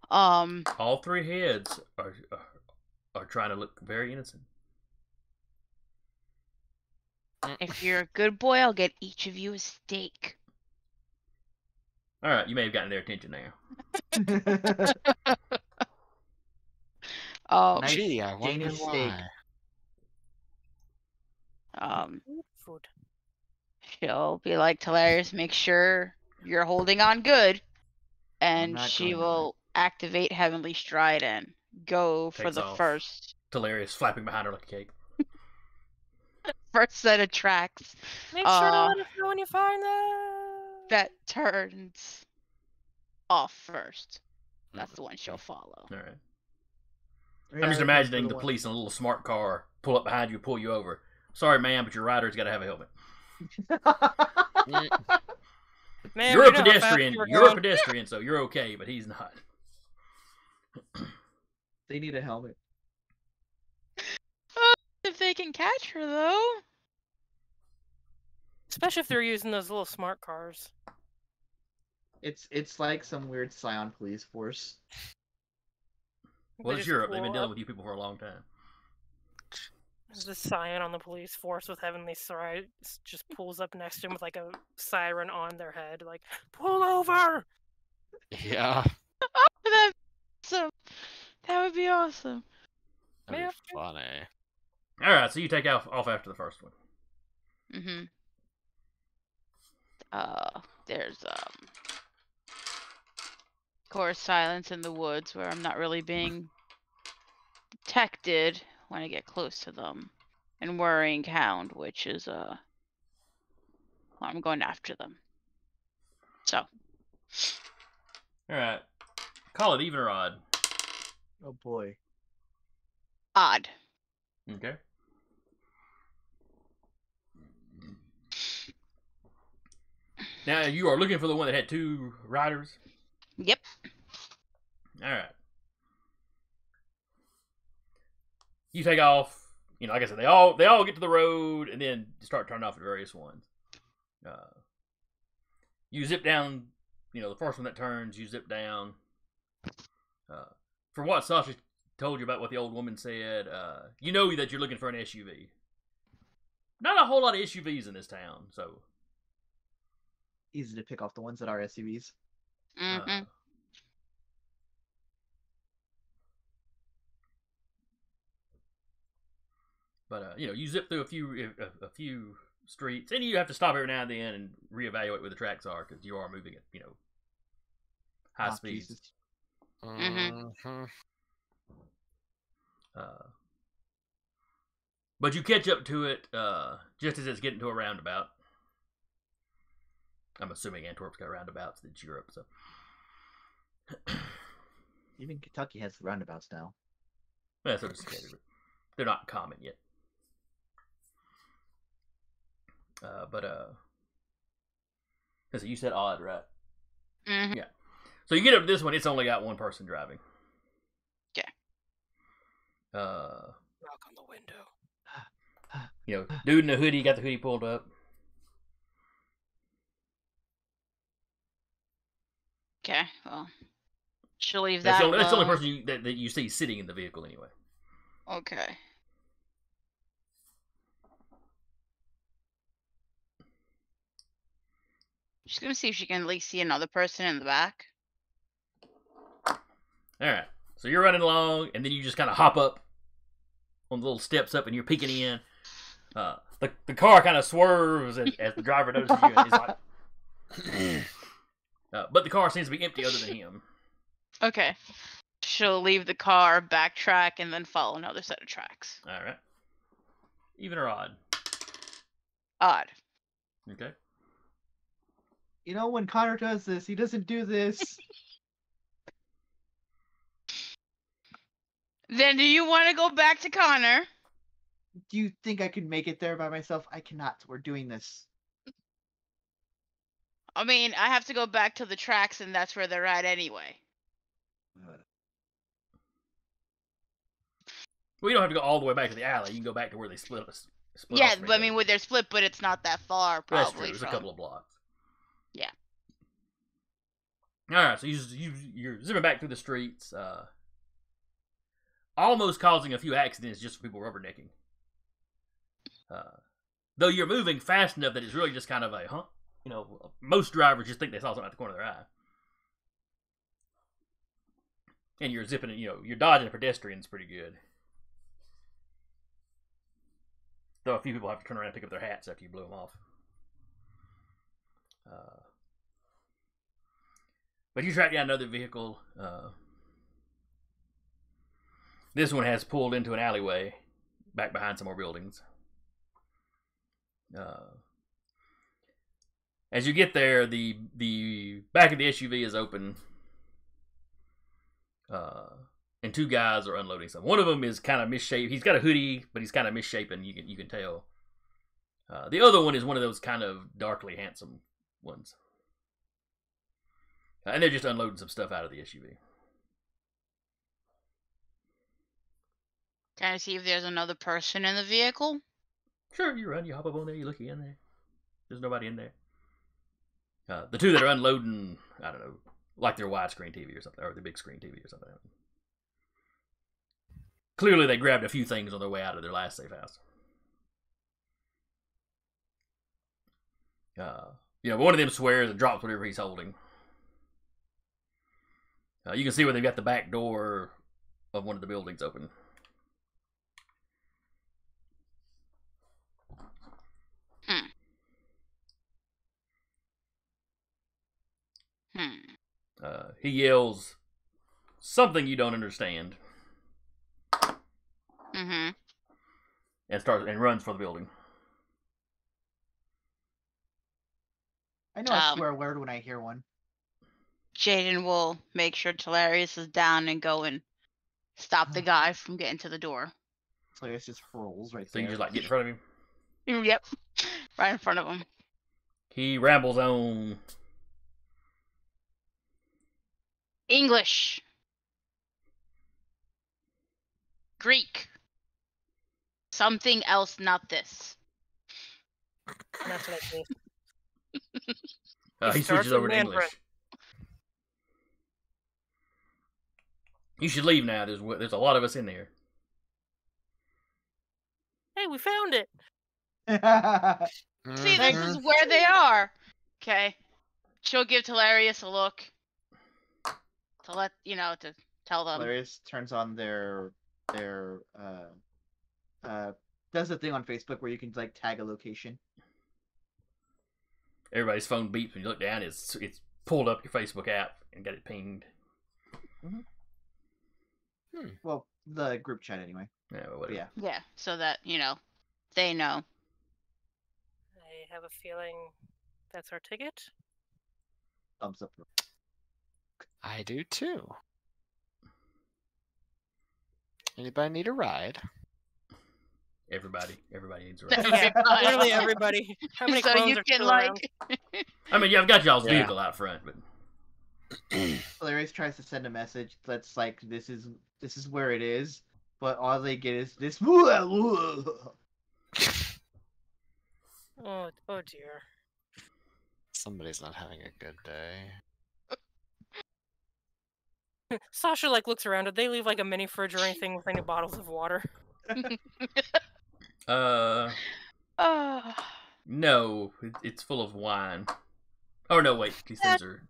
All 3 heads are trying to look very innocent. If you're a good boy, I'll get each of you a steak. Alright, you may have gotten their attention now. Oh, Nice gee, I wonder Danish steak. why. Food. She'll be like, Talarius, make sure you're holding on good. And not she going to. will activate Heavenly Stride and go for Takes the off. first Hilarious, flapping behind her like a cake. set of tracks Make sure to let us know when you find them. that turns off first. That's Mm-hmm. the one she'll follow. All right. Yeah, I'm just that imagining comes the for police in a little smart car pull up behind you, pull you over. Sorry, ma'am, but your rider's got to have a helmet. one. Man, You're you a know how fast pedestrian. you were You're a going. pedestrian, so you're okay, but he's not. They need a helmet. If they can catch her, though. Especially if they're using those little smart cars. It's like some weird Scion police force. Well, They it's just Europe. They've pull been dealing up. with you people for a long time. The Scion on the police force with Heavenly Stride just pulls up next to him with like a siren on their head, like, pull over! Yeah. That's awesome. That would be awesome. That'd Yeah. be funny. All right, so you take off after the first one. Mm-hmm. There's of course, silence in the woods where I'm not really being detected when I get close to them, and worrying hound, which is well, I'm going after them. So, All right, call it even or odd. Oh boy. odd. Okay. Now you are looking for the one that had 2 riders. Yep. All right. You take off. You know, like I said, they all get to the road and then start turning off at various ones. You zip down. You know, the first one that turns, you zip down. From what Sasha told you about what the old woman said, you know that you're looking for an SUV. Not a whole lot of SUVs in this town, so. Easy to pick off the ones that are SUVs. Mm-hmm. But you know, you zip through a few streets, and you have to stop every now and then and reevaluate where the tracks are because you are moving at high Oh, speeds. Jesus. Mm-hmm. But you catch up to it just as it's getting to a roundabout. I'm assuming Antwerp's got roundabouts. It's Europe, so. Even Kentucky has roundabouts now. Yeah, so but they're not common yet. So you said odd, right? Mm-hmm. Yeah. So you get up to this one, it's only got one person driving. Okay. Knock on the window. You know, dude in the hoodie, got the hoodie pulled up. Okay. Well, she'll leave That's that. the only alone. person that you see sitting in the vehicle anyway. Okay. She's gonna see if she can at least see another person in the back. All right. So you're running along, and then you just kind of hop up on the little steps up, and you're peeking in. The car kind of swerves as the driver notices you, and he's like. But the car seems to be empty other than him. Okay. She'll leave the car, backtrack, and then follow another set of tracks. All right. Even or odd? Odd. Okay. You know, when Connor does this, he doesn't do this. Then do you want to go back to Connor? Do you think I can make it there by myself? I cannot. We're doing this. I mean, I have to go back to the tracks, and that's where they're at anyway. Well, you don't have to go all the way back to the alley. You can go back to where they split Yeah, off from but I each mean, other. with their split, but it's not that far, That's probably. true. It's a from- couple of blocks. Yeah. All right, so you're zipping back through the streets, almost causing a few accidents just from people rubbernecking. Though you're moving fast enough that it's really just kind of a, you know, most drivers just think they saw something out the corner of their eye. And you're zipping, you know, you're dodging pedestrians pretty good. Though a few people have to turn around and pick up their hats after you blew them off. But you track down another vehicle. This one has pulled into an alleyway back behind some more buildings. As you get there, the back of the SUV is open. And two guys are unloading something. One of them is kind of misshapen. He's got a hoodie, but he's kind of misshapen. You can tell. The other one is one of those kind of darkly handsome ones. And they're just unloading some stuff out of the SUV. Can I see if there's another person in the vehicle? Sure, you run. You hop up on there. You look in there. There's nobody in there. The two that are unloading, I don't know, like their widescreen TV or something, or the big screen TV or something. Clearly, they grabbed a few things on their way out of their last safe house. But one of them swears and drops whatever he's holding. You can see where they've got the back door of one of the buildings open. He yells something you don't understand. Mm-hmm. And runs for the building. I know I swear a word when I hear one. Jaden will make sure Talarius is down and go and stop the guy from getting to the door. So it's just rolls right So there. you just like get in front of him. Yep, right in front of him. He rambles on. English. Greek. Something else, not this. And that's what I do. He starts switches over with to Manfred. English. You should leave now. There's a lot of us in there. Hey, we found it. See, this is where they are. Okay. She'll give Talarius a look. To let, to tell them. Hilarious turns on their does the thing on Facebook where you can like tag a location. Everybody's phone beeps when you look down. It's pulled up your Facebook app and got it pinged. Well, the group chat anyway. Yeah, well, But whatever. yeah. Yeah, so that, they know. I have a feeling that's our ticket. Thumbs up. I do too. Anybody need a ride? Everybody needs a ride. Yeah, literally everybody. How many so clones you are can still around? I mean, yeah, I've got y'all's Yeah. vehicle out front, but Hilarious tries to send a message that's like this is where it is, but all they get is this. Oh dear. Somebody's not having a good day. Sasha looks around. Did they leave like a mini fridge or anything with any bottles of water? Oh. no, it's full of wine. Oh no, wait, these things are,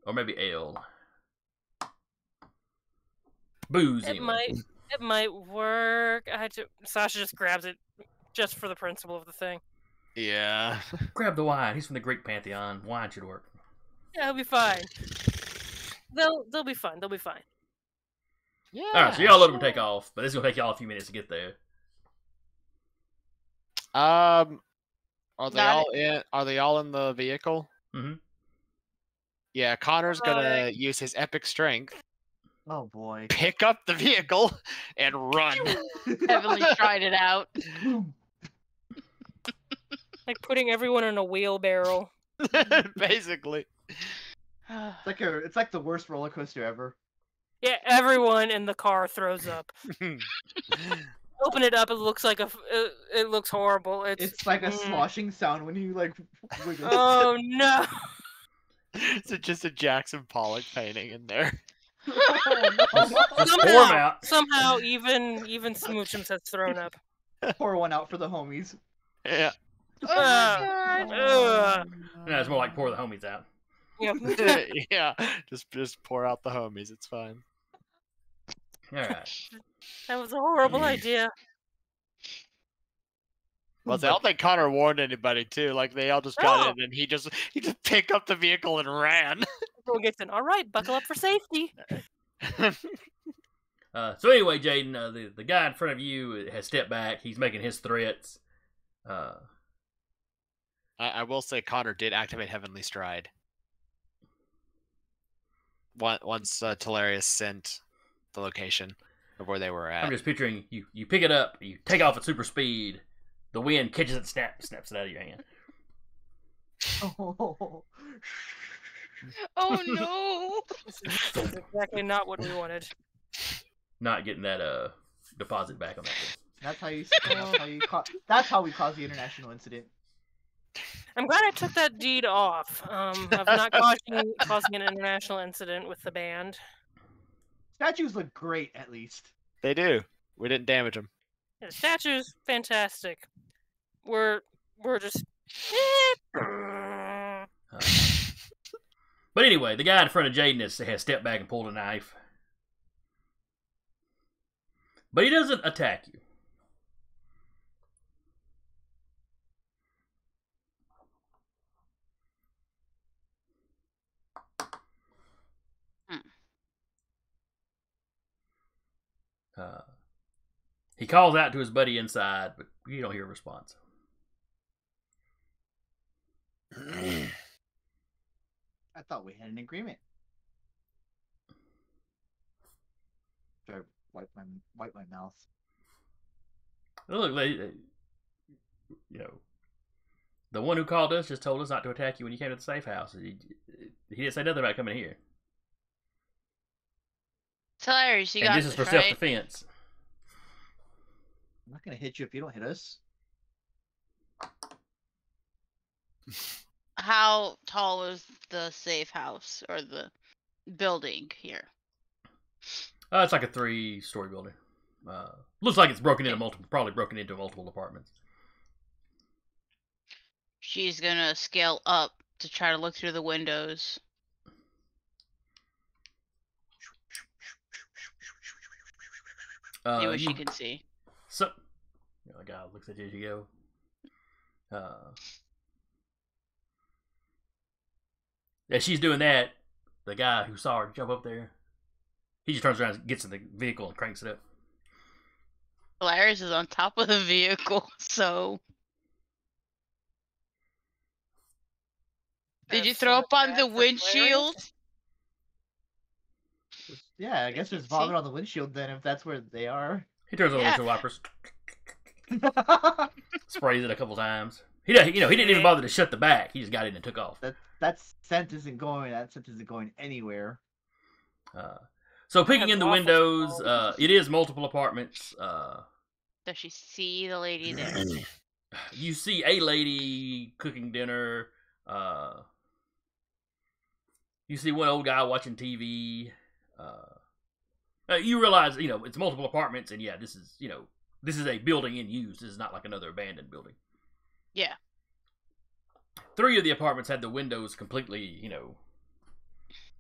or maybe ale, booze. It Anyway. might work. Sasha just grabs it just for the principle of the thing. Yeah. Grab the wine. He's from the Greek pantheon. Wine should work. Yeah, it'll be fine. They'll be fine. They'll be fine. Yeah. All right, so y'all let them take off, but it's gonna take y'all a few minutes to get there. Are they Got all in? Are they all in the vehicle? Mm-hmm. Yeah, Connor's gonna use his epic strength, Oh boy. pick up the vehicle, and run. Heavily tried it out. Like putting everyone in a wheelbarrow. Basically. It's like the worst roller coaster ever. Yeah, everyone in the car throws up. Open it up. It looks like it looks horrible. It's like a sloshing sound when you like wiggle. Oh no! Is it just a Jackson Pollock painting in there? Just pour 'em out. Somehow, even Smoochums has thrown up. Pour one out for the homies. Yeah. Ugh. No, it's more like pour the homies out. Yep. Yeah. Just pour out the homies. It's fine. All right. That was a horrible idea. Well, I don't think Connor warned anybody too. Like they all just got Oh. in, and he just picked up the vehicle and ran. Everyone gets in. All right, buckle up for safety. So anyway, Jaden, the guy in front of you has stepped back. He's making his threats. I will say Connor did activate Heavenly Stride. Once Talarius sent the location of where they were at. I'm just picturing you pick it up, you take off at super speed, the wind catches it, snaps it out of your hand. Oh. Oh no! This is exactly not what we wanted. Not getting that deposit back on that thing. That's how we caused the international incident. I'm glad I took that deed off of not causing an international incident with the band. Statues look great, at least. They do. We didn't damage them. Yeah, the statue's fantastic. We're just. But anyway, the guy in front of Jaden has stepped back and pulled a knife. But he doesn't attack you. He calls out to his buddy inside, but you don't hear a response. I thought we had an agreement. Should I wipe my mouth? Look, the one who called us just told us not to attack you when you came to the safe house. He didn't say nothing about coming here. Hilarious, you And got this is for right? self-defense. I'm not gonna hit you if you don't hit us. How tall is the safe house or the building here? It's like a 3-story building. Looks like it's broken into probably broken into multiple apartments. She's gonna scale up to try to look through the windows. See what she can see. So, the guy looks at you as you go. As she's doing that, the guy who saw her jump up there, he just turns around and gets in the vehicle and cranks it up. Polaris is on top of the vehicle, so. Did you That's throw so up on bad the for windshield? Yeah, I guess there's vomit on the windshield then, if that's where they are. He turns on the Yeah. windshield wipers, sprays it a couple times. He didn't even bother to shut the back. He just got in and took off. That scent isn't going anywhere. So peeking That's in the awful windows, smell. it is multiple apartments. Does she see the lady there? You see a lady cooking dinner. You see one old guy watching TV. You realize, it's multiple apartments, and yeah, this is a building in use. This is not like another abandoned building. Yeah. 3 of the apartments had the windows completely,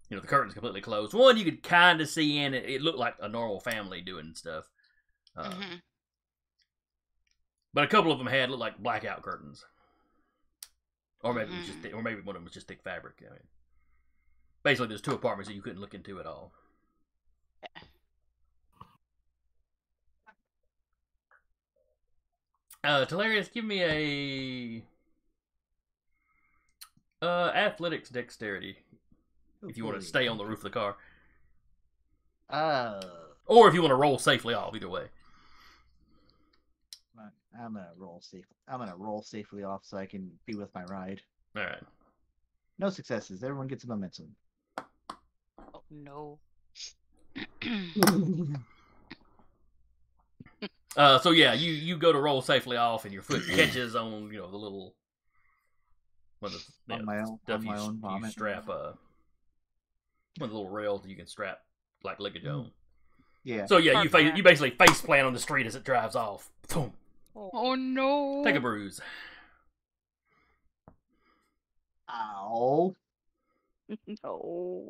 the curtains completely closed. One you could kind of see in it. It looked like a normal family doing stuff. But a couple of them had looked like blackout curtains. Or maybe it was just, or maybe one of them was just thick fabric. I mean, basically, there's 2 apartments that you couldn't look into at all. Talarius, give me a athletics dexterity if you want to stay on the roof of the car, or if you want to roll safely off. Either way. I'm gonna roll safely off so I can be with my ride. All right. No successes. Everyone gets a momentum. Oh no. So yeah, you go to roll safely off, and your foot catches on the little On my own vomit. You strap one of the little rails that you can strap like luggage on. Yeah. So yeah, Hard you basically face plant on the street as it drives off. Boom. Oh no. Take a bruise. Ow. No.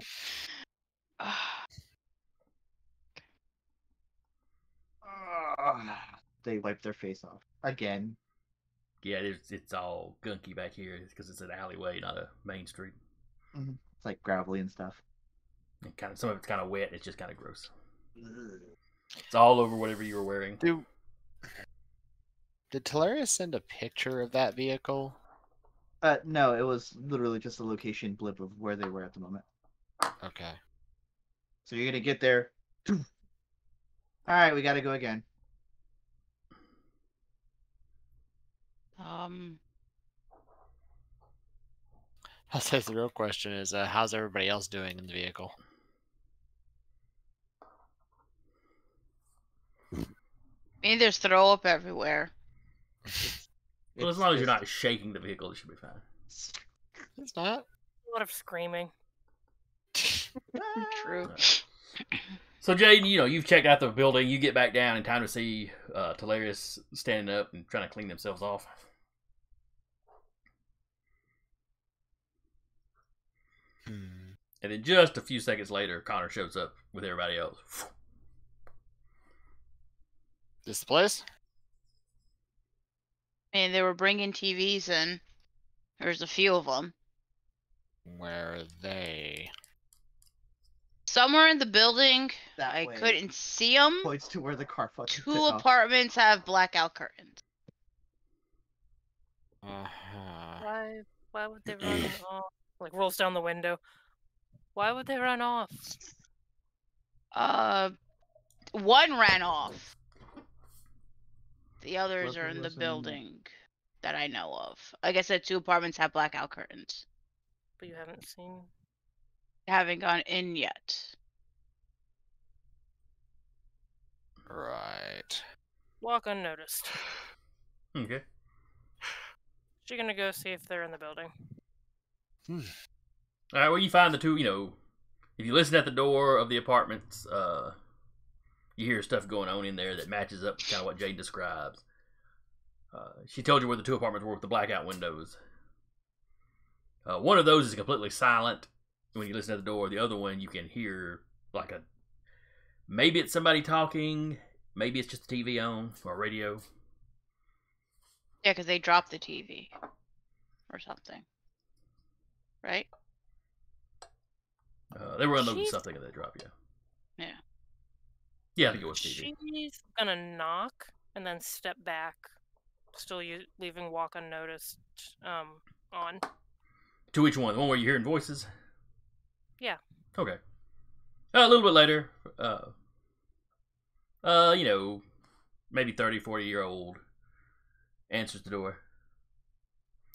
They wipe their face off again. Yeah, it's all gunky back here because it's an alleyway, not a main street. It's like gravelly and stuff. And some of it's kind of wet. It's just kind of gross. It's all over whatever you were wearing. Did Talarius send a picture of that vehicle? No, it was literally just a location blip of where they were at the moment. Okay. So you're gonna get there. All right, we gotta go again. I'll say the real question is, how's everybody else doing in the vehicle? I mean, there's throw up everywhere. Well, as long as you're not shaking the vehicle, it should be fine. It's not. A lot of screaming. True. So, Jaden, you've checked out the building. You get back down in time to see Talarius standing up and trying to clean themselves off. And then just a few seconds later, Connor shows up with everybody else. This the place? And they were bringing TVs in. There's a few of them. Where are they? Somewhere in the building. That I way. couldn't see them. Points to where the car fucking Two took off. apartments have blackout curtains. Uh-huh. Why would they run off? Like rolls down the window. Why would they run off? One ran off. The others are in the Listen. building that I know of. Like I said, 2 apartments have blackout curtains. But you haven't seen. I haven't gone in yet. Right. Walk unnoticed. Okay. She's gonna go see if they're in the building. All right, well, you find the two, if you listen at the door of the apartments, you hear stuff going on in there that matches up to kind of what Jade describes. She told you where the 2 apartments were with the blackout windows. One of those is completely silent when you listen at the door. The other one, you can hear like maybe it's somebody talking, maybe it's just the TV on or radio. Yeah, because they dropped the TV or something. Right? They were unloading She's- something and they dropped, yeah. Yeah. Yeah, I think it was TV. She's gonna knock and then step back, still leaving walk unnoticed on. To which one? The one where you're hearing voices? Yeah. Okay. A little bit later, maybe 30, 40-year-old answers the door.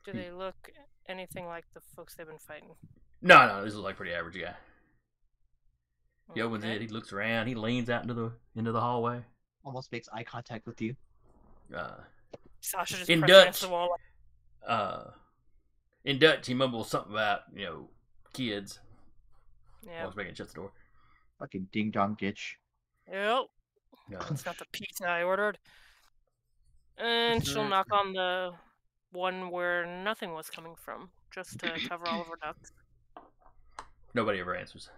Do they look anything like the folks they've been fighting? No, this is like pretty average guy. He opens Okay. it, he looks around, he leans out into the hallway. Almost makes eye contact with you. Sasha just In pressed Dutch. against the wall. In Dutch, he mumbles something about, kids. Yeah. Walks back and shuts the door. Fucking ding dong ditch. Yep. Uh, It's not the pizza I ordered. And she'll knock on the one where nothing was coming from, just to cover all of her ducks. nobody ever answers.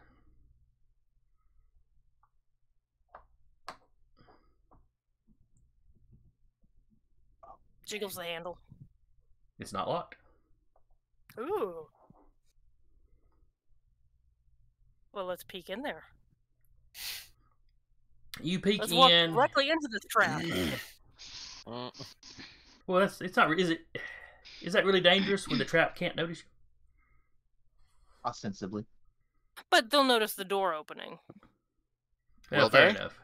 Jiggles the handle. It's not locked. Ooh. Well, let's peek in there. You peek Let's walk in. directly into this trap. Well, it's not. Is that really dangerous when the trap can't notice you? Ostensibly. But they'll notice the door opening. Yeah, Will fair they? enough.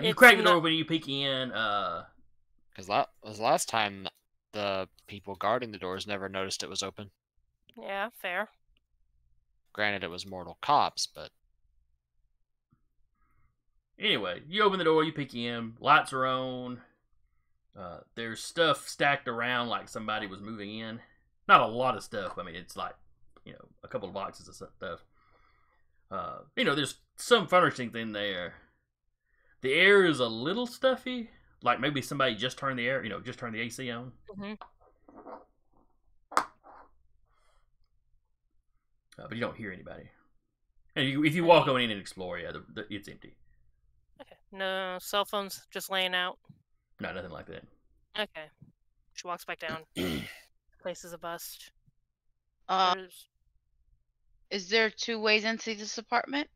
You It's crack the door not- when you peek in. Because last time the people guarding the doors never noticed it was open. Yeah, fair. Granted, it was mortal cops, but Anyway, you open the door, you peek in. Lights are on. There's stuff stacked around like somebody was moving in. Not a lot of stuff. I mean, it's like, a couple of boxes of stuff. There's some furnishings in there. The air is a little stuffy. Like maybe somebody just turned the just turned the AC on. Hmm. But you don't hear anybody. And if you walk on in and explore, yeah, it's empty. Okay. No cell phones just laying out. No, nothing like that. Okay. She walks back down. Places a bust. Uh, There's- is there 2 ways into this apartment?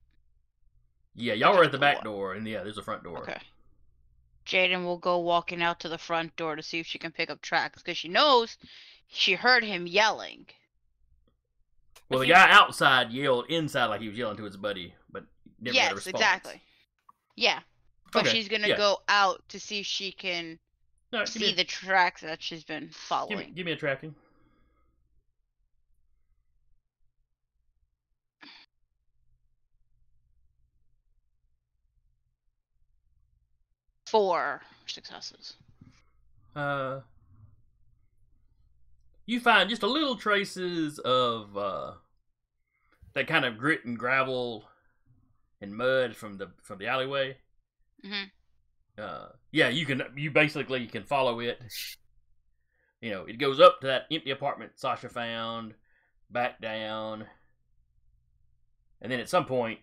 Yeah, y'all were at the Just back one. door, and yeah, there's a front door. Okay. Jaden will go walking out to the front door to see if she can pick up tracks because she knows she heard him yelling. Well, the If you- guy outside yelled inside like he was yelling to his buddy, but never got a Yes, response. exactly. Yeah. But Okay, she's gonna yeah. go out to see if she can All right, see the tracks that she's been following. give me a tracking. 4 successes. You find just a little traces of that kind of grit and gravel and mud from the alleyway. Mhm. Yeah, you basically can follow it. You know, it goes up to that empty apartment Sasha found, back down, and then at some point,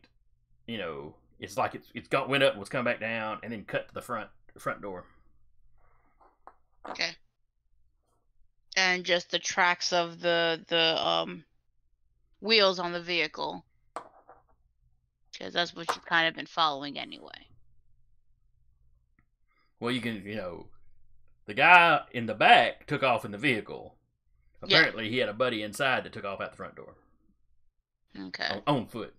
you know, it's like went up and was come back down, and then cut to the front door. Okay. And just the tracks of the wheels on the vehicle. Because that's what you've kind of been following anyway. Well, you can, the guy in the back took off in the vehicle. Yeah. Apparently, he had a buddy inside that took off out the front door Okay. on foot.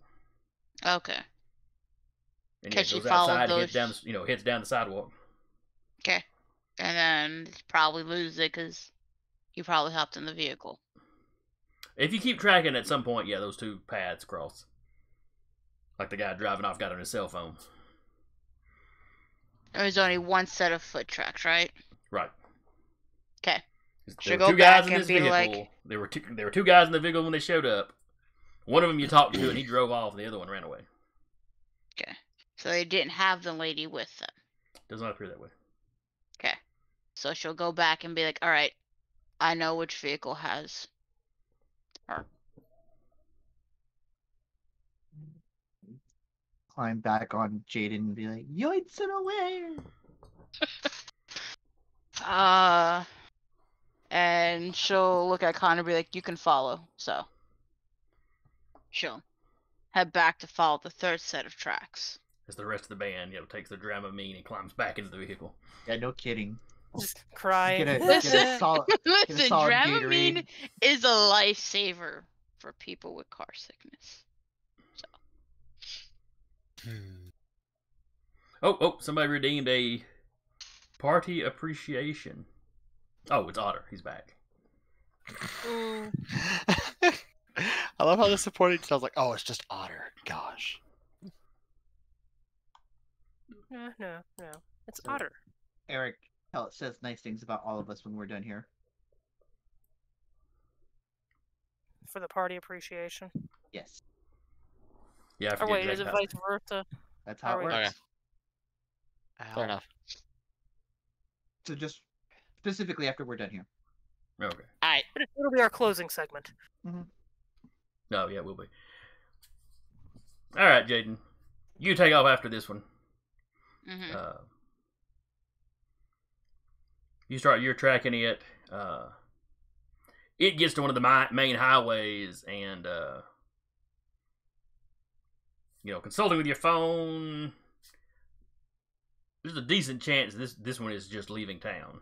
Okay. And Can he she goes follow outside and those- heads down the sidewalk. Okay. And then you probably lose it because you probably hopped in the vehicle. If you keep tracking, at some point, yeah, those 2 paths cross. Like the guy driving off got on his cell phone. There's only 1 set of foot tracks, right? Right. Okay. There Should were go 2 guys back in and this be vehicle. like- There were 2 guys in the vehicle when they showed up. One of them you talked to, and he drove off, and the other one ran away. Okay. So they didn't have the lady with them. Does not appear that way. Okay. So she'll go back and be like, alright, I know which vehicle has her. Climb back on Jaden and be like, yoinks it away! And she'll look at Connor and be like, you can follow. So she'll head back to follow the 3rd set of tracks. As the rest of the band, takes their Dramamine and climbs back into the vehicle. Yeah, no kidding. Just crying. Get a Listen. solid, Listen, solid Dramamine Gatorade. is a lifesaver for people with car sickness. Oh, somebody redeemed a party appreciation. Oh, it's Otter. He's back. Mm, I love how the supporting sounds like, oh, it's just Otter. Gosh. no. It's So- Otter. Eric says nice things about all of us when we're done here. For the party appreciation. Yes, Yeah, I Or forget wait, is it exactly vice versa? that's how it Alright. works. Okay. Fair enough. So just specifically after we're done here. how- Okay. Alright. It'll be our closing segment. No, yeah, it will be. All right, Jaden. You take off after this one. Hmm. You're tracking it. It gets to one of the main highways, and consulting with your phone, there's a decent chance this one is just leaving town.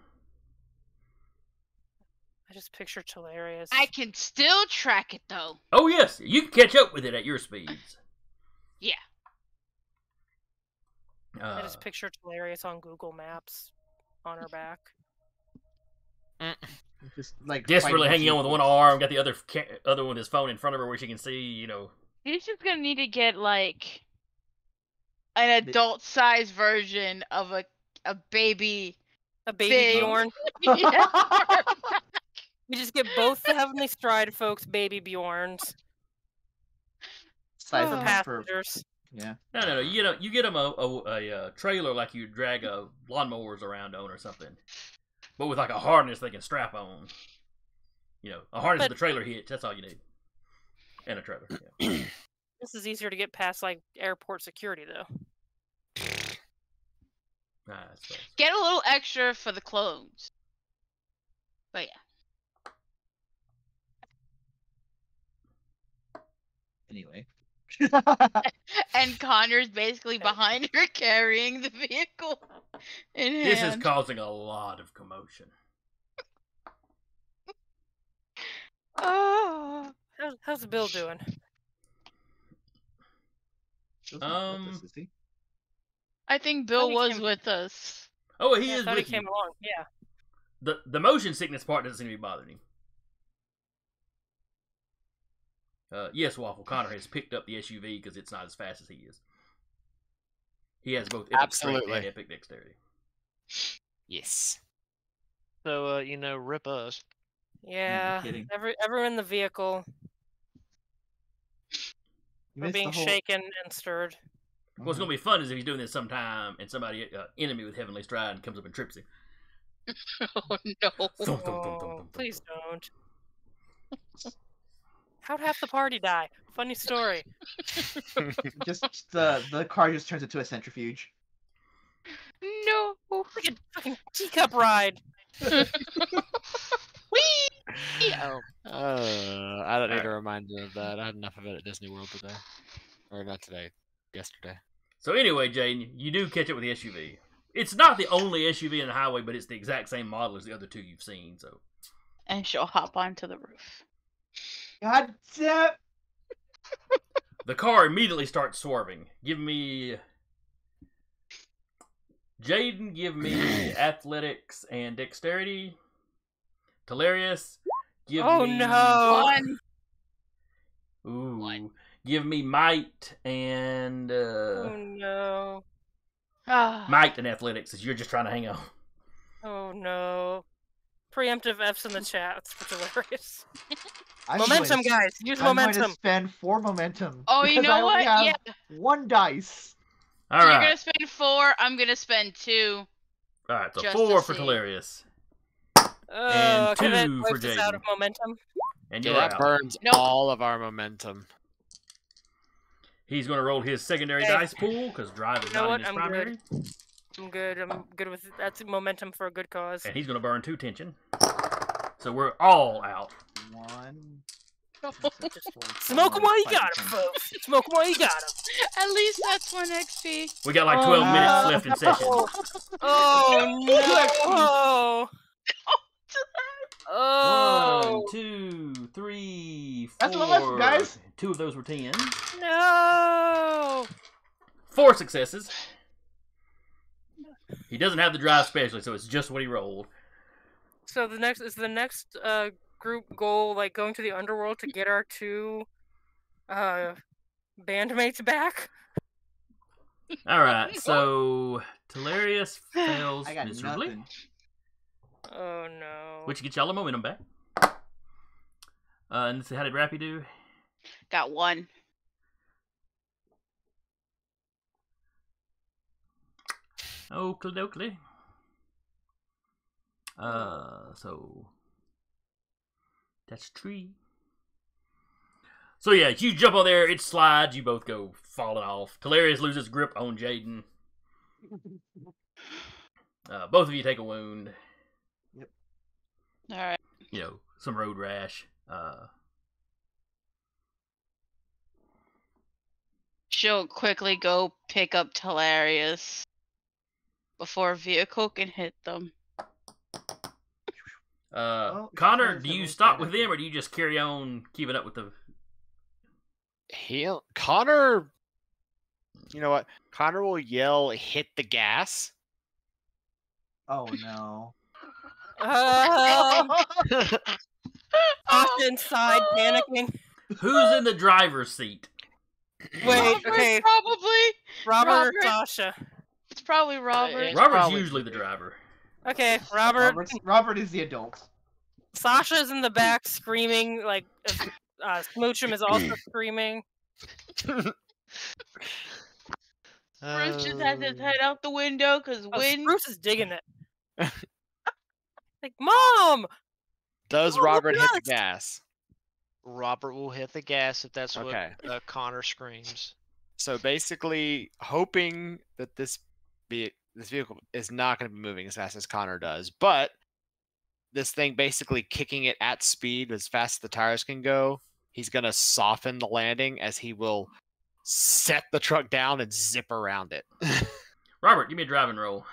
I just picture Hilarious. I can still track it though. Oh yes, you can catch up with it at your speeds. Yeah. I just picture Hilarious on Google Maps on her back. Just like desperately fighting hanging on with one sequels. arm, got the other one with his phone in front of her where she can see. He's just gonna need to get like an adult size version of a baby. A baby Big. Bjorn. Yeah. We just get both the Heavenly Stride folks baby Bjorns Size for enough passengers. yeah. No. You get them a trailer like you drag lawnmowers around on or something, but with like a harness they can strap on. A harness with But- a trailer hitch. That's all you need, and a trailer. Yeah. This is easier to get past like airport security though. I suppose. Get a little extra for the clones. But Anyway. yeah. And Connor's basically behind her carrying the vehicle in hand. This is causing a lot of commotion. Oh. How's Bill doing? Bill's not with us, is he? I think Bill he was came- with us. Oh, he Yeah, I is thought he with came you. along. Yeah. The motion sickness part doesn't seem to be bothering him. Yes, Waffle. Connor has picked up the SUV because it's not as fast as he is. He has both epic strength Absolutely. and epic dexterity. Yes. So, rip us. Yeah. kidding. Everyone in the vehicle You were missed being the whole... shaken and stirred. What's going to be fun is if he's doing this sometime and somebody, enemy with Heavenly Stride, comes up and trips him. Oh no. Thump, thump, thump, thump, Oh, thump, please thump. don't. How'd half the party die? Funny story. Just the car just turns into a centrifuge. No. Fucking teacup ride. Whee! Oh. I don't need a reminder of that. I had enough of it at Disney World today. Or not today, yesterday. So anyway, Jaden, you do catch up with the SUV. It's not the only SUV in the highway, but it's the exact same model as the other two you've seen. So And she'll hop onto the roof. God damn! the car immediately starts swerving. Jaden, give me athletics and dexterity. Talarius, give Oh me... no. One. Ooh. One. Give me might and Oh no. Ah. might and athletics, as you're just trying to hang on. Oh no. Preemptive F's in the chat. It's hilarious. I'm Momentum, going to- guys. Use I'm going momentum. to spend 4 momentum. Oh, you because know I only what? have Yeah. 1 dice. All You're right, gonna spend 4. I'm gonna spend 2. all right. So just 4 to for see. Talarius, Oh, okay, that 2 for wipes us out Jaden. of momentum. and Yeah, you're that out. burns Nope. all of our momentum. He's going to roll his secondary Okay. dice pool because drive is You know not what? in his I'm primary, I'm good. I'm good with it. That's momentum for a good cause. and he's going to burn 2 tension. So we're all out. 1. Smoke 'em while you got 'em, folks. Smoke 'em while you got 'em. At least that's 1 XP. We got like Oh, 12 minutes no. left in session. Oh no! Oh 1, 2, 3, 4. That's what left, guys. 2 of those were 10. no! 4 successes. He doesn't have the drive specialist, so it's just what he rolled. So the next group goal like going to the underworld to get our 2 bandmates back? All right, so Talarius fails I got miserably, nothing. Oh no! which gets y'all the momentum back. And let's see, how did Rappy do? Got 1. Oakley dokley. So that's tree. So yeah, you jump on there, it slides, you both go falling off. Talarius loses grip on Jaden. Both of you take a wound. Alright. You know, some road rash. She'll quickly go pick up Talarius before a vehicle can hit them. Well, Connor, there's do a you little stop side with effect. them, or do you just carry on keeping up with the... Connor, you know what? Connor will yell, "Hit the gas!" Oh no. Off inside, panicking. Who's in the driver's seat? Wait, Robert, okay. probably. Robert, Robert. Sasha. It's probably Robert. It's Robert's probably- usually the driver. Okay, Robert. Robert is the adult. Sasha's in the back screaming, like, Smoochum is also screaming. Bruce just has his head out the window because Oh, wind. Bruce is digging it. Like, Mom! Does Oh, Robert hit the yes! gas? Robert will hit the gas if that's Okay. what Connor screams. So basically, hoping that this vehicle is not going to be moving as fast as Connor does, but this thing basically kicking it at speed as fast as the tires can go, he's gonna soften the landing as he will set the truck down and zip around it. Robert, give me a driving roll.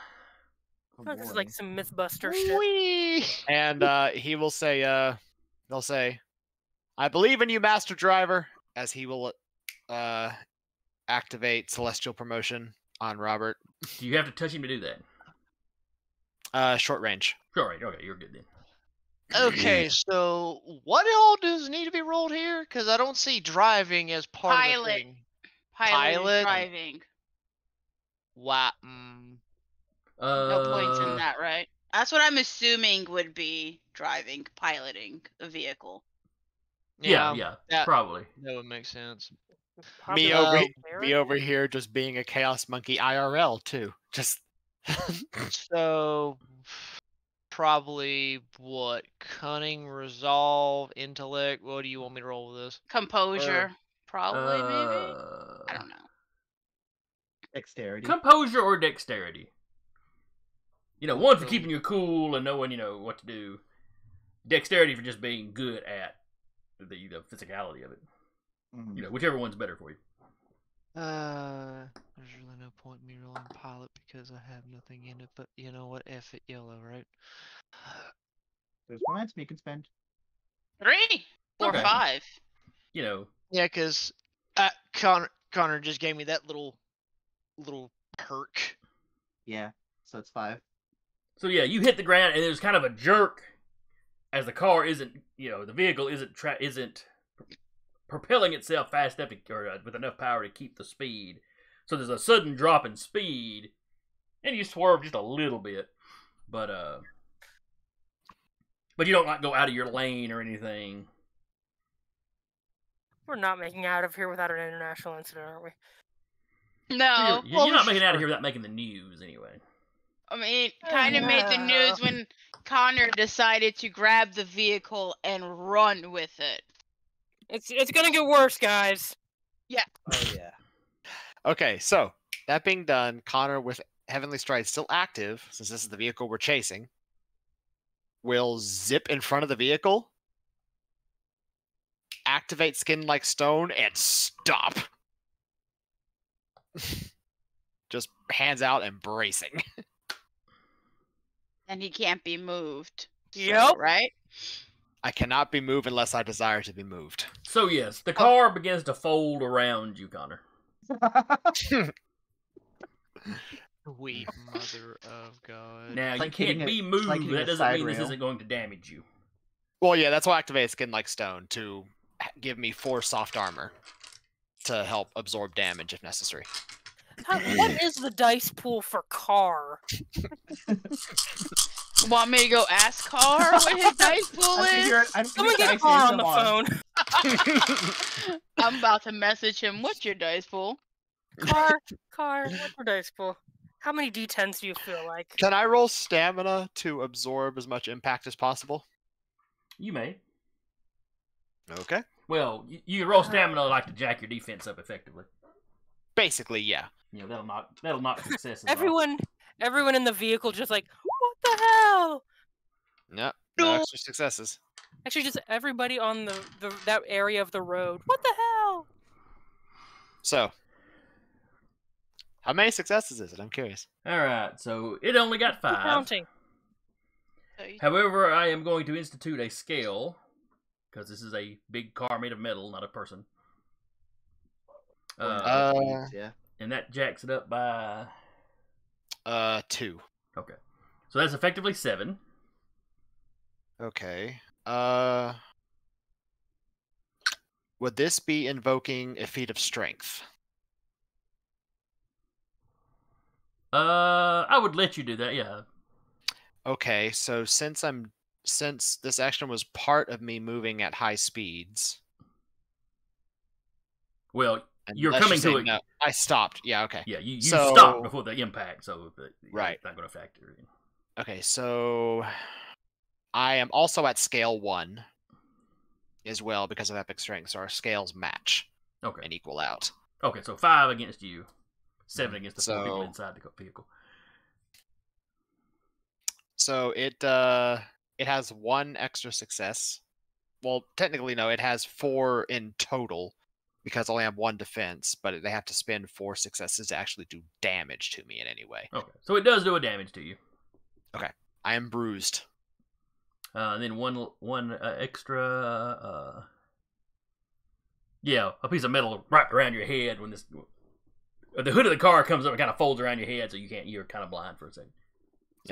Oh, This is boy. like some Mythbuster shit. Whee! And he will say, they'll say, "I believe in you, Master Driver," as he will activate Celestial Promotion on Robert. Do you have to touch him to do that? Short range. Sure, right. Okay, you're good then. Okay, so what all does need to be rolled here? Because I don't see driving as part of the Pilot. thing. Pilot, driving. Wow. No points in that, right? That's what I'm assuming would be driving, piloting a vehicle. Yeah, that- probably. That would make sense. Me Probably over, there. me over here just being a Chaos Monkey IRL too. Just So probably what? Cunning, resolve, intellect. What do you want me to roll with this? Composure, probably, maybe? Uh, I don't know. Dexterity. Composure or dexterity. One for Cool. keeping you cool and knowing, what to do. Dexterity for just being good at the physicality of it. Mhm. Whichever one's better for you. There's really no point in me rolling pilot because I have nothing in it. But you know what? F it, yellow, right? There's points you can spend. 3 or Okay. 5. Yeah, because Connor just gave me that little perk. Yeah, so it's 5. So yeah, you hit the ground and there's kind of a jerk as the car isn't, the vehicle isn't propelling itself fast enough or with enough power to keep the speed. So there's a sudden drop in speed, and you swerve just a little bit, but you don't go out of your lane or anything. We're not making out of here without an international incident, are we? No. You're not making it out of here without making the news anyway. I mean, it kind of made the news when Connor decided to grab the vehicle and run with it. It's gonna get worse, guys. Oh yeah. okay. So that being done, Connor with Heavenly Stride still active, since this is the vehicle we're chasing, will zip in front of the vehicle, activate Skin Like Stone, and stop. Just hands out and bracing. And he can't be moved. So, Yep. right? I cannot be moved unless I desire to be moved. So yes, the car begins to fold around you, Connor. Sweet mother of God. Now It's you like can't hitting be a- moved. like hitting That a doesn't side mean this rail. isn't going to damage you. Well, yeah, that's why I activated Skin Like Stone to give me 4 soft armor to help absorb damage if necessary. What is the dice pool for car? Want me to go ask Carr what his dice pool is? Someone get Car on the phone. I'm about to message him. What's your dice pool? Car, what's your dice pool? How many D10s do you feel like? Can I roll stamina to absorb as much impact as possible? You may. Okay. Well, you roll stamina like to jack your defense up effectively. Basically, yeah. That'll knock successes off. Everyone in the vehicle just like, what the hell? Yep. No extra successes. Actually, just everybody on that area of the road. What the hell? So, how many successes is it? I'm curious. All right, so it only got Keep 5. counting. However, I am going to institute a scale because this is a big car made of metal, not a person. Yeah. And that jacks it up by 2. Okay, so that's effectively 7. Okay. Would this be invoking a feat of strength? I would let you do that. Yeah. Okay, so since this action was part of me moving at high speeds. Well, and you're let's coming just to say it. no, I stopped. Yeah, okay. Yeah, you So- stopped before the impact, so Right. it's not going to factor in. Okay, so I am also at scale 1 as well because of epic strength, so our scales match Okay. and equal out. Okay, so 5 against you, 7 against the 4 people So- inside the vehicle. So it it has 1 extra success. Well, technically, no, it has 4 in total because I only have 1 defense, but they have to spend 4 successes to actually do damage to me in any way. Okay, so it does do a damage to you. I am bruised. And then one extra. Yeah, a piece of metal wrapped around your head when the hood of the car comes up and kind of folds around your head, so you're kind of blind for a second.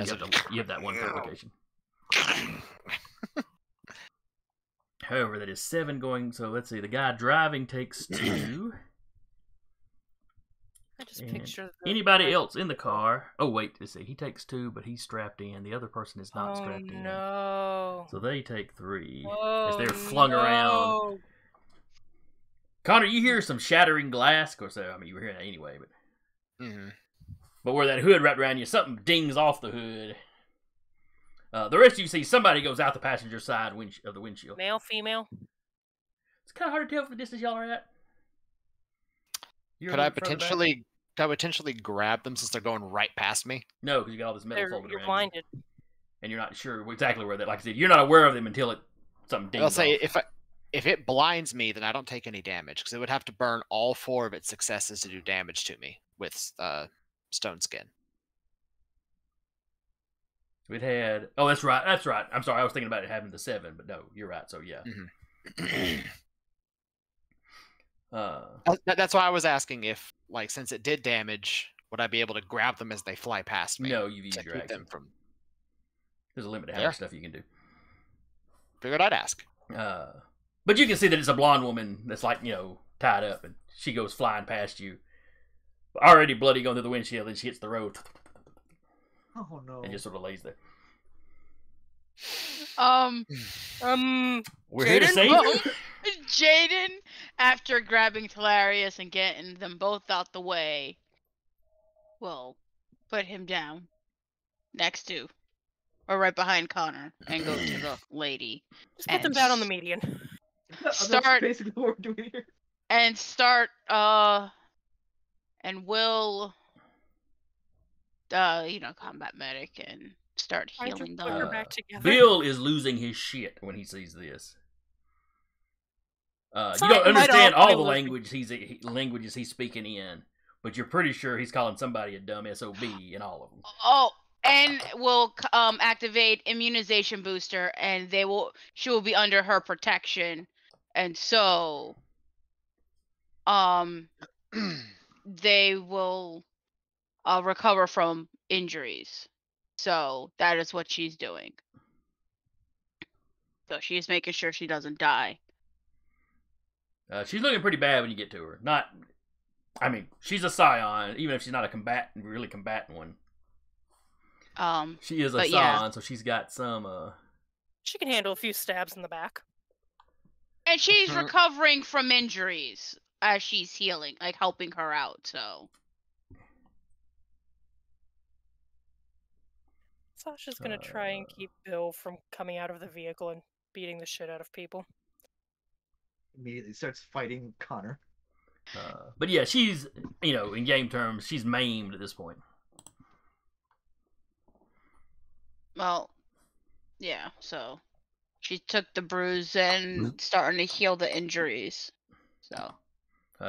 So you have that 1 complication. However, that is 7 going. So let's see. The guy driving takes 2. I just And picture anybody else in the car? Oh wait, let's see. He takes 2, but he's strapped in. The other person is not strapped in. No. So they take 3 Oh, as they're flung around. Connor, you hear some shattering glass. Of course, I mean you were hearing that anyway, but Mm-hmm. but where that hood wrapped around you, something dings off the hood. The rest of you see somebody goes out the passenger side of the windshield. Male, female. It's kind of hard to tell from the distance y'all are at. You're Could a I little further back? potentially grab them since they're going right past me? No, because you got all this metal folded You're around blinded. you, and you're not sure exactly where that. Like I said, you're not aware of them until something dings I'll say off. if it blinds me, then I don't take any damage because it would have to burn all 4 of its successes to do damage to me with stone skin. It had. Oh, that's right. That's right. I'm sorry. I was thinking about it having the 7, but no, you're right. So yeah. That's why I was asking if, like, since it did damage, would I be able to grab them as they fly past me? No, you've used to your keep action. them from. There's a limit to how There. much stuff you can do. Figured I'd ask. But you can see that it's a blonde woman that's like, tied up, and she goes flying past you. Already bloody going through the windshield, and she hits the road Oh no. and just sort of lays there. We're here to Jaden? save Well, you? Jaden, after grabbing Talarius and getting them both out the way, will put him down next to, or right behind Connor, and go to the lady. Just put them down on the median. That's start- basically what we're doing here. And start, and will, combat medic and start Why'd you healing put her them. back together? Bill is losing his shit when he sees this. You So don't I might understand also all the lose- languages he's speaking in, but you're pretty sure he's calling somebody a dumb SOB in all of them. Oh, and will activate immunization booster, and she will be under her protection, and so, they will, recover from injuries. So that is what she's doing. So she's making sure she doesn't die. She's looking pretty bad when you get to her. She's a scion, even if she's not a really combatant one. She is a but scion, yeah. so she's got some. She can handle a few stabs in the back. And she's recovering from injuries as she's healing, like helping her out, so. Sasha's gonna try and keep Bill from coming out of the vehicle and beating the shit out of people. Immediately starts fighting Connor. But yeah, she's, in game terms, she's maimed at this point. Well, yeah, so she took the bruise and starting to heal the injuries. So,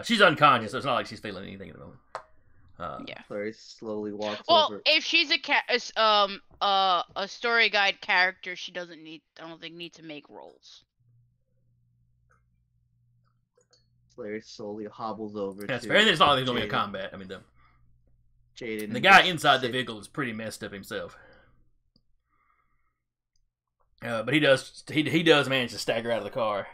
She's unconscious, so it's not like she's feeling anything at the moment. yeah. Clary slowly walks Well, over. if she's a story guide character, she doesn't need, I don't think, need to make rolls. Clary slowly hobbles over That's to fair. And it's not like there's going to be a Jaden. combat. I mean, Jaden. the and guy just inside the sit- vehicle is pretty messed up himself. But he does manage to stagger out of the car.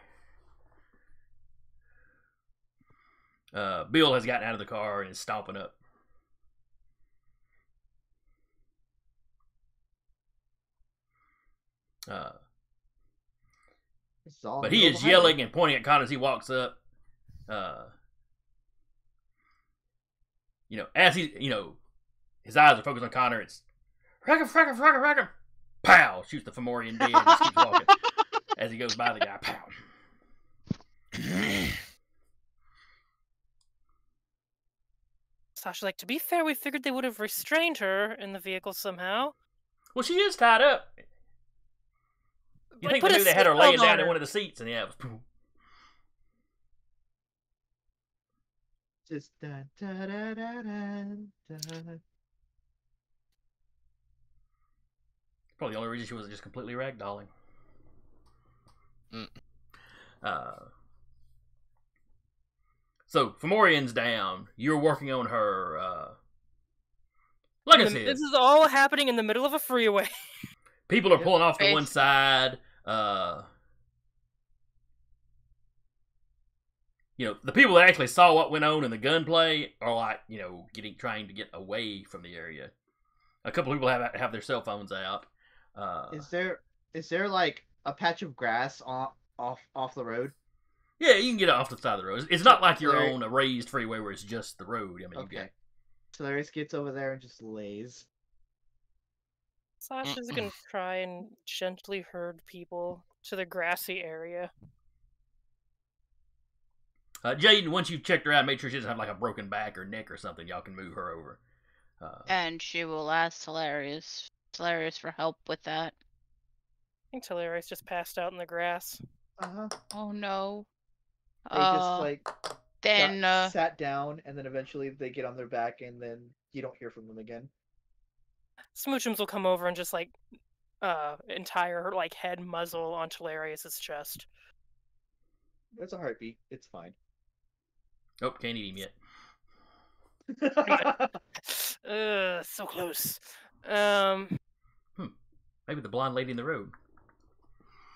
Bill has gotten out of the car and is stomping up. It's all But he middle is of the yelling highway. and pointing at Connor as he walks up. As he, his eyes are focused on Connor. It's fracker, pow! Shoots the Fomorian dead and just keeps walking as he goes by the guy. Pow! Sasha's like, to be fair, we figured they would have restrained her in the vehicle somehow. Well, she is tied up. You Like, think put maybe a they had her seatbelt laying down on in her. one of the seats, and yeah, it was boom. Just da da da da da. Da. Probably the only reason she wasn't just completely ragdolling. Mm. So Fomorian's down. You're working on her. Like I said, This is all happening in the middle of a freeway. people are Yep. pulling off to one Basically. side. The people that actually saw what went on in the gunplay are like, trying to get away from the area. A couple people have their cell phones out. Is there like a patch of grass off the road? Yeah, you can get off the side of the road. It's not like you're Right. on a raised freeway where it's just the road. I mean, Okay. Hilarious gets over there and just lays. Sasha's gonna try and gently herd people to the grassy area. Jaden, once you've checked her out, make sure she doesn't have like a broken back or neck or something. Y'all can move her over. And she will ask Hilarious for help with that. I think Hilarious just passed out in the grass. Uh-huh. Oh no. They just like Then sat down, and then eventually they get on their back, and then you don't hear from them again. Smoochums will come over and just like entire like head muzzle onto Hilarious' chest. It's a heartbeat. It's fine. Oh, can't eat him yet. So close. Maybe the blonde lady in the road.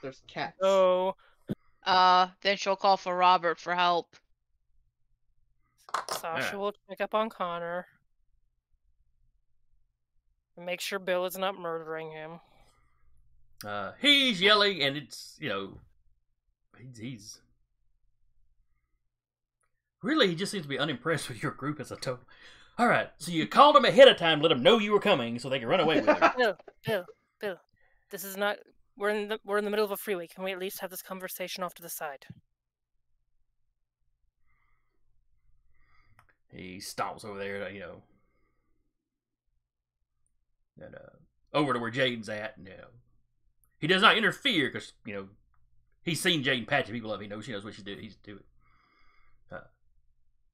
There's cats. Oh, then she'll call for Robert for help. Sasha Alright. will check up on Connor. And make sure Bill is not murdering him. He's yelling, and it's he's really, he just seems to be unimpressed with your group as a total. All right, so you called him ahead of time, let him know you were coming, so they could run away with her. Bill, this is not. We're in the middle of a freeway. Can we at least have this conversation off to the side? He stomps over there, and over to where Jaden's at, and he does not interfere because he's seen Jaden patching people up. He knows she knows what she's doing. He's doing.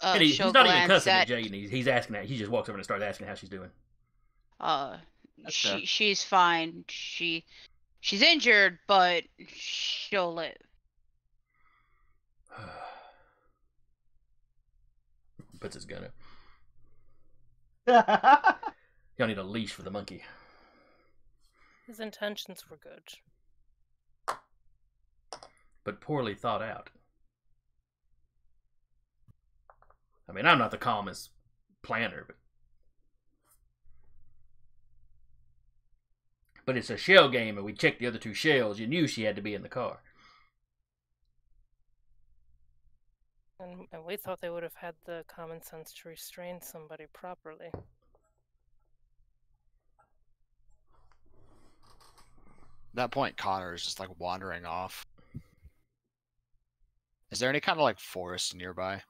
And he's She'll not even glance cussing at. at Jaden. He's asking that. He just walks over and starts asking how she's doing. fair. She's fine. She's injured, but she'll live. Puts his gun up. Y'all need a leash for the monkey. His intentions were good. But poorly thought out. I mean, I'm not the calmest planner, but it's a shell game, and we checked the other two shells. You knew she had to be in the car. And we thought they would have had the common sense to restrain somebody properly. At that point, Connor is just like wandering off. Is there any kind of like forest nearby?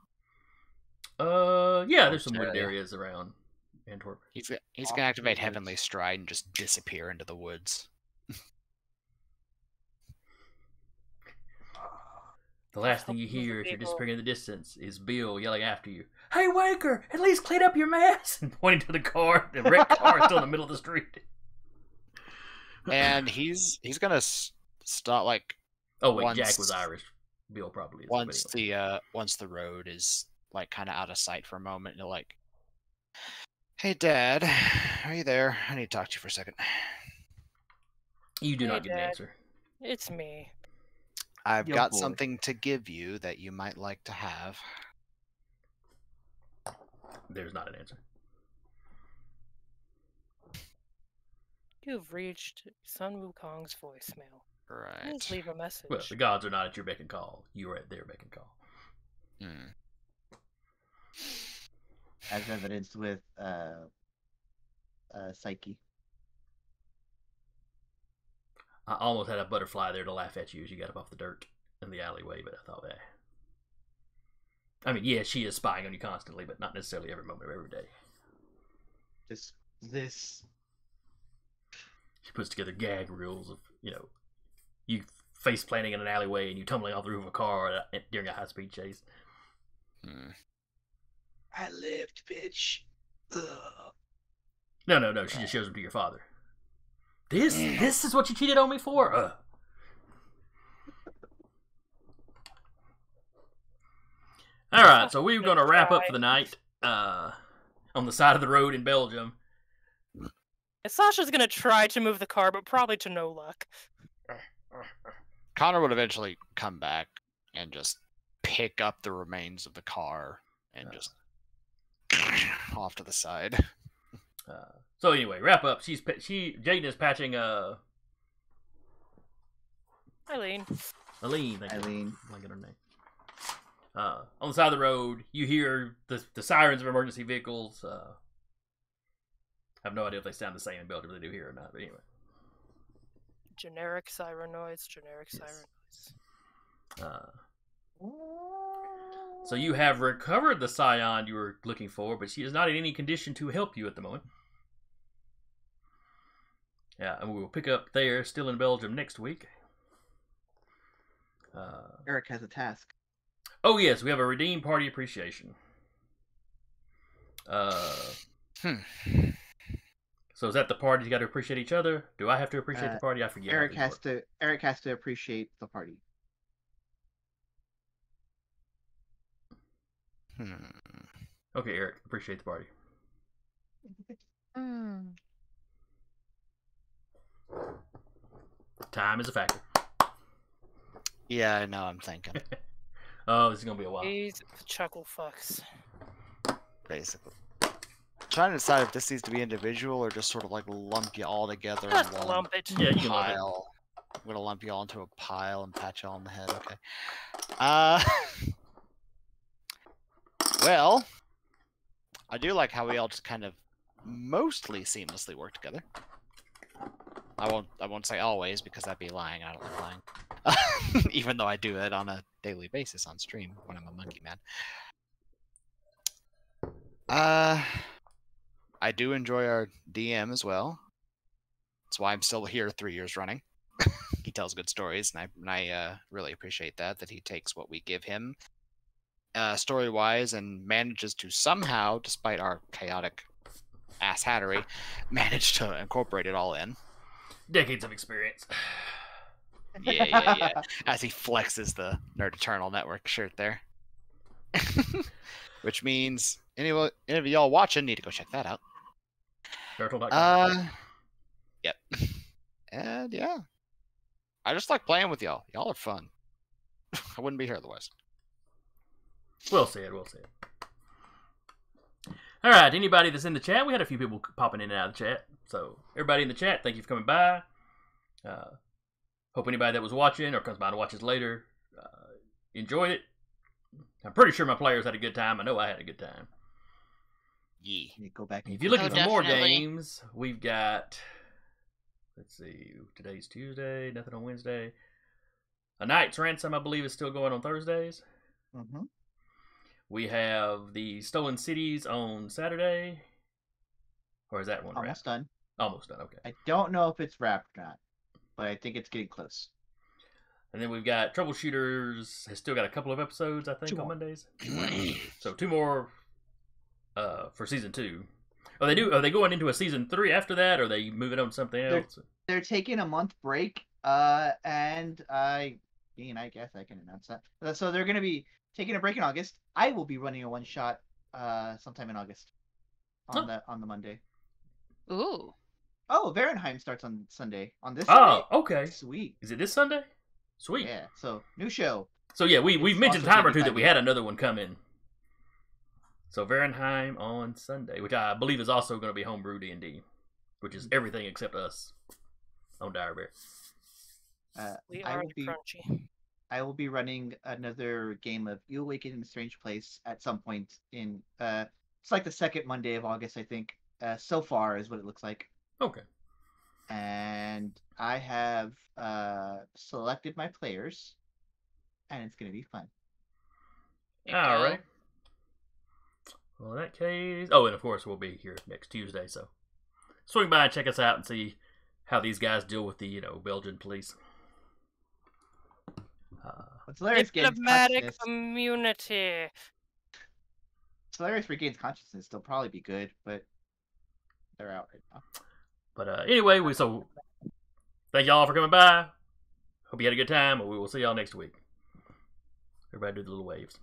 Yeah, there's some wooded area. areas around Antwerp. He's Off gonna activate the Heavenly woods. Stride and just disappear into the woods. The last thing you Help move hear the if you're vehicle. disappearing in the distance is Bill yelling after you, "Hey, Waker! At least clean up your mess!" and pointing to the car. The wrecked car is still in the middle of the street. And he's gonna stop like Oh wait, once- Jack was Irish. Bill probably is. once the road is like kind of out of sight for a moment. And he'll like, "Hey, Dad, are you there? I need to talk to you for a second. You do Hey, not get an Dad. answer. It's me. I've Yo, got boy. something to give you that you might like to have." There's not an answer. You've reached Sun Wukong's voicemail. Please Right. leave a message. Well, the gods are not at your beck and call. You are at their beck and call. Hmm. As evidenced with Psyche. I almost had a butterfly there to laugh at you as you got up off the dirt in the alleyway, but I thought that. I mean, yeah, she is spying on you constantly, but not necessarily every moment of every day. She puts together gag reels of, you you face planting in an alleyway and you tumbling off the roof of a car during a high speed chase. I lived, bitch. Ugh. No. She just shows them to your father. This is what you cheated on me for? All right, so we're going to wrap up for the night on the side of the road in Belgium. Sasha's gonna try to move the car, but probably to no luck. Connor would eventually come back and just pick up the remains of the car and just off to the side. So anyway, wrap up. Jaden is patching Eileen. Aline. Thank you. Eileen. I get her name. On the side of the road, you hear the sirens of emergency vehicles. I have no idea if they sound the same in Belgium as they do here or not, but anyway. Generic siren noise, siren noise. So you have recovered the Scion you were looking for, but she is not in any condition to help you at the moment. Yeah, and we will pick up there, still in Belgium, next week. Eric has a task. Oh yes, we have a redeem party appreciation. So is that the party you got to appreciate each other? Do I have to appreciate the party? I forget. Eric has to appreciate the party. Okay, Eric, appreciate the party. Time is a factor. Yeah, I know. I'm thinking. Oh, this is gonna be a while. These chuckle fucks. Basically, trying to decide if this needs to be individual or just sort of like lump you all together in Just one lump it. Yeah, you can lump it. pile. I'm gonna lump you all into a pile and pat you all on the head. Okay. Well, I do like how we all just kind of mostly seamlessly work together. I won't say always because that'd be lying. I don't like lying. Even though I do it on a daily basis on stream when I'm a monkey man. I do enjoy our DM as well. That's why I'm still here 3 years running. He tells good stories, and I really appreciate that he takes what we give him story-wise and manages to somehow, despite our chaotic ass-hattery, manage to incorporate it all in. Decades of experience. Yeah. As he flexes the Nerd Eternal Network shirt there. Which means any of y'all watching need to go check that out. Turtle.com. Yep. And yeah. I just like playing with y'all. Y'all are fun. I wouldn't be here otherwise. We'll see it. All right, anybody that's in the chat, we had a few people popping in and out of the chat. So, everybody in the chat, thank you for coming by. Hope anybody that was watching or comes by to watch us later enjoyed it. I'm pretty sure my players had a good time. I know I had a good time. Yeah. You go back. If you're looking for more definitely. games, we've got, let's see, today's Tuesday, nothing on Wednesday. A Knight's Ransom, I believe, is still going on Thursdays. Mm-hmm. We have the Stolen Cities on Saturday. Or is that one Almost wrapped? done. Almost done, okay. I don't know if it's wrapped or not, but I think it's getting close. And then we've got Troubleshooters, has still got a couple of episodes, I think, Two on more. Mondays. So 2 more for season 2. Are they going into a season 3 after that, or are they moving on to something else? They're taking a month break, and I guess I can announce that. So they're going to be taking a break in August. I will be running a one-shot sometime in August on the Monday. Ooh. Oh, Varenheim starts on Sunday. On this Oh, Sunday? okay. Sweet. Is it this Sunday? Sweet. Yeah, so new show. So yeah, we've It's mentioned a also time or two 55 that we had another one coming. So Varenheim on Sunday, which I believe is also going to be homebrew D&D, which is everything except us on Dire Bear. We I are will be crunchy. I will be running another game of You Awaken in a Strange Place at some point in it's like the second Monday of August, I think. So far is what it looks like. Okay. And I have selected my players, and it's gonna be fun. All right. Well, in that case, oh, and of course we'll be here next Tuesday, so swing by and check us out and see how these guys deal with the Belgian police. Hilarious gains Diplomatic consciousness. immunity. Hilarious regains consciousness. They'll probably be good, but they're out right now. But anyway, so thank y'all for coming by. Hope you had a good time, and we will see y'all next week. Everybody do the little waves.